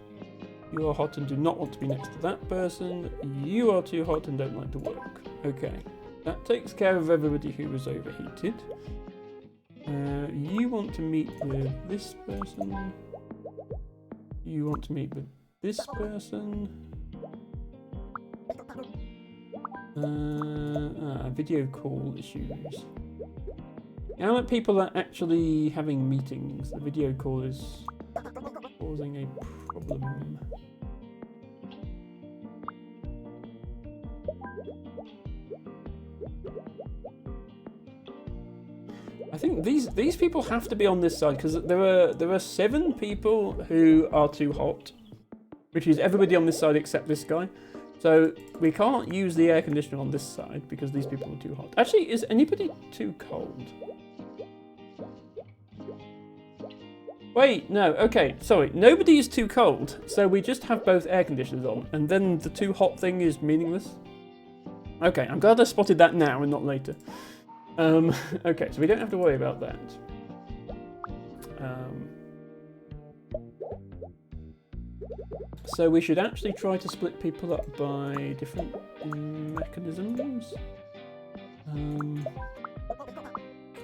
You are hot and do not want to be next to that person. You are too hot and don't like to work. Okay. That takes care of everybody who was overheated. You want to meet with this person. You want to meet with this person. Video call issues. Now that people are actually having meetings, the video call is causing a problem. I think these people have to be on this side because there are 7 people who are too hot, which is everybody on this side except this guy. So we can't use the air conditioner on this side because these people are too hot. Actually, is anybody too cold? Wait, no, okay, sorry. Nobody is too cold, so we just have both air conditioners on, and then the too hot thing is meaningless. Okay, I'm glad I spotted that now and not later. Okay, so we don't have to worry about that. So we should actually try to split people up by different mechanisms.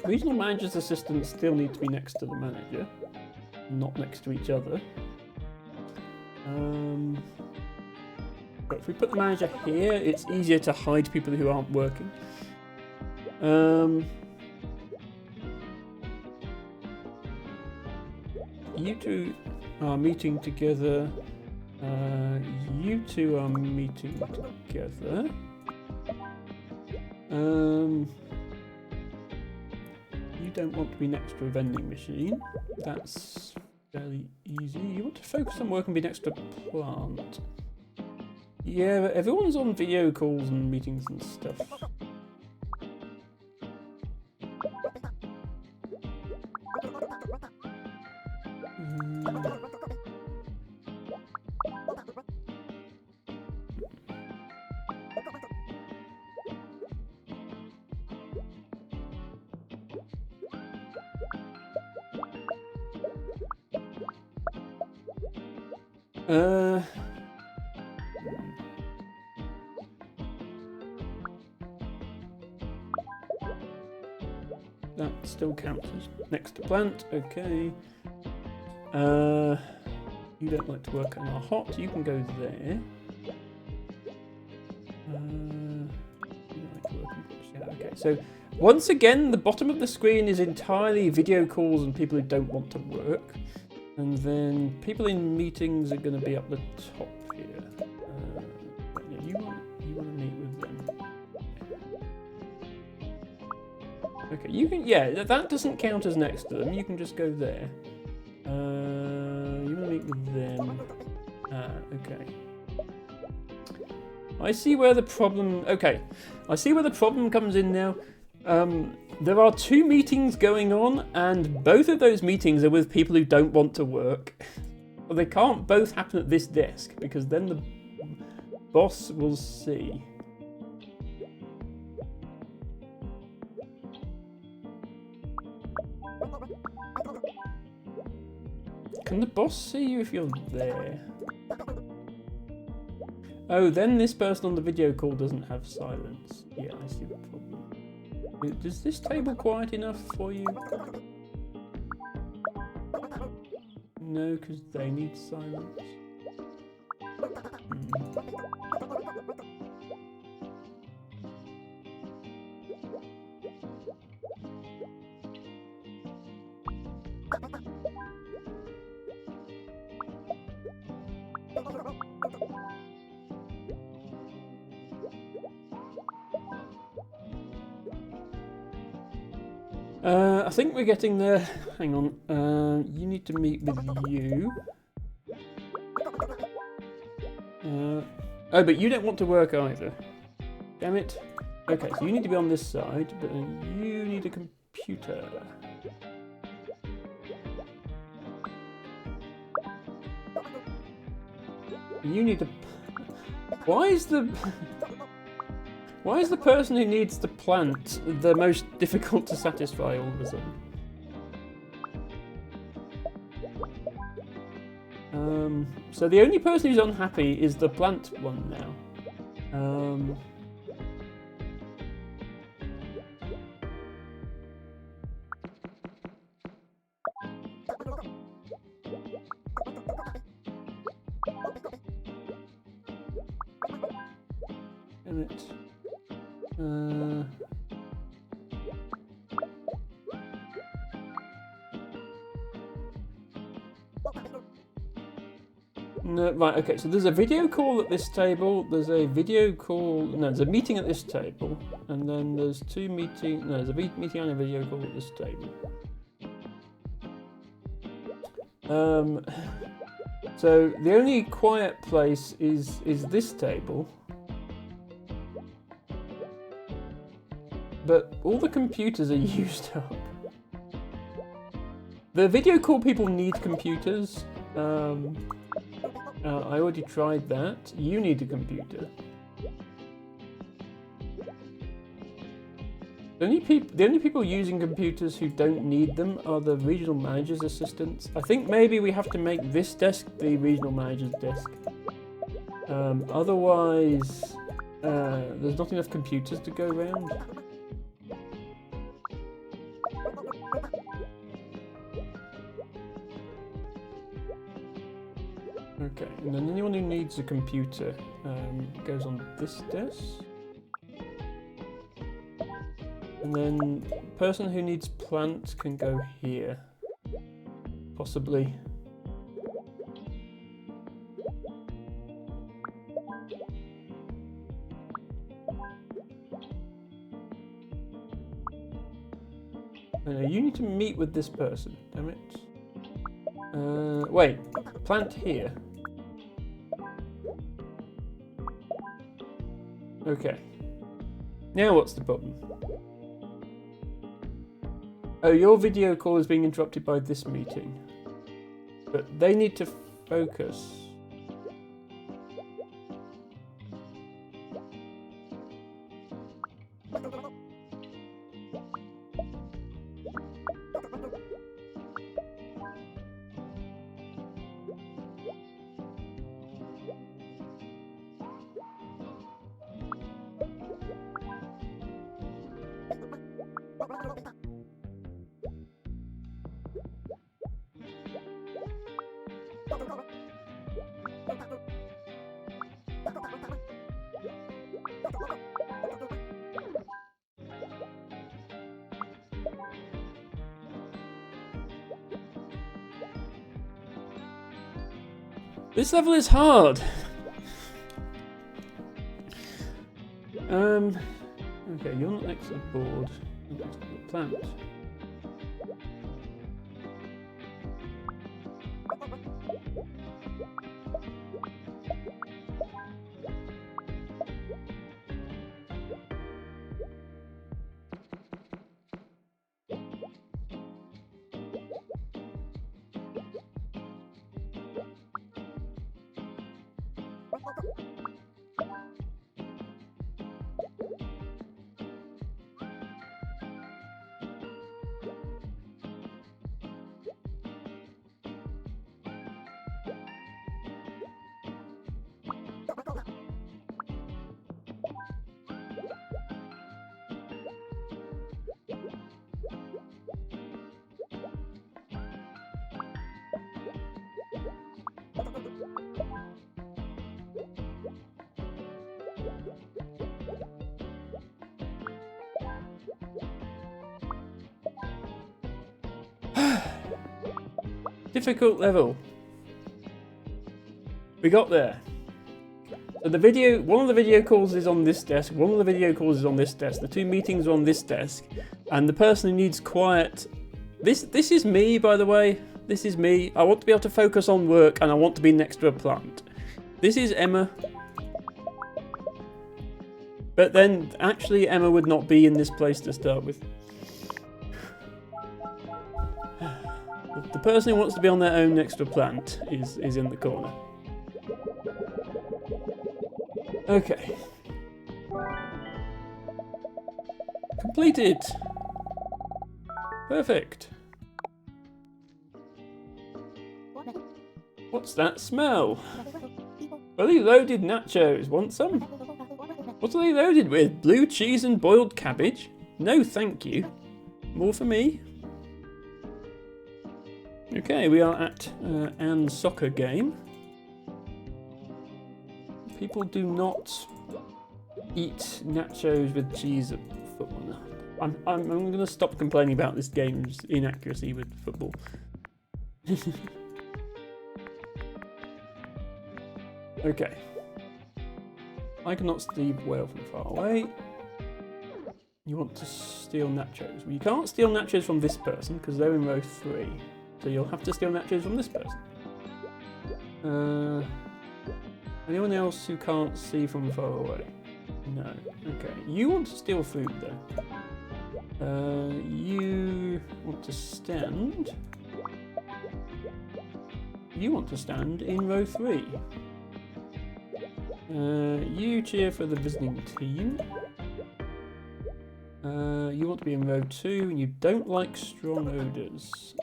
Regional manager's assistants still need to be next to the manager, not next to each other. But if we put the manager here, it's easier to hide people who aren't working. You two are meeting together. You two are meeting together. You don't want to be next to a vending machine. That's fairly easy. You want to focus on work and be next to a plant. Yeah, but everyone's on video calls and meetings and stuff. That still counts as next to plant, okay. You don't like to work on a hot, you can go there. You like to work on yeah, okay, so once again, the bottom of the screen is entirely video calls and people who don't want to work. And then people in meetings are going to be up the top here. Yeah, you want to meet with them. Okay, you can, yeah, that doesn't count as next to them. You can just go there. You want to meet with them. Okay. I see where the problem, okay. I see where the problem comes in now. There are 2 meetings going on, and both of those meetings are with people who don't want to work. Well, they can't both happen at this desk, because then the boss will see. Can the boss see you if you're there? Oh, then this person on the video call doesn't have silence. Yeah, I see the problem. Is this table quiet enough for you? No, because they need silence. I think we're getting there. Hang on. You need to meet with you. Oh, but you don't want to work either. Damn it. Okay, so you need to be on this side, but you need a computer. You need to... Why is the person who needs the plant the most difficult to satisfy all of a sudden? So the only person who's unhappy is the plant one now. Damn it. No, right, okay, so there's a video call at this table, there's a video call, no, there's a meeting at this table, and then there's 2 meetings, no, there's a meeting and a video call at this table. So the only quiet place is this table. But all the computers are used up. The video call people need computers. I already tried that. You need a computer. The only people using computers who don't need them are the regional manager's assistants. I think maybe we have to make this desk the regional manager's desk. Otherwise, there's not enough computers to go around. Okay, and then anyone who needs a computer goes on this desk. And then the person who needs plant can go here. Possibly. You need to meet with this person, damn it. Wait, plant here. Okay. Now what's the problem? Oh, your video call is being interrupted by this meeting. But they need to focus. This level is hard. Okay, you're not next to the board. You're next to the plant. Difficult level. We got there. So the video, one of the video calls is on this desk, one of the video calls is on this desk, the two meetings are on this desk, and the person who needs quiet. This is me, by the way. This is me. I want to be able to focus on work, and I want to be next to a plant. This is Emma. But then, actually, Emma would not be in this place to start with. The person who wants to be on their own next to a plant is in the corner. Okay. Completed. Perfect. What's that smell? Fully loaded nachos. Want some? What are they loaded with? Blue cheese and boiled cabbage? No, thank you. More for me. Okay, we are at Anne's soccer game. People do not eat nachos with cheese at football. I'm going to stop complaining about this game's inaccuracy with football. Okay. I cannot see well from far away. You want to steal nachos. Well, you can't steal nachos from this person because they're in row 3. So you'll have to steal nachos from this person. Anyone else who can't see from far away? No. Okay. You want to steal food though. You want to stand. You want to stand in row 3. You cheer for the visiting team. You want to be in row 2 and you don't like strong odours.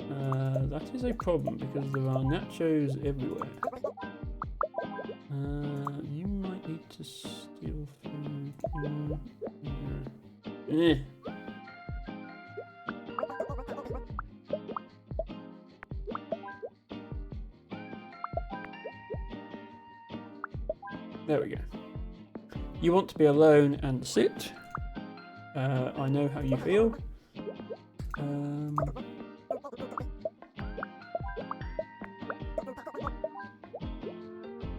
That is a problem because there are nachos everywhere. You might need to steal food. There we go. You want to be alone and sit. I know how you feel.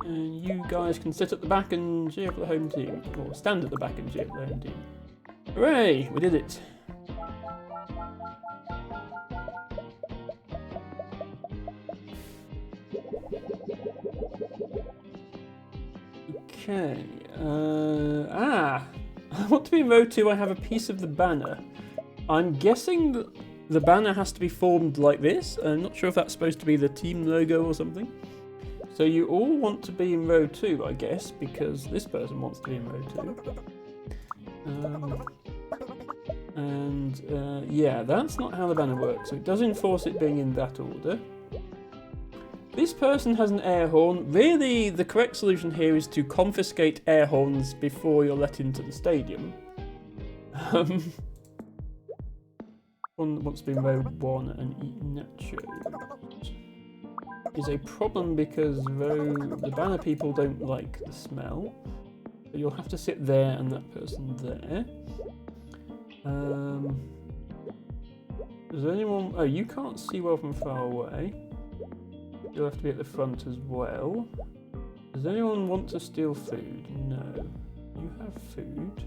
And you guys can sit at the back and cheer for the home team. Or stand at the back and cheer for the home team. Hooray! We did it. Okay. I want to be in row 2. I have a piece of the banner. I'm guessing that the banner has to be formed like this. I'm not sure if that's supposed to be the team logo or something. So you all want to be in row 2, I guess, because this person wants to be in row 2. Yeah, that's not how the banner works. So it does enforce it being in that order. This person has an air horn. Really, the correct solution here is to confiscate air horns before you're let into the stadium. One wants to be in row 1 and eat nachos. Is a problem because the banner people don't like the smell. So you'll have to sit there and that person there. Does anyone... Oh, you can't see well from far away. You'll have to be at the front as well. Does anyone want to steal food? No. You have food.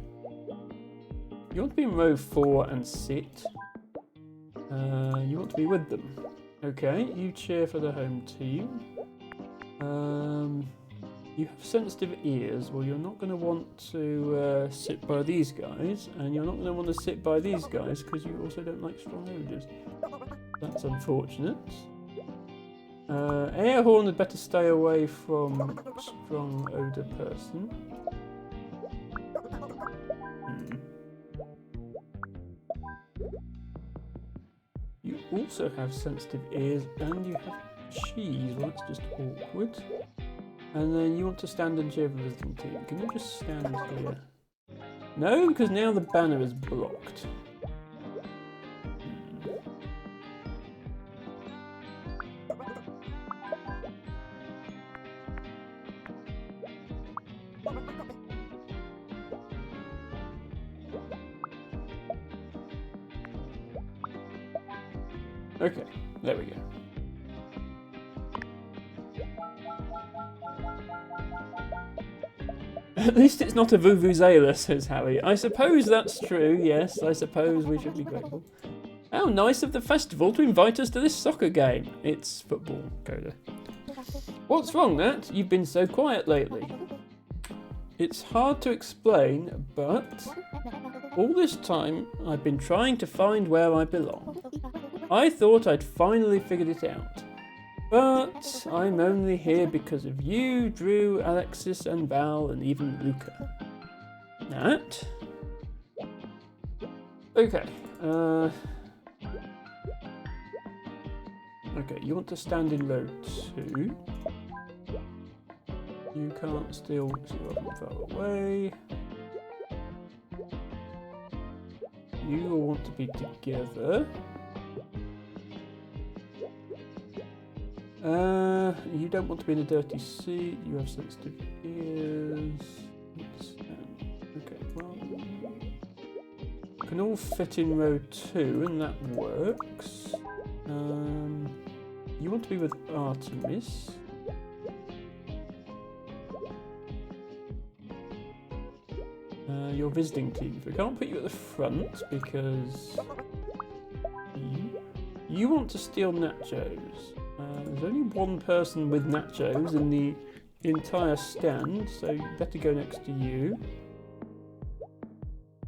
You want to be in row 4 and sit. You want to be with them. Okay, you cheer for the home team. You have sensitive ears. Well, you're not going to want to sit by these guys, and you're not going to want to sit by these guys because you also don't like strong odours. That's unfortunate. Air horn had better stay away from strong odour person. You also have sensitive ears and you have cheese. Well, that's just awkward. And then you want to stand and cheer for the visiting team. Can you just stand here? No, because now the banner is blocked. Okay, there we go. At least it's not a vuvuzela, says Harry. I suppose that's true, yes, I suppose we should be grateful. How nice of the festival to invite us to this soccer game. It's football, Coda. What's wrong, Nat? You've been so quiet lately. It's hard to explain, but all this time I've been trying to find where I belong. I thought I'd finally figured it out. But I'm only here because of you, Drew, Alexis and Val and even Luca. Nat? Okay. Okay, you want to stand in row 2. You can't steal far away. You all want to be together. You don't want to be in a dirty seat. You have sensitive ears. Okay, well, you can all fit in row 2, and that works. You want to be with Artemis. Your visiting teams. We can't put you at the front because you want to steal nachos. There's only one person with nachos in the entire stand, so you better go next to you.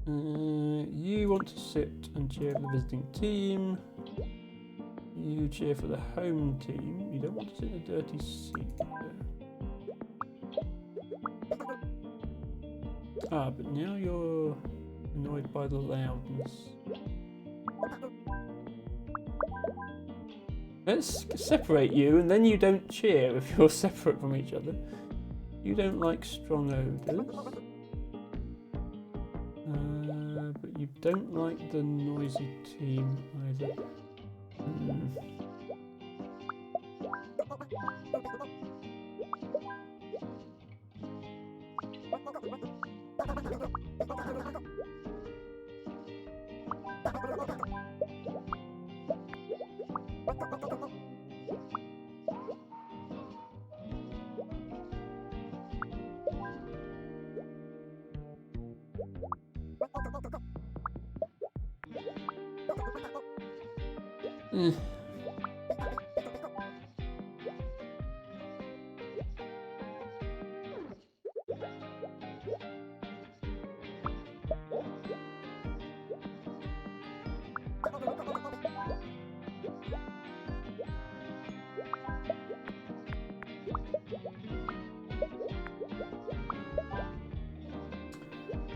You want to sit and cheer for the visiting team. You cheer for the home team. You don't want to sit in a dirty seat. But now you're annoyed by the loudness. Let's separate you, and then you don't cheer if you're separate from each other. You don't like strong odours. But you don't like the noisy team either.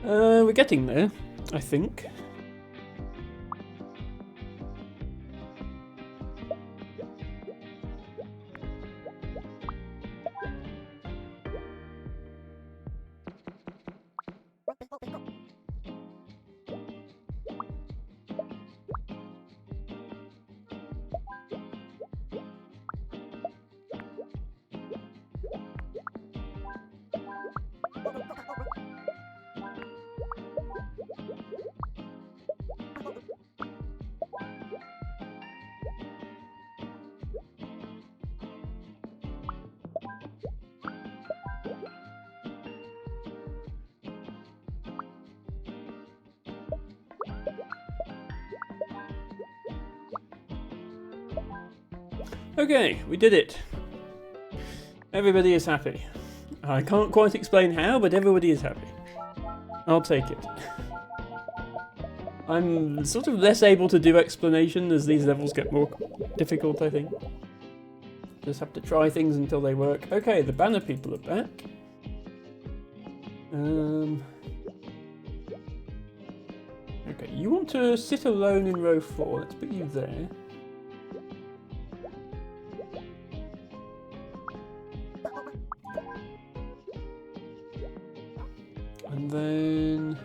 We're getting there, I think. Okay, we did it. Everybody is happy. I can't quite explain how, but everybody is happy. I'll take it. I'm sort of less able to do explanation as these levels get more difficult, I think. Just have to try things until they work. Okay, the banner people are back. Okay, you want to sit alone in row 4. Let's put you there. And then...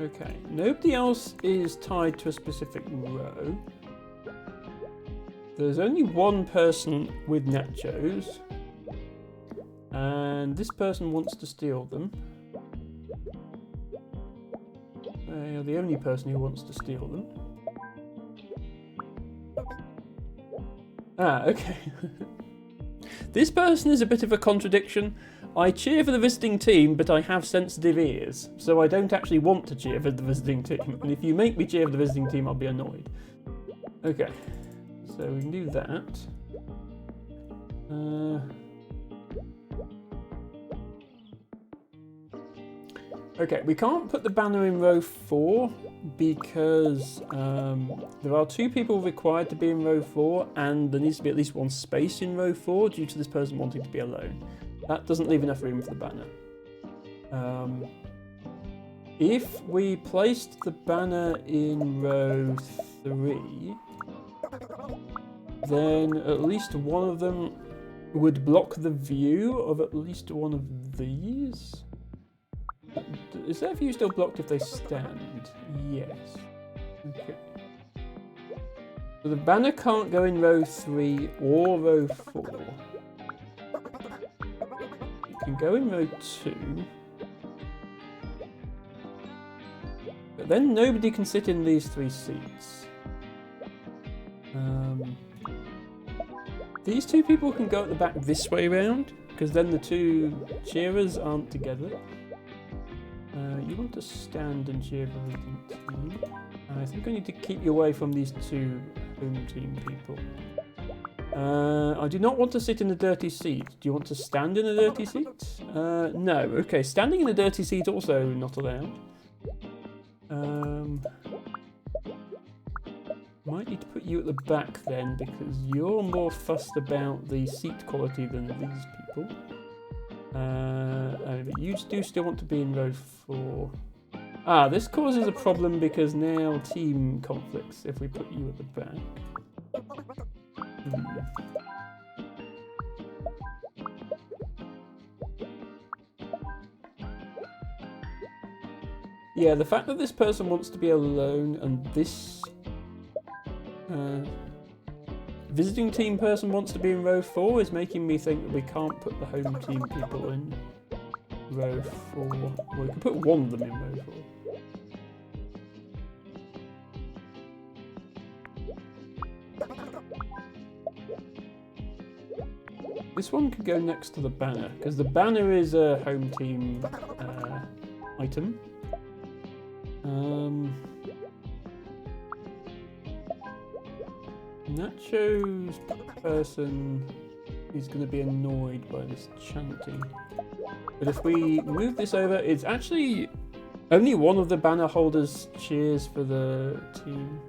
okay, nobody else is tied to a specific row. There's only one person with nachos. And this person wants to steal them. They are the only person who wants to steal them. Ah, okay. This person is a bit of a contradiction. I cheer for the visiting team, but I have sensitive ears, so I don't actually want to cheer for the visiting team. And if you make me cheer for the visiting team, I'll be annoyed. Okay, so we can do that. Okay, we can't put the banner in row 4 because there are 2 people required to be in row 4, and there needs to be at least 1 space in row 4 due to this person wanting to be alone. That doesn't leave enough room for the banner. If we placed the banner in row 3, then at least one of them would block the view of at least one of these. Is their view still blocked if they stand? Yes. Okay. So the banner can't go in row 3 or row 4. It can go in row 2. But then nobody can sit in these 3 seats. These 2 people can go at the back this way round, because then the 2 cheerers aren't together. You want to stand and cheer for the team. I think I need to keep you away from these 2 home team people. I do not want to sit in a dirty seat. Do you want to stand in a dirty seat? No. Okay, standing in a dirty seat also not allowed. Might need to put you at the back then, because you're more fussed about the seat quality than these people. But you do still want to be in row 4. Ah, this causes a problem because now team conflicts if we put you at the back. Yeah, the fact that this person wants to be alone and this visiting team person wants to be in row 4 is making me think that we can't put the home team people in row 4. Well, we can put one of them in row 4. This one could go next to the banner, because the banner is a home team item. Nacho's person is going to be annoyed by this chanting. But if we move this over, it's actually only one of the banner holders cheers for the team.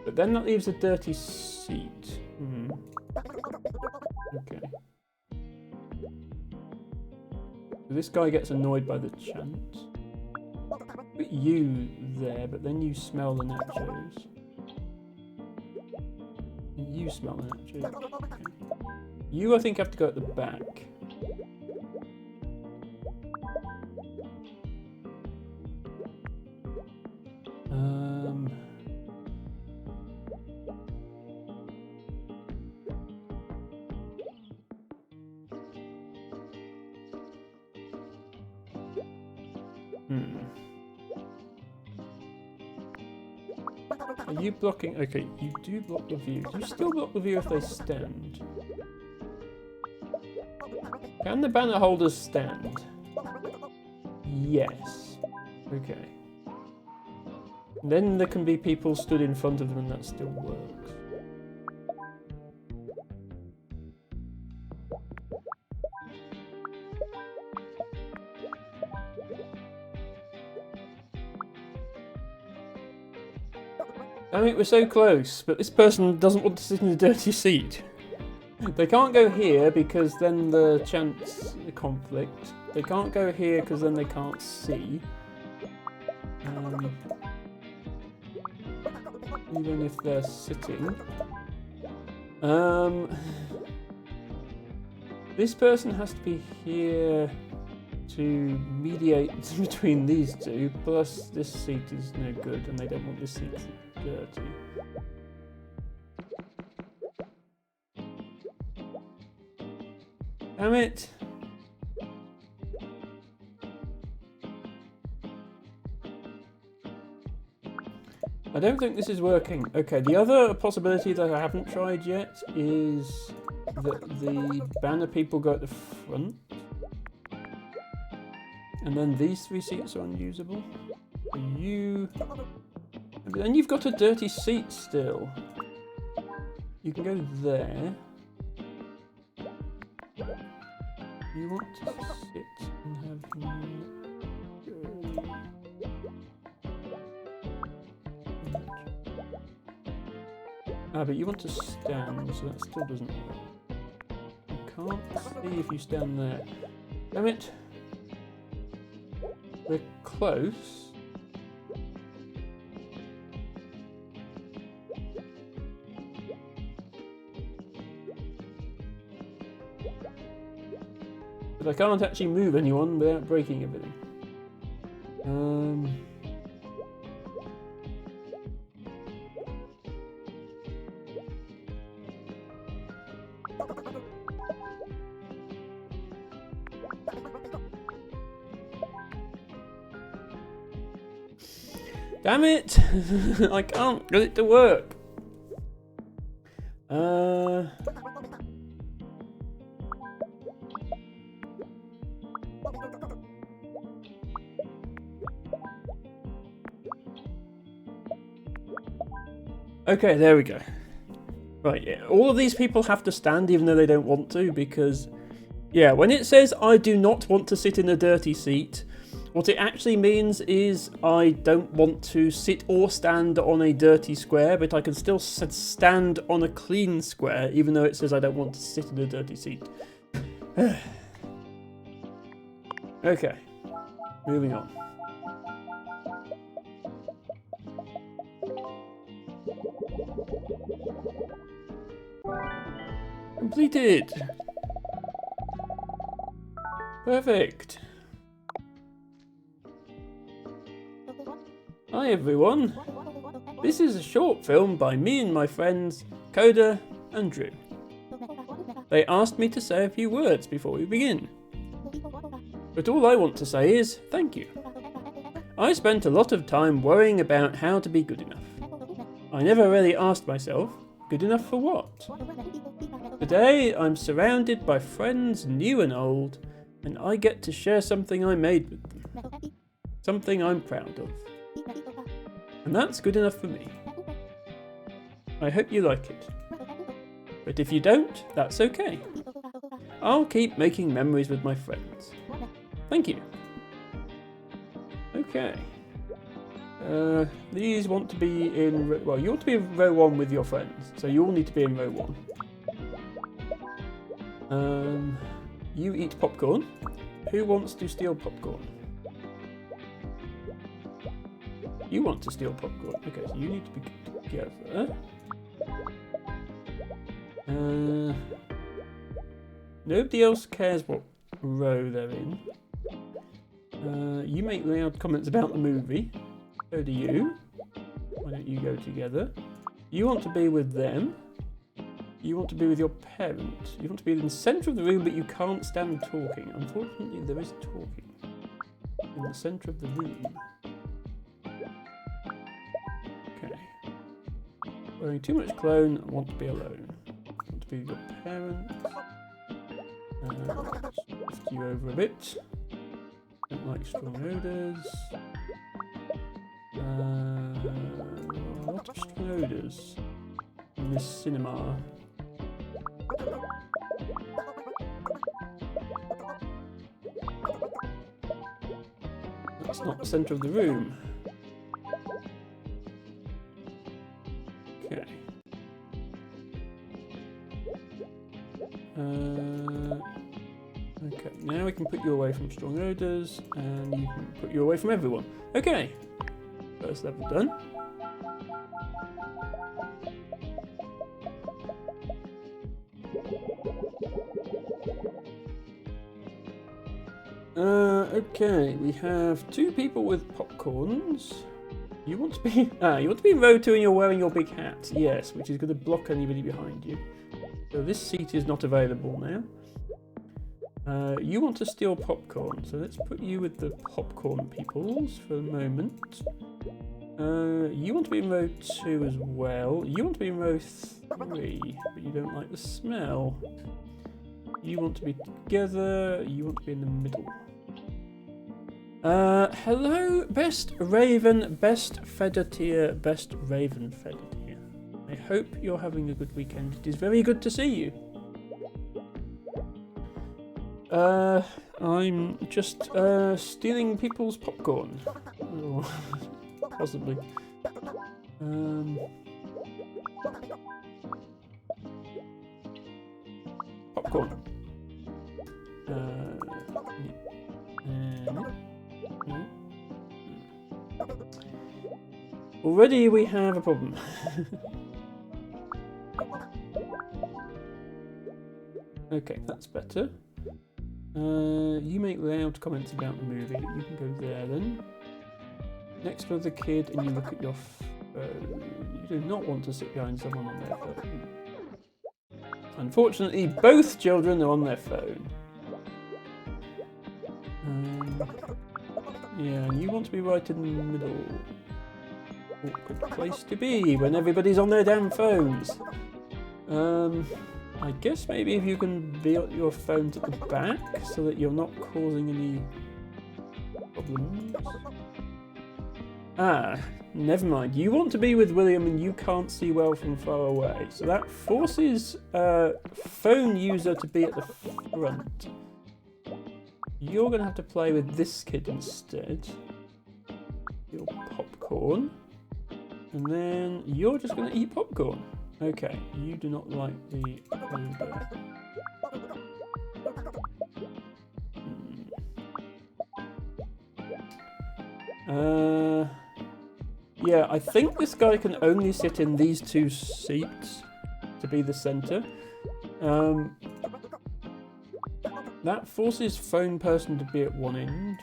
But then that leaves a dirty seat. Okay. This guy gets annoyed by the chant. Put you there, but then you smell the nachos. You smell the nachos. Okay. You, I think, have to go at the back. Are you blocking? Okay, you do block the view. Do you still block the view if they stand? Can the banner holders stand? Yes. Okay. Then there can be people stood in front of them and that still works. I mean, we're so close, but this person doesn't want to sit in a dirty seat. They can't go here because then the chance conflict. They can't go here because then they can't see. Even if they're sitting. This person has to be here to mediate between these two, plus this seat is no good and they don't want this seat dirty. Damn it! I don't think this is working. Okay, the other possibility that I haven't tried yet is that the banner people go at the front. And then these three seats are unusable. You... But then you've got a dirty seat still. You can go there. You want to sit and have... Ah, but you want to stand, so that still doesn't work. You can't see if you stand there. Damn it! We're close. But I can't actually move anyone without breaking everything. Damn it! I can't get it to work. Okay, there we go. Right, yeah, all of these people have to stand even though they don't want to, because, yeah, when it says I do not want to sit in a dirty seat, what it actually means is I don't want to sit or stand on a dirty square, but I can still stand on a clean square, even though it says I don't want to sit in a dirty seat. Okay, moving on. Completed! Perfect! Hi everyone! This is a short film by me and my friends Coda and Drew. They asked me to say a few words before we begin. But all I want to say is thank you. I spent a lot of time worrying about how to be good enough. I never really asked myself, good enough for what? Today I'm surrounded by friends new and old, and I get to share something I made with them. Something I'm proud of. And that's good enough for me. I hope you like it. But if you don't, that's okay. I'll keep making memories with my friends. Thank you. Okay. These want to be in... Well, you want to be in row 1 with your friends, so you all need to be in row 1. You eat popcorn. Who wants to steal popcorn? You want to steal popcorn. Okay, so you need to be together. Nobody else cares what row they're in. You make loud comments about the movie. So do you. Why don't you go together? You want to be with them. You want to be with your parent. You want to be in the centre of the room, but you can't stand talking. Unfortunately, there is talking in the centre of the room. Okay. Wearing too much cologne and want to be alone. Want to be with your parent. Lift you over a bit. Don't like strong odours. A lot of strong odours in this cinema. That's not the centre of the room. Okay. Okay, now we can put you away from strong odours, and you can put you away from everyone. Okay, first level done. Okay, we have 2 people with popcorns. You want to be you want to be in row 2 and you're wearing your big hat. Yes, which is going to block anybody behind you. So this seat is not available now. You want to steal popcorn, so let's put you with the popcorn peoples for a moment. You want to be in row 2 as well. You want to be in row 3, but you don't like the smell. You want to be together. You want to be in the middle. Hello, best Raven, best feather tier, best Raven feather tier. I hope you're having a good weekend. It is very good to see you. I'm just stealing people's popcorn. Oh, possibly. Popcorn. Already we have a problem. Okay, that's better. You make loud comments about the movie. You can go there then. Next to the kid, and you look at your phone. You do not want to sit behind someone on their phone. Unfortunately, both children are on their phone. Yeah, and you want to be right in the middle. Awkward place to be when everybody's on their damn phones. I guess maybe if you can be at your phones at the back so that you're not causing any problems. Ah, never mind. You want to be with William and you can't see well from far away. So that forces phone user to be at the front. You're going to have to play with this kid instead. Your popcorn. And then you're just going to eat popcorn. Okay, you do not like the odor. Yeah, I think this guy can only sit in these 2 seats to be the centre. That forces phone person to be at one end.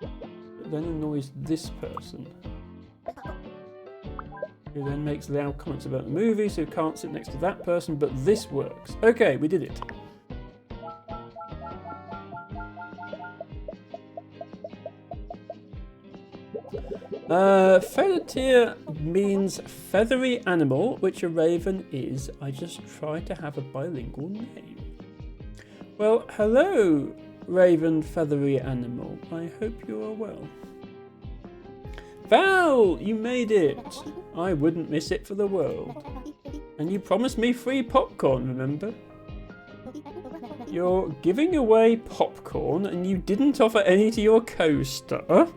It then annoys this person, who then makes loud comments about the movie, so can't sit next to that person, but this works. Okay, we did it. Feather tier means feathery animal, which a raven is. I just try to have a bilingual name. Well, hello, raven feathery animal. I hope you are well. Val, you made it. I wouldn't miss it for the world. And you promised me free popcorn, remember? You're giving away popcorn and you didn't offer any to your co-star?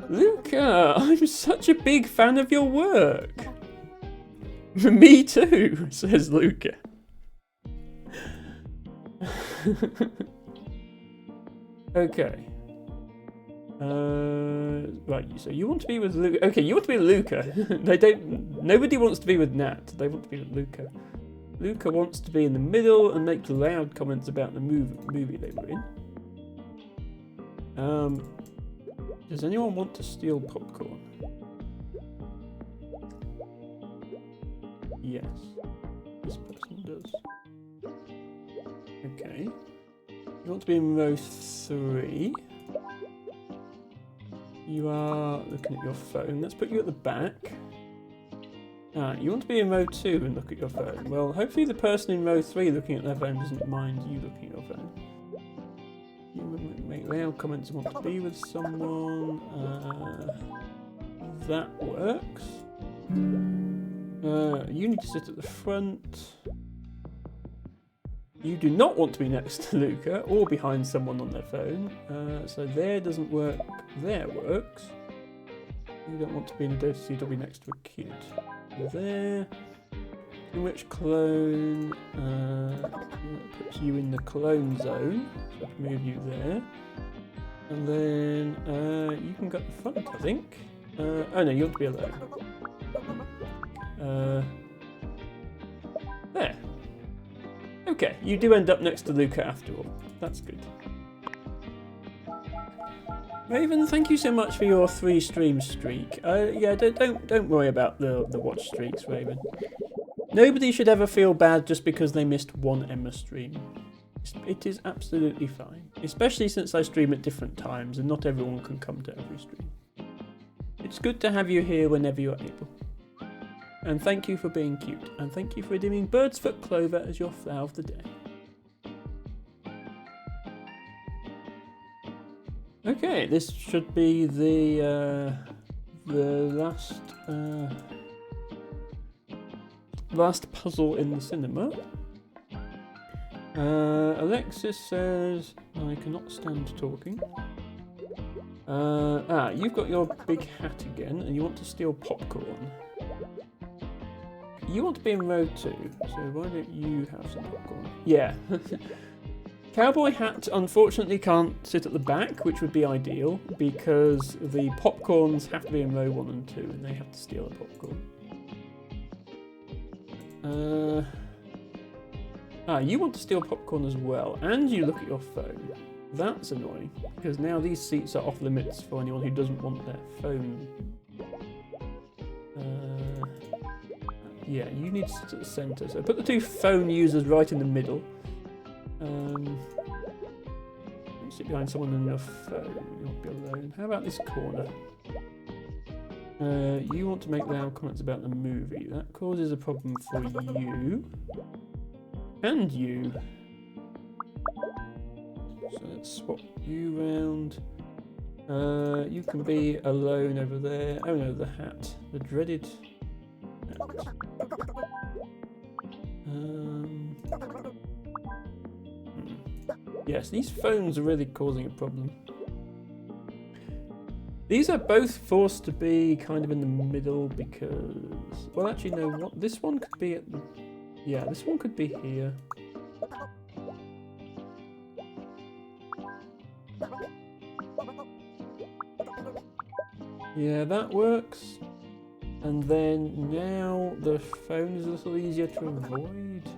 Luca, I'm such a big fan of your work. Me too, says Luca. Okay. Right, so you want to be with Luca. Okay, you want to be with Luca. Nobody wants to be with Nat. They want to be with Luca. Luca wants to be in the middle and make loud comments about the movie they were in. Does anyone want to steal popcorn? Yes, this person does. Okay. You want to be in row 3. You are looking at your phone. Let's put you at the back. You want to be in row 2 and look at your phone. Well, hopefully the person in row 3 looking at their phone doesn't mind you looking at your phone. You make loud comments and want to be with someone. That works. You need to sit at the front. You do not want to be next to Luca or behind someone on their phone. So there doesn't work. There works. You don't want to be in a Dota CW next to a kid. There. In which clone puts you in the clone zone. So I can move you there. And then you can go at the front, I think. Oh no, you want to be alone. There. Okay, you do end up next to Luca after all. That's good. Raven, thank you so much for your 3 stream streak. Yeah, don't worry about the watch streaks, Raven. Nobody should ever feel bad just because they missed one Emma stream. It is absolutely fine, especially since I stream at different times and not everyone can come to every stream. It's good to have you here whenever you're able. And thank you for being cute, and thank you for redeeming Birdsfoot Clover as your flower of the day. Okay, this should be the last puzzle in the cinema. Alexis says, I cannot stand talking. You've got your big hat again, and you want to steal popcorn. You want to be in row 2, so why don't you have some popcorn? Yeah. Cowboy Hat unfortunately can't sit at the back, which would be ideal, because the popcorns have to be in row 1 and 2, and they have to steal the popcorn. You want to steal popcorn as well, and you look at your phone. That's annoying, because now these seats are off limits for anyone who doesn't want their phone. Yeah, you need to sit at the centre, so put the 2 phone users right in the middle. Sit behind someone on your phone, you'll be alone. How about this corner? You want to make loud comments about the movie. That causes a problem for you. And you. So let's swap you round. You can be alone over there. Oh no, the hat. The dreaded hat. Yes, these phones are really causing a problem. These are both forced to be kind of in the middle because... Well, actually, no. What? This one could be at the... Yeah, this one could be here. Yeah, that works. And then now the phone is a little easier to avoid.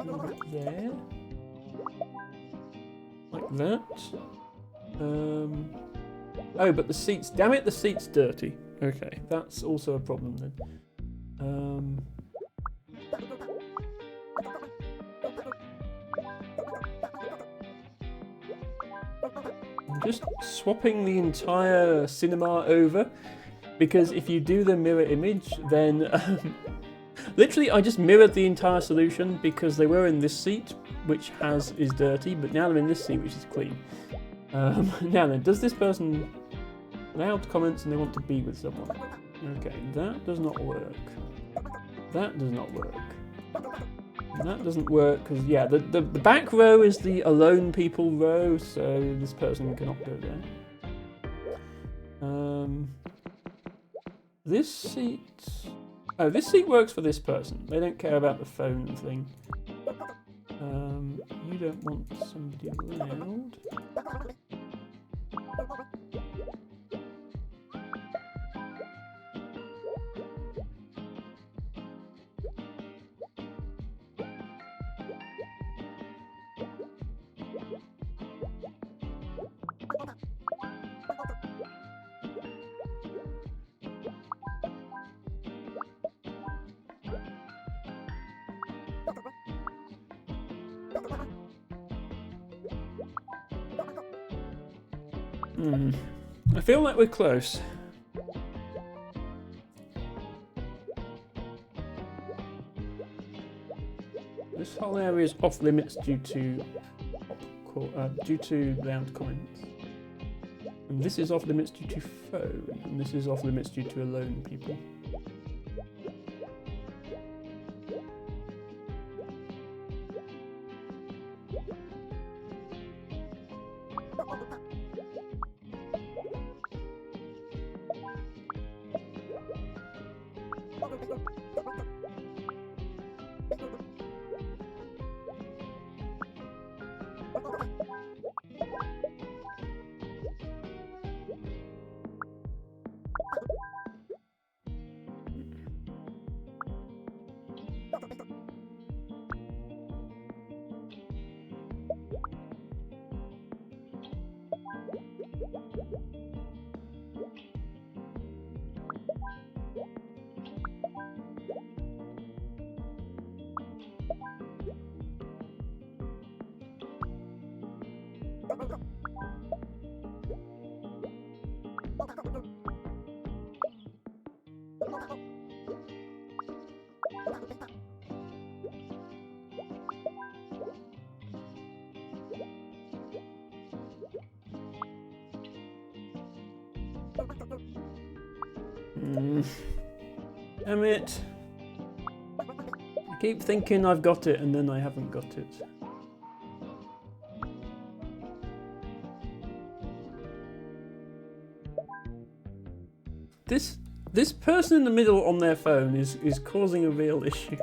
Move it there. Like that. Oh, but the seats... Damn it, the seat's dirty. Okay, that's also a problem then. I'm just swapping the entire cinema over, because if you do the mirror image, then... literally, I just mirrored the entire solution because they were in this seat, which is dirty, but now they're in this seat, which is clean. Now then, does this person loud comments and they want to be with someone? Okay, that does not work. That does not work. And that doesn't work because, yeah, the back row is the alone people row, so this person cannot go there. This seat... Oh, this seat works for this person. They don't care about the phone thing. You don't want somebody loud. I feel like we're close. This whole area is off limits due to loud comments. And this is off limits due to phone, and this is off limits due to alone people. Damn it. I keep thinking I've got it and then I haven't got it. This person in the middle on their phone is causing a real issue.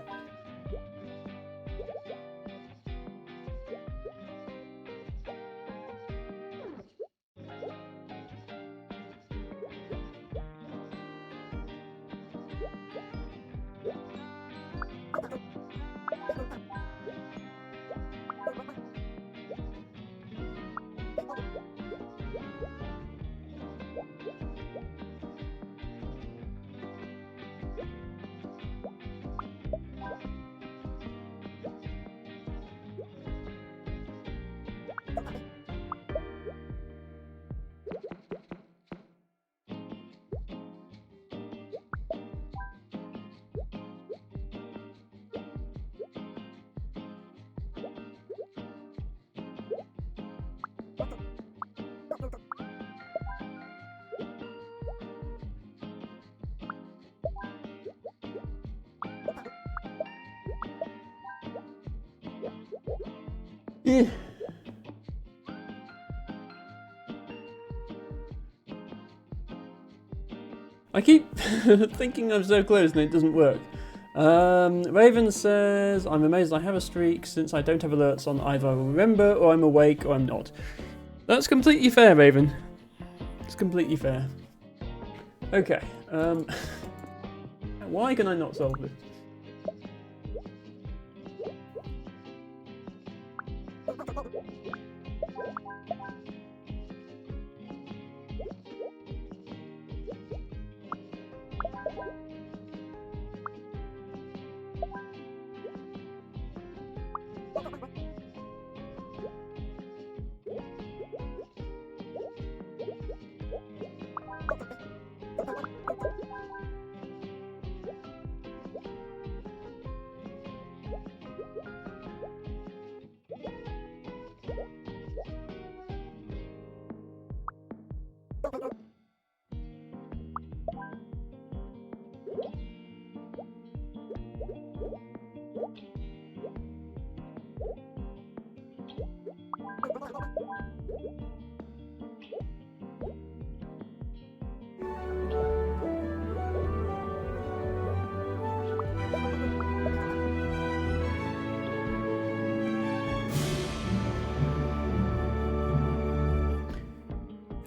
Yeah. I keep thinking I'm so close and it doesn't work. Raven says, I'm amazed I have a streak since I don't have alerts on either I will remember or I'm awake or I'm not. That's completely fair, Raven. It's completely fair. Okay. Why can I not solve this?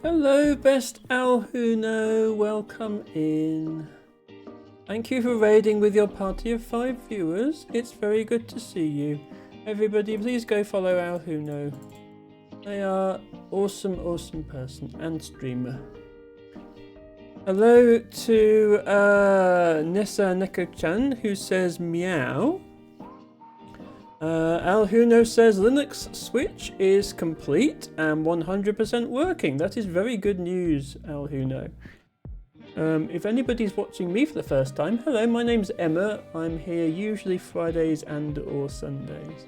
Hello, Best Alhuno. Welcome in. Thank you for raiding with your party of 5 viewers. It's very good to see you. Everybody, please go follow Alhuno. They are awesome, awesome person and streamer. Hello to Nessa Neko-chan, who says meow. Alhuno says Linux Switch is complete and 100% working. That is very good news, Alhuno. If anybody's watching me for the first time, hello, my name's Emma. I'm here usually Fridays and or Sundays.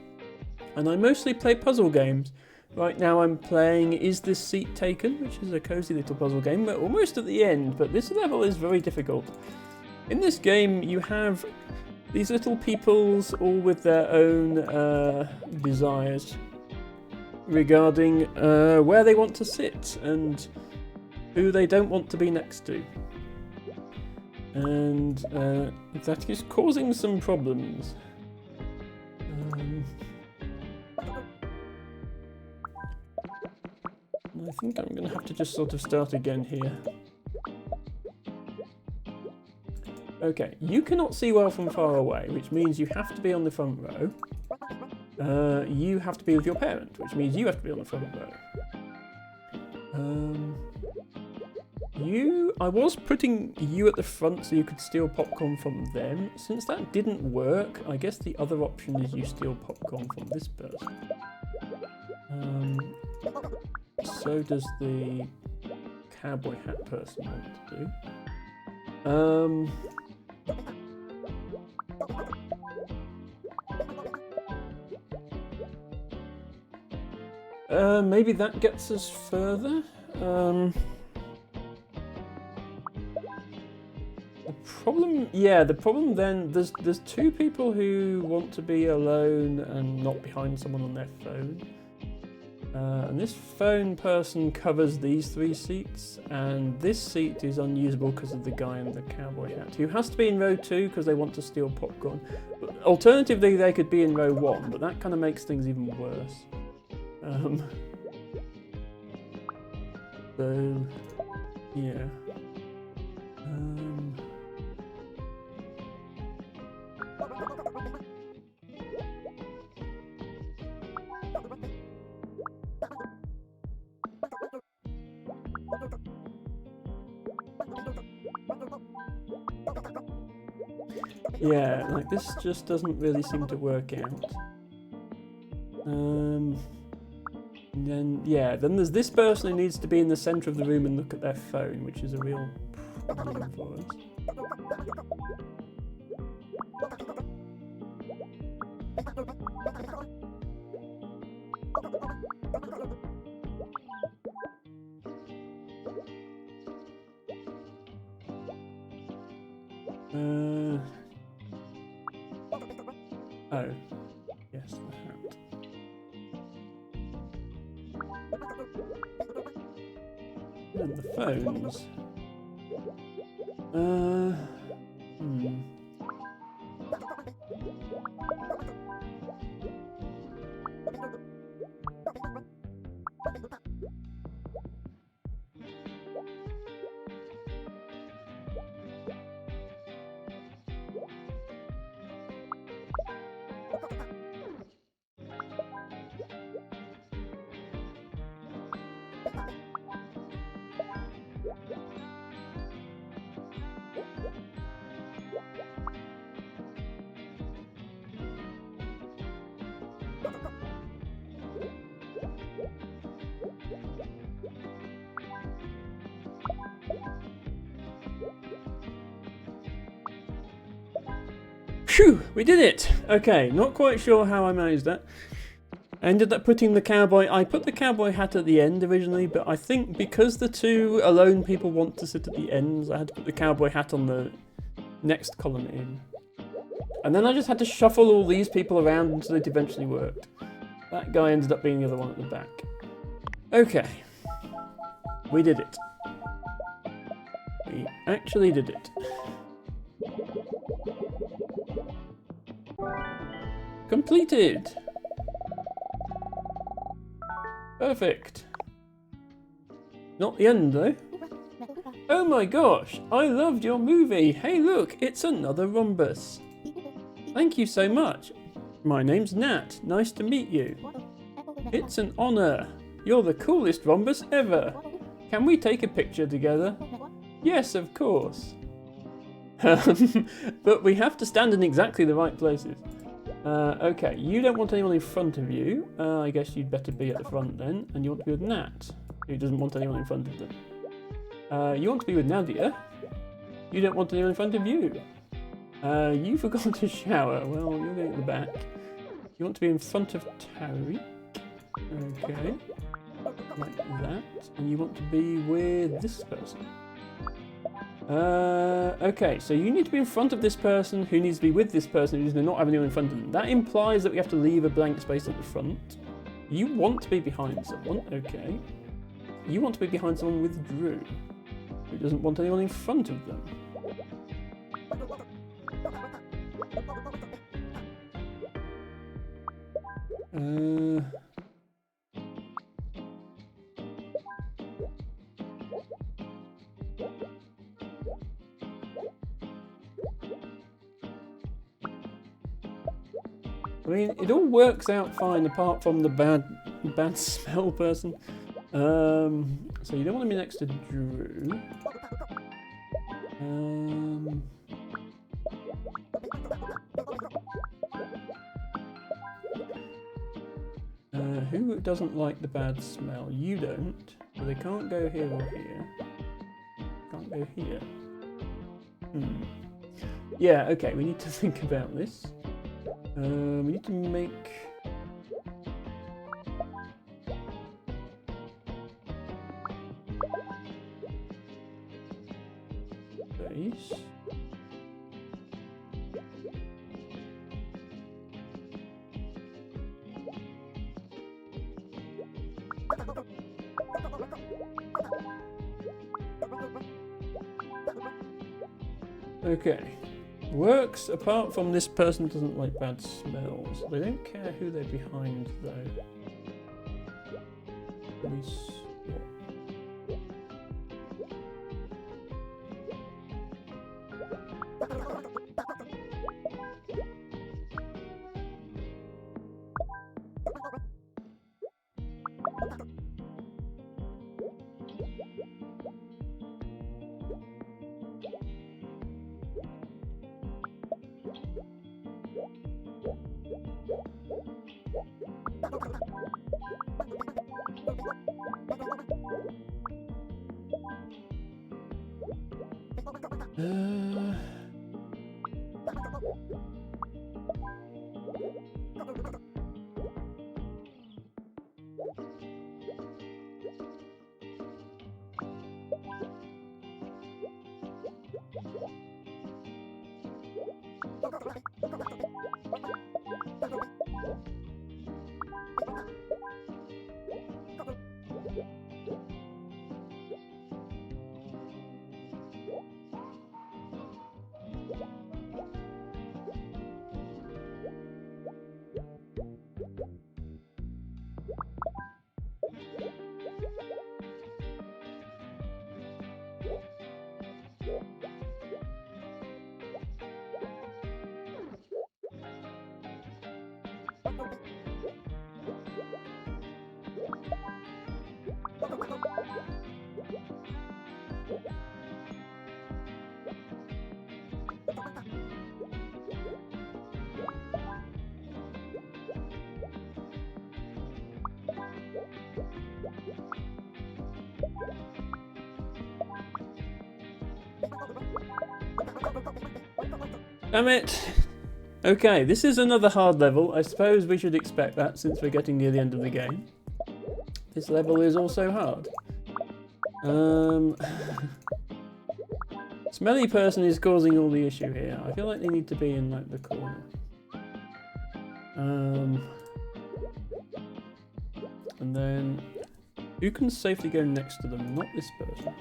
And I mostly play puzzle games. Right now I'm playing Is This Seat Taken, which is a cozy little puzzle game. We're almost at the end, but this level is very difficult. In this game you have these little peoples all with their own desires regarding where they want to sit and who they don't want to be next to. And that is causing some problems. I think I'm going to have to just sort of start again here. Okay, you cannot see well from far away, which means you have to be on the front row. You have to be with your parent, which means you have to be on the front row. I was putting you at the front so you could steal popcorn from them. Since that didn't work, I guess the other option is you steal popcorn from this person. So does the cowboy hat person want to do. Maybe that gets us further. The problem then, there's 2 people who want to be alone and not behind someone on their phone. And this phone person covers these 3 seats, and this seat is unusable because of the guy in the cowboy hat, who has to be in row 2 because they want to steal popcorn. But alternatively, they could be in row 1, but that kind of makes things even worse. So, yeah. Yeah, like this just doesn't really seem to work out. Then there's this person who needs to be in the centre of the room and look at their phone, which is a real problem for us. Oh, yes, the hat. And the phones. Phew, we did it! Okay, not quite sure how I managed that. I ended up putting the cowboy... I put the cowboy hat at the end originally, but I think because the 2 alone people want to sit at the ends, I had to put the cowboy hat on the next column in. And then I just had to shuffle all these people around until it eventually worked. That guy ended up being the other one at the back. Okay. We did it. We actually did it. Completed! Perfect. Not the end though. Oh my gosh, I loved your movie. Hey look, it's another rhombus. Thank you so much. My name's Nat. Nice to meet you. It's an honor. You're the coolest rhombus ever. Can we take a picture together? Yes, of course. But we have to stand in exactly the right places. Okay, you don't want anyone in front of you. I guess you'd better be at the front then. And you want to be with Nat, who doesn't want anyone in front of them. You want to be with Nadia. You don't want anyone in front of you. You forgot to shower. Well, you're going at the back. You want to be in front of Tariq. Okay. Like that. And you want to be with this person. Okay, so you need to be in front of this person who needs to be with this person who's not having anyone in front of them. That implies that we have to leave a blank space at the front. You want to be behind someone. Okay. You want to be behind someone with Drew, who doesn't want anyone in front of them. I mean, it all works out fine apart from the bad smell person. So you don't want to be next to Drew. Who doesn't like the bad smell? You don't. So they can't go here or here. Can't go here. Yeah, okay, we need to think about this. We need to make... space. Okay. Works apart from this person doesn't like bad smells. They don't care who they're behind though. Let me swap. Damn it! Okay, this is another hard level. I suppose we should expect that since we're getting near the end of the game. This level is also hard. Smelly person is causing all the issue here. I feel like they need to be in like the corner. And then who can safely go next to them? Not this person.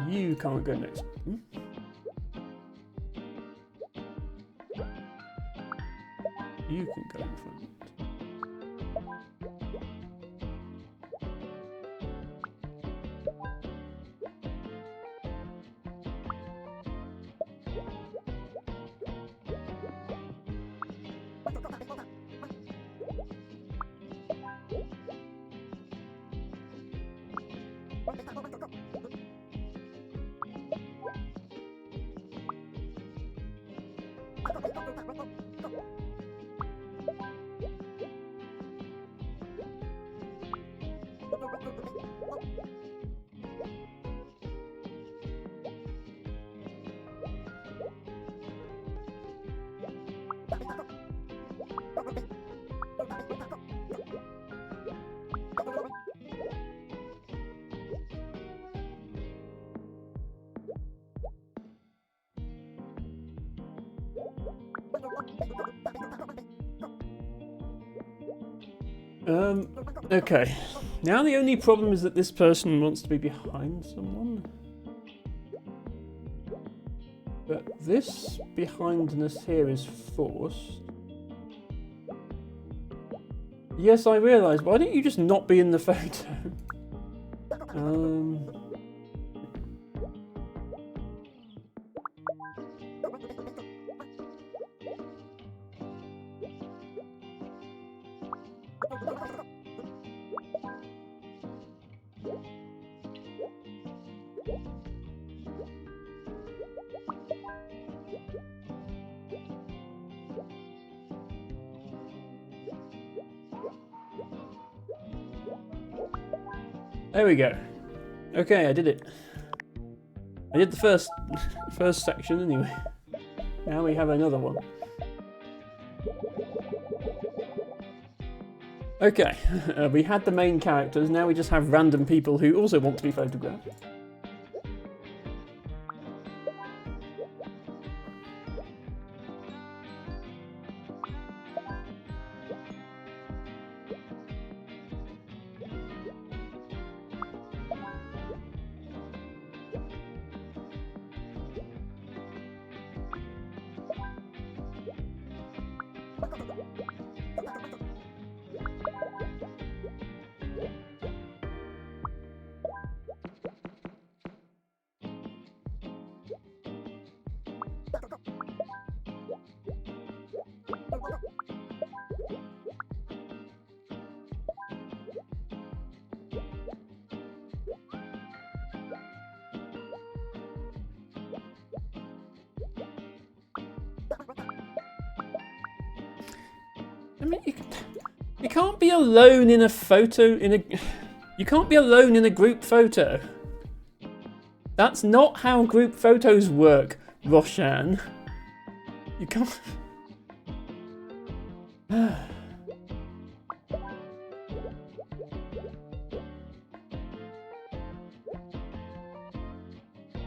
You can't go next. You can go in front. Okay. Now the only problem is that this person wants to be behind someone. But this behindness here is forced. Yes, I realise. Why don't you just not be in the photo? There we go. Okay, I did it. I did the first section anyway. Now we have another one. Okay, we had the main characters, now we just have random people who also want to be photographed. I mean, you can't be alone in a photo, you can't be alone in a group photo. That's not how group photos work, Roshan. You can't... You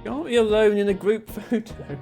can't be alone in a group photo.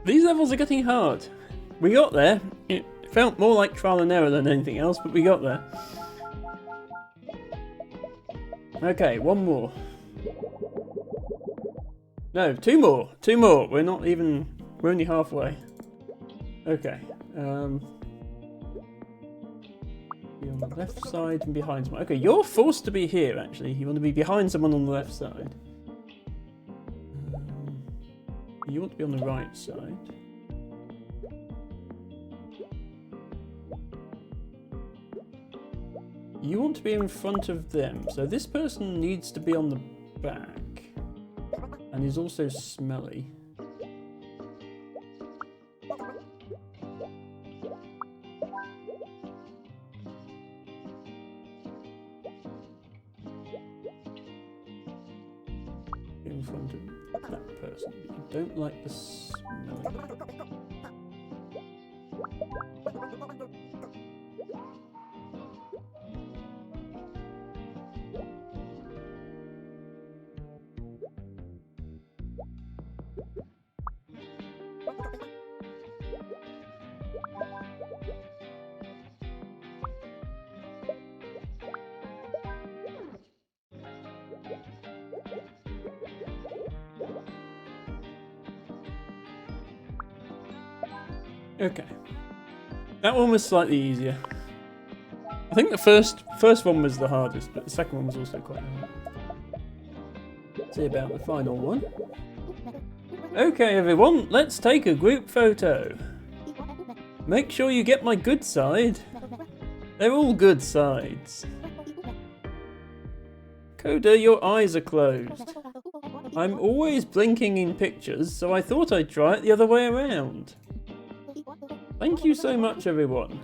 These levels are getting hard. We got there. It felt more like trial and error than anything else, but we got there. Okay, one more. No, two more. Two more. We're not even... We're only halfway. Okay. Be on the left side and behind someone. Okay, you're forced to be here, actually. You want to be behind someone on the left side. You want to be on the right side. You want to be in front of them. So this person needs to be on the back. And he's also smelly. In front of that person. You don't like the smelly. Okay. That one was slightly easier. I think the first one was the hardest, but the second one was also quite hard. Let's see about the final one. Okay everyone, let's take a group photo. Make sure you get my good side. They're all good sides. Coda, your eyes are closed. I'm always blinking in pictures, so I thought I'd try it the other way around. Thank you so much, everyone.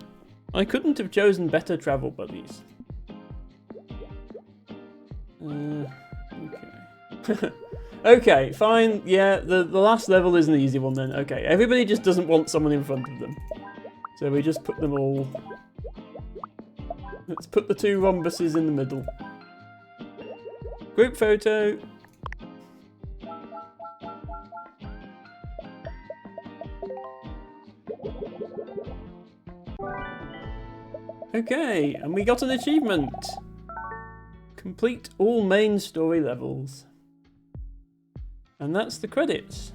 I couldn't have chosen better travel buddies. Okay. Okay, fine. Yeah, the last level is an easy one then. Okay, everybody just doesn't want someone in front of them. So we just put them all... Let's put the two rhombuses in the middle. Group photo. Okay, and we got an achievement. Complete all main story levels. And that's the credits.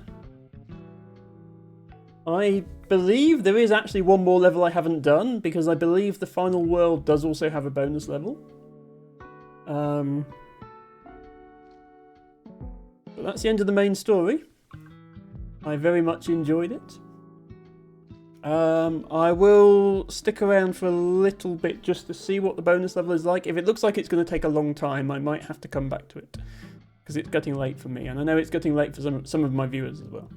I believe there is actually one more level I haven't done, because I believe the final world does also have a bonus level. But that's the end of the main story. I very much enjoyed it. I will stick around for a little bit just to see what the bonus level is like. If it looks like it's going to take a long time, I might have to come back to it. Because it's getting late for me, and I know it's getting late for some of my viewers as well.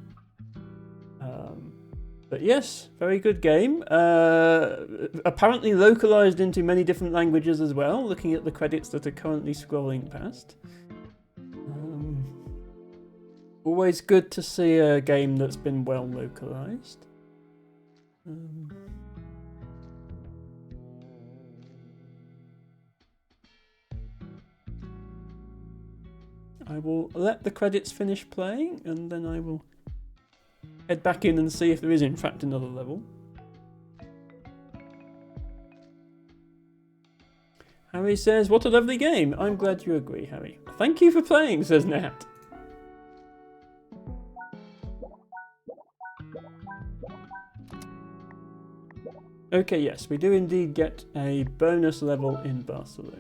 But yes, very good game. Apparently localized into many different languages as well, looking at the credits that are currently scrolling past. Always good to see a game that's been well localized. I will let the credits finish playing, and then I will head back in and see if there is in fact another level. Harry says, what a lovely game. I'm glad you agree, Harry. Thank you for playing, says Nat. Okay, yes, we do indeed get a bonus level in Barcelona.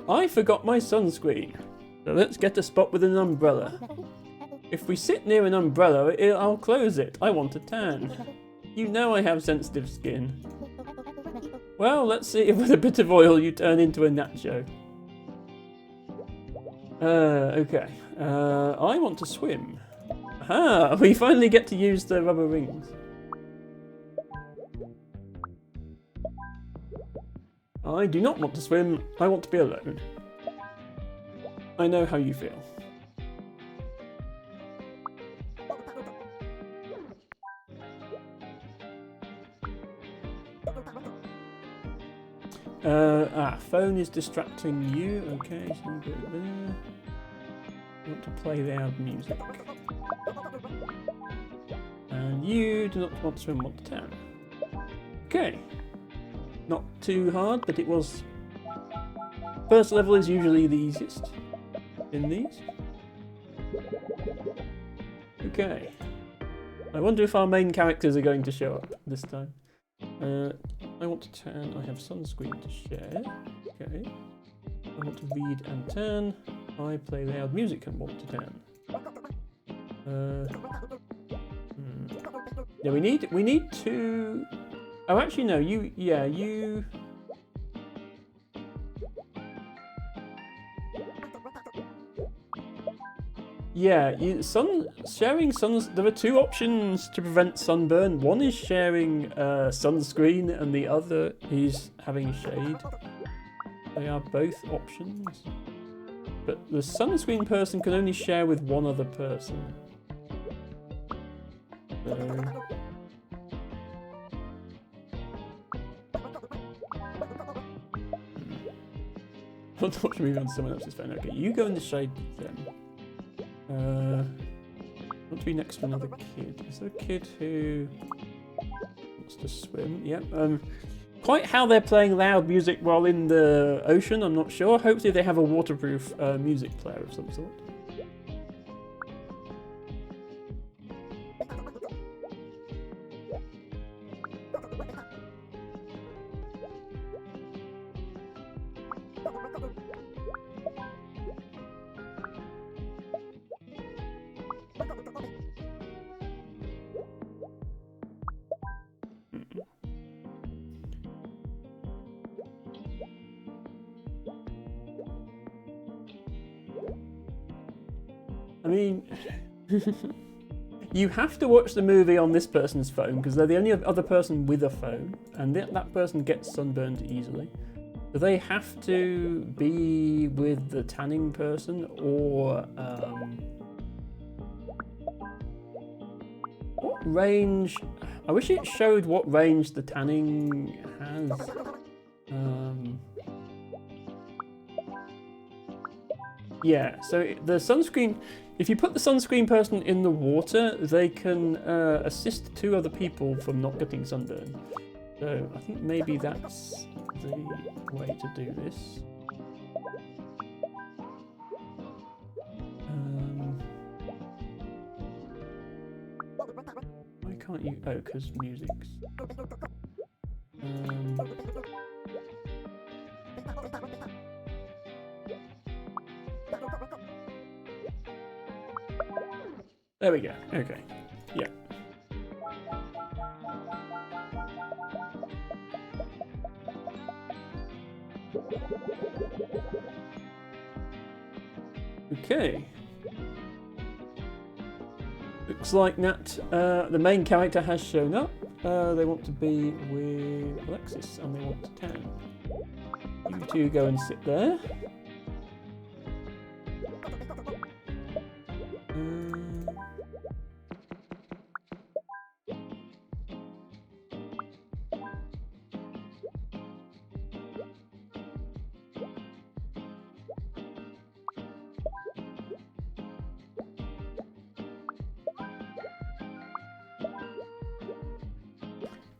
I forgot my sunscreen, so let's get a spot with an umbrella. If we sit near an umbrella, I'll close it. I want a tan. You know I have sensitive skin. Well, let's see if with a bit of oil you turn into a nacho. Okay. I want to swim. Aha! We finally get to use the rubber rings. I do not want to swim. I want to be alone. I know how you feel. Phone is distracting you. Okay, so you go there. You want to play loud music. And you do not want to swim, want to tan. Okay. Not too hard, but it was... First level is usually the easiest in these. Okay. I wonder if our main characters are going to show up this time. I want to tan. I have sunscreen to share. Okay. I want to read and tan. I play loud music and want to tan. Yeah, we need to... Oh, actually, no. You... Yeah, sharing suns. There are two options to prevent sunburn. One is sharing sunscreen, and the other is having shade. They are both options. But the sunscreen person can only share with one other person. So... I want to watch a movie on someone else's phone. Okay, you go in the shade with them. I want to be next to another kid. Is there a kid who wants to swim? Yep. Quite how they're playing loud music while in the ocean, I'm not sure. Hopefully they have a waterproof music player of some sort. I mean, you have to watch the movie on this person's phone because they're the only other person with a phone, and that person gets sunburned easily. So they have to be with the tanning person, or what range? I wish it showed what range the tanning has. Yeah, so the sunscreen, if you put the sunscreen person in the water, they can assist two other people from not getting sunburned. So I think maybe that's the way to do this. Why can't you? Oh, because music's. There we go. Okay. Yeah. Okay. Looks like Nat, the main character, has shown up. They want to be with Alexis and they want to tan. You two go and sit there.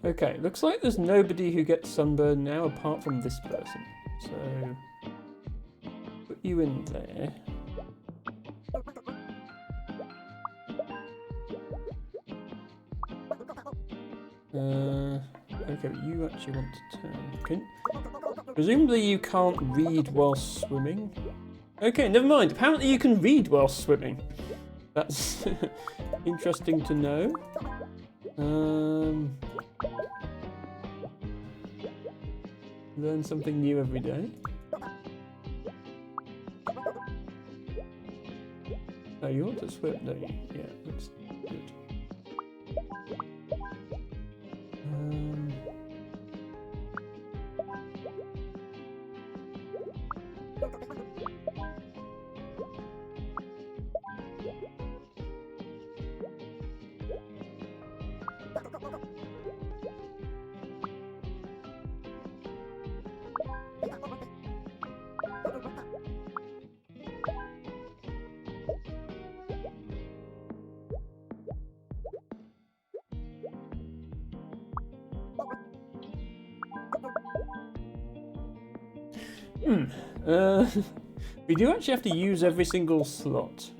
Okay, looks like there's nobody who gets sunburned now apart from this person. So, put you in there. Okay, but you actually want to turn. Presumably you can't read while swimming. Okay, never mind. Apparently you can read while swimming. That's interesting to know. Learn something new every day. Oh, you want to swim, don't you? Yeah, that's good. We do actually have to use every single slot.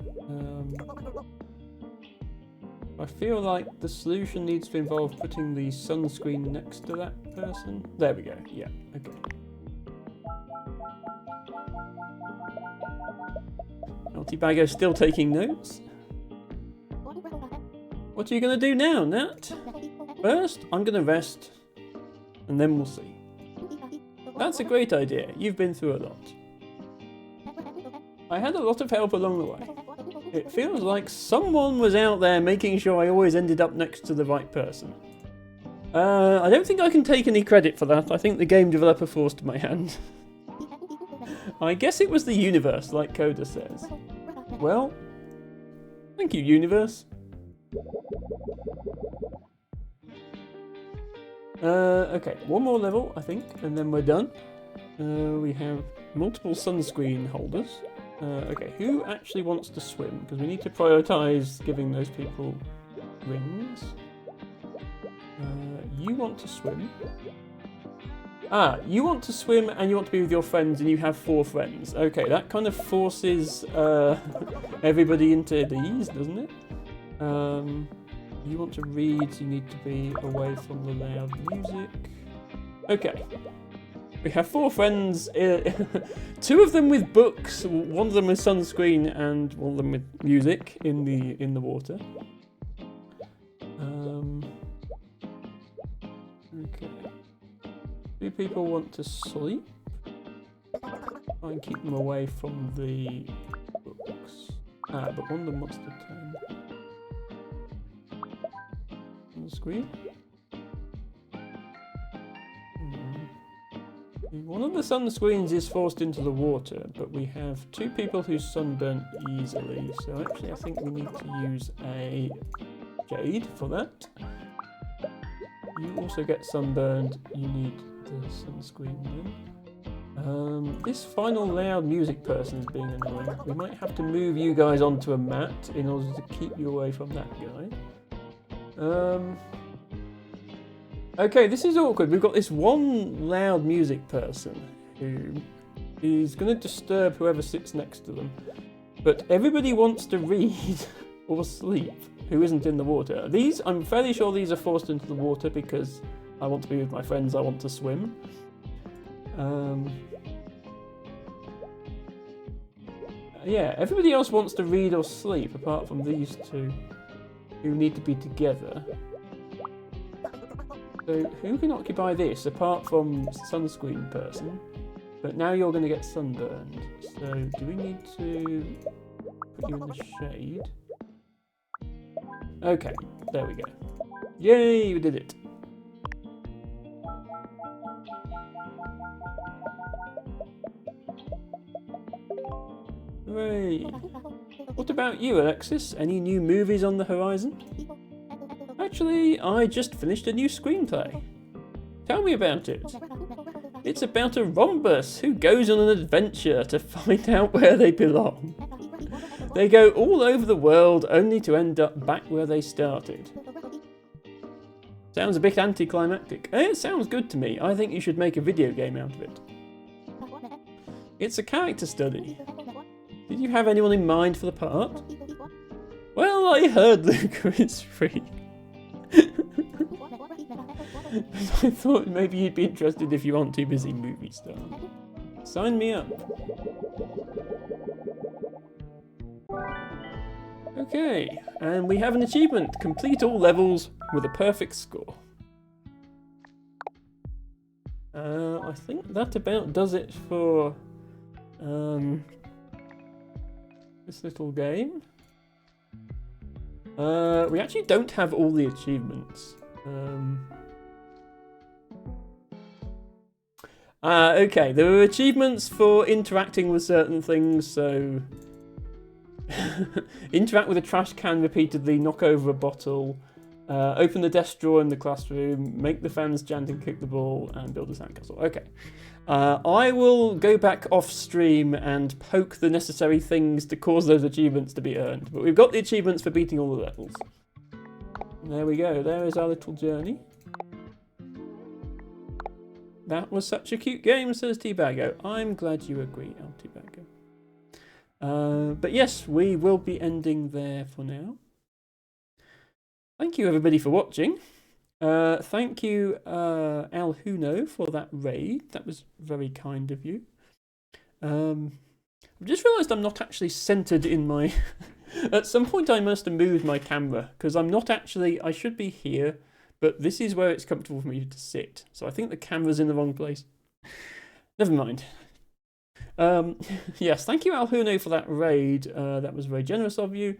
I feel like the solution needs to involve putting the sunscreen next to that person. There we go. Yeah, okay. Multibago's still taking notes. What are you going to do now, Nat? First, I'm going to rest, and then we'll see. That's a great idea. You've been through a lot. I had a lot of help along the way. It feels like someone was out there making sure I always ended up next to the right person. I don't think I can take any credit for that. I think the game developer forced my hand. I guess it was the universe, like Coda says. Well, thank you, universe. Okay, one more level, I think, and then we're done. We have multiple sunscreen holders. Okay, who actually wants to swim? Because we need to prioritise giving those people rings. You want to swim. Ah, you want to swim and you want to be with your friends and you have 4 friends. Okay, that kind of forces everybody into these, doesn't it? You want to read, so you need to be away from the loud music. Okay. We have 4 friends, 2 of them with books, 1 of them with sunscreen, and 1 of them with music in the water. Okay. 2 people want to sleep. Try and keep them away from the books. Ah, but 1 of them wants to turn on the screen. One of the sunscreens is forced into the water, but we have 2 people who sunburn easily, so actually I think we need to use a jade for that. You also get sunburned, you need the sunscreen then. This final loud music person is being annoying. We might have to move you guys onto a mat in order to keep you away from that guy. Okay, this is awkward. We've got this one loud music person who is going to disturb whoever sits next to them. But everybody wants to read or sleep who isn't in the water. These, I'm fairly sure these are forced into the water because I want to be with my friends, I want to swim. Yeah, everybody else wants to read or sleep apart from these 2 who need to be together. So who can occupy this apart from sunscreen person? But now you're going to get sunburned. So do we need to put you in the shade? Okay, there we go. Yay, we did it. Hooray. What about you, Alexis? Any new movies on the horizon? Actually, I just finished a new screenplay. Tell me about it. It's about a rhombus who goes on an adventure to find out where they belong. They go all over the world only to end up back where they started. Sounds a bit anticlimactic. It sounds good to me. I think you should make a video game out of it. It's a character study. Did you have anyone in mind for the part? Well, I heard Luca is free. I thought maybe you'd be interested if you aren't too busy movie star. Sign me up. Okay, and we have an achievement. Complete all levels with a perfect score. I think that about does it for this little game. We actually don't have all the achievements. Okay, there were achievements for interacting with certain things, so interact with a trash can repeatedly, knock over a bottle, open the desk drawer in the classroom, make the fans chant and kick the ball, and build a sandcastle. Okay. I will go back off stream and poke the necessary things to cause those achievements to be earned. But we've got the achievements for beating all the levels. There we go, there is our little journey. That was such a cute game, says T-Bago. I'm glad you agree, El T-Bago. But yes, we will be ending there for now. Thank you, everybody, for watching. Thank you, Al Huno, for that raid. That was very kind of you. I've just realised I'm not actually centred in my... At some point I must have moved my camera, because I'm not actually... I should be here, but this is where it's comfortable for me to sit. So I think the camera's in the wrong place. Never mind. Yes, thank you, Al Huno, for that raid. That was very generous of you.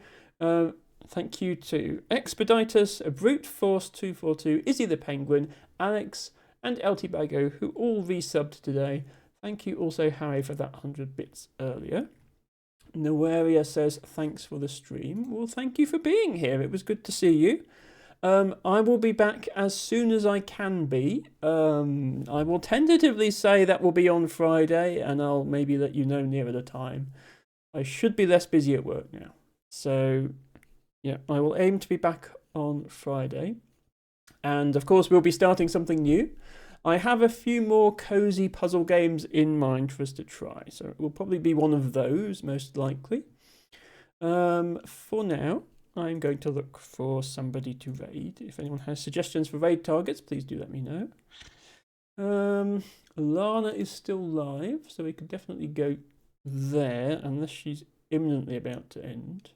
Thank you to Expeditus, Brute Force 242, Izzy the Penguin, Alex, and El T-Bago, who all resubbed today. Thank you also, Harry, for that 100 bits earlier. Noeria says, thanks for the stream. Well, thank you for being here. It was good to see you. I will be back as soon as I can be. I will tentatively say that will be on Friday, and I'll maybe let you know nearer the time. I should be less busy at work now. So, yeah, I will aim to be back on Friday. And, of course, we'll be starting something new. I have a few more cozy puzzle games in mind for us to try, so it will probably be one of those, most likely. For now, I'm going to look for somebody to raid. If anyone has suggestions for raid targets, please do let me know. Lana is still live, so we could definitely go there, unless she's imminently about to end.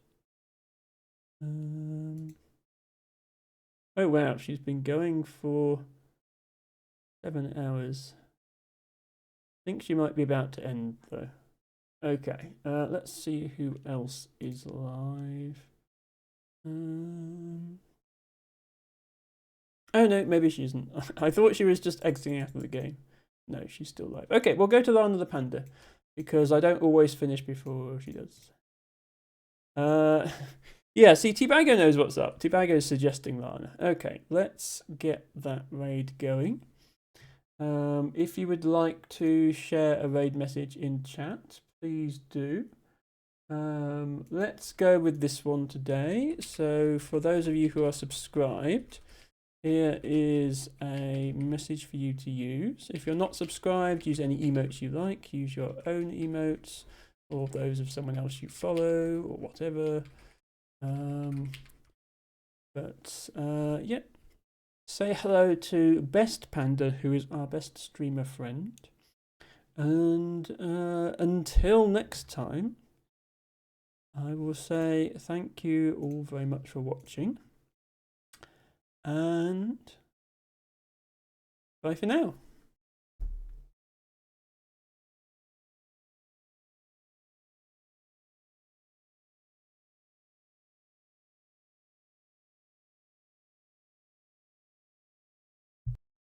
Oh wow, she's been going for 7 hours. I think she might be about to end though. Okay, let's see who else is live. Oh no, maybe she isn't. I thought she was just exiting out of the game. No, she's still live. Okay, we'll go to Lana the Panda, because I don't always finish before she does. Yeah, see, T-Bago knows what's up. T-Bago is suggesting Lana. Okay, let's get that raid going. If you would like to share a raid message in chat, please do. Let's go with this one today. So for those of you who are subscribed, here is a message for you to use. If you're not subscribed, use any emotes you like. Use your own emotes or those of someone else you follow or whatever. Yeah. Say hello to Best Panda, who is our best streamer friend. And until next time, I will say thank you all very much for watching. And bye for now.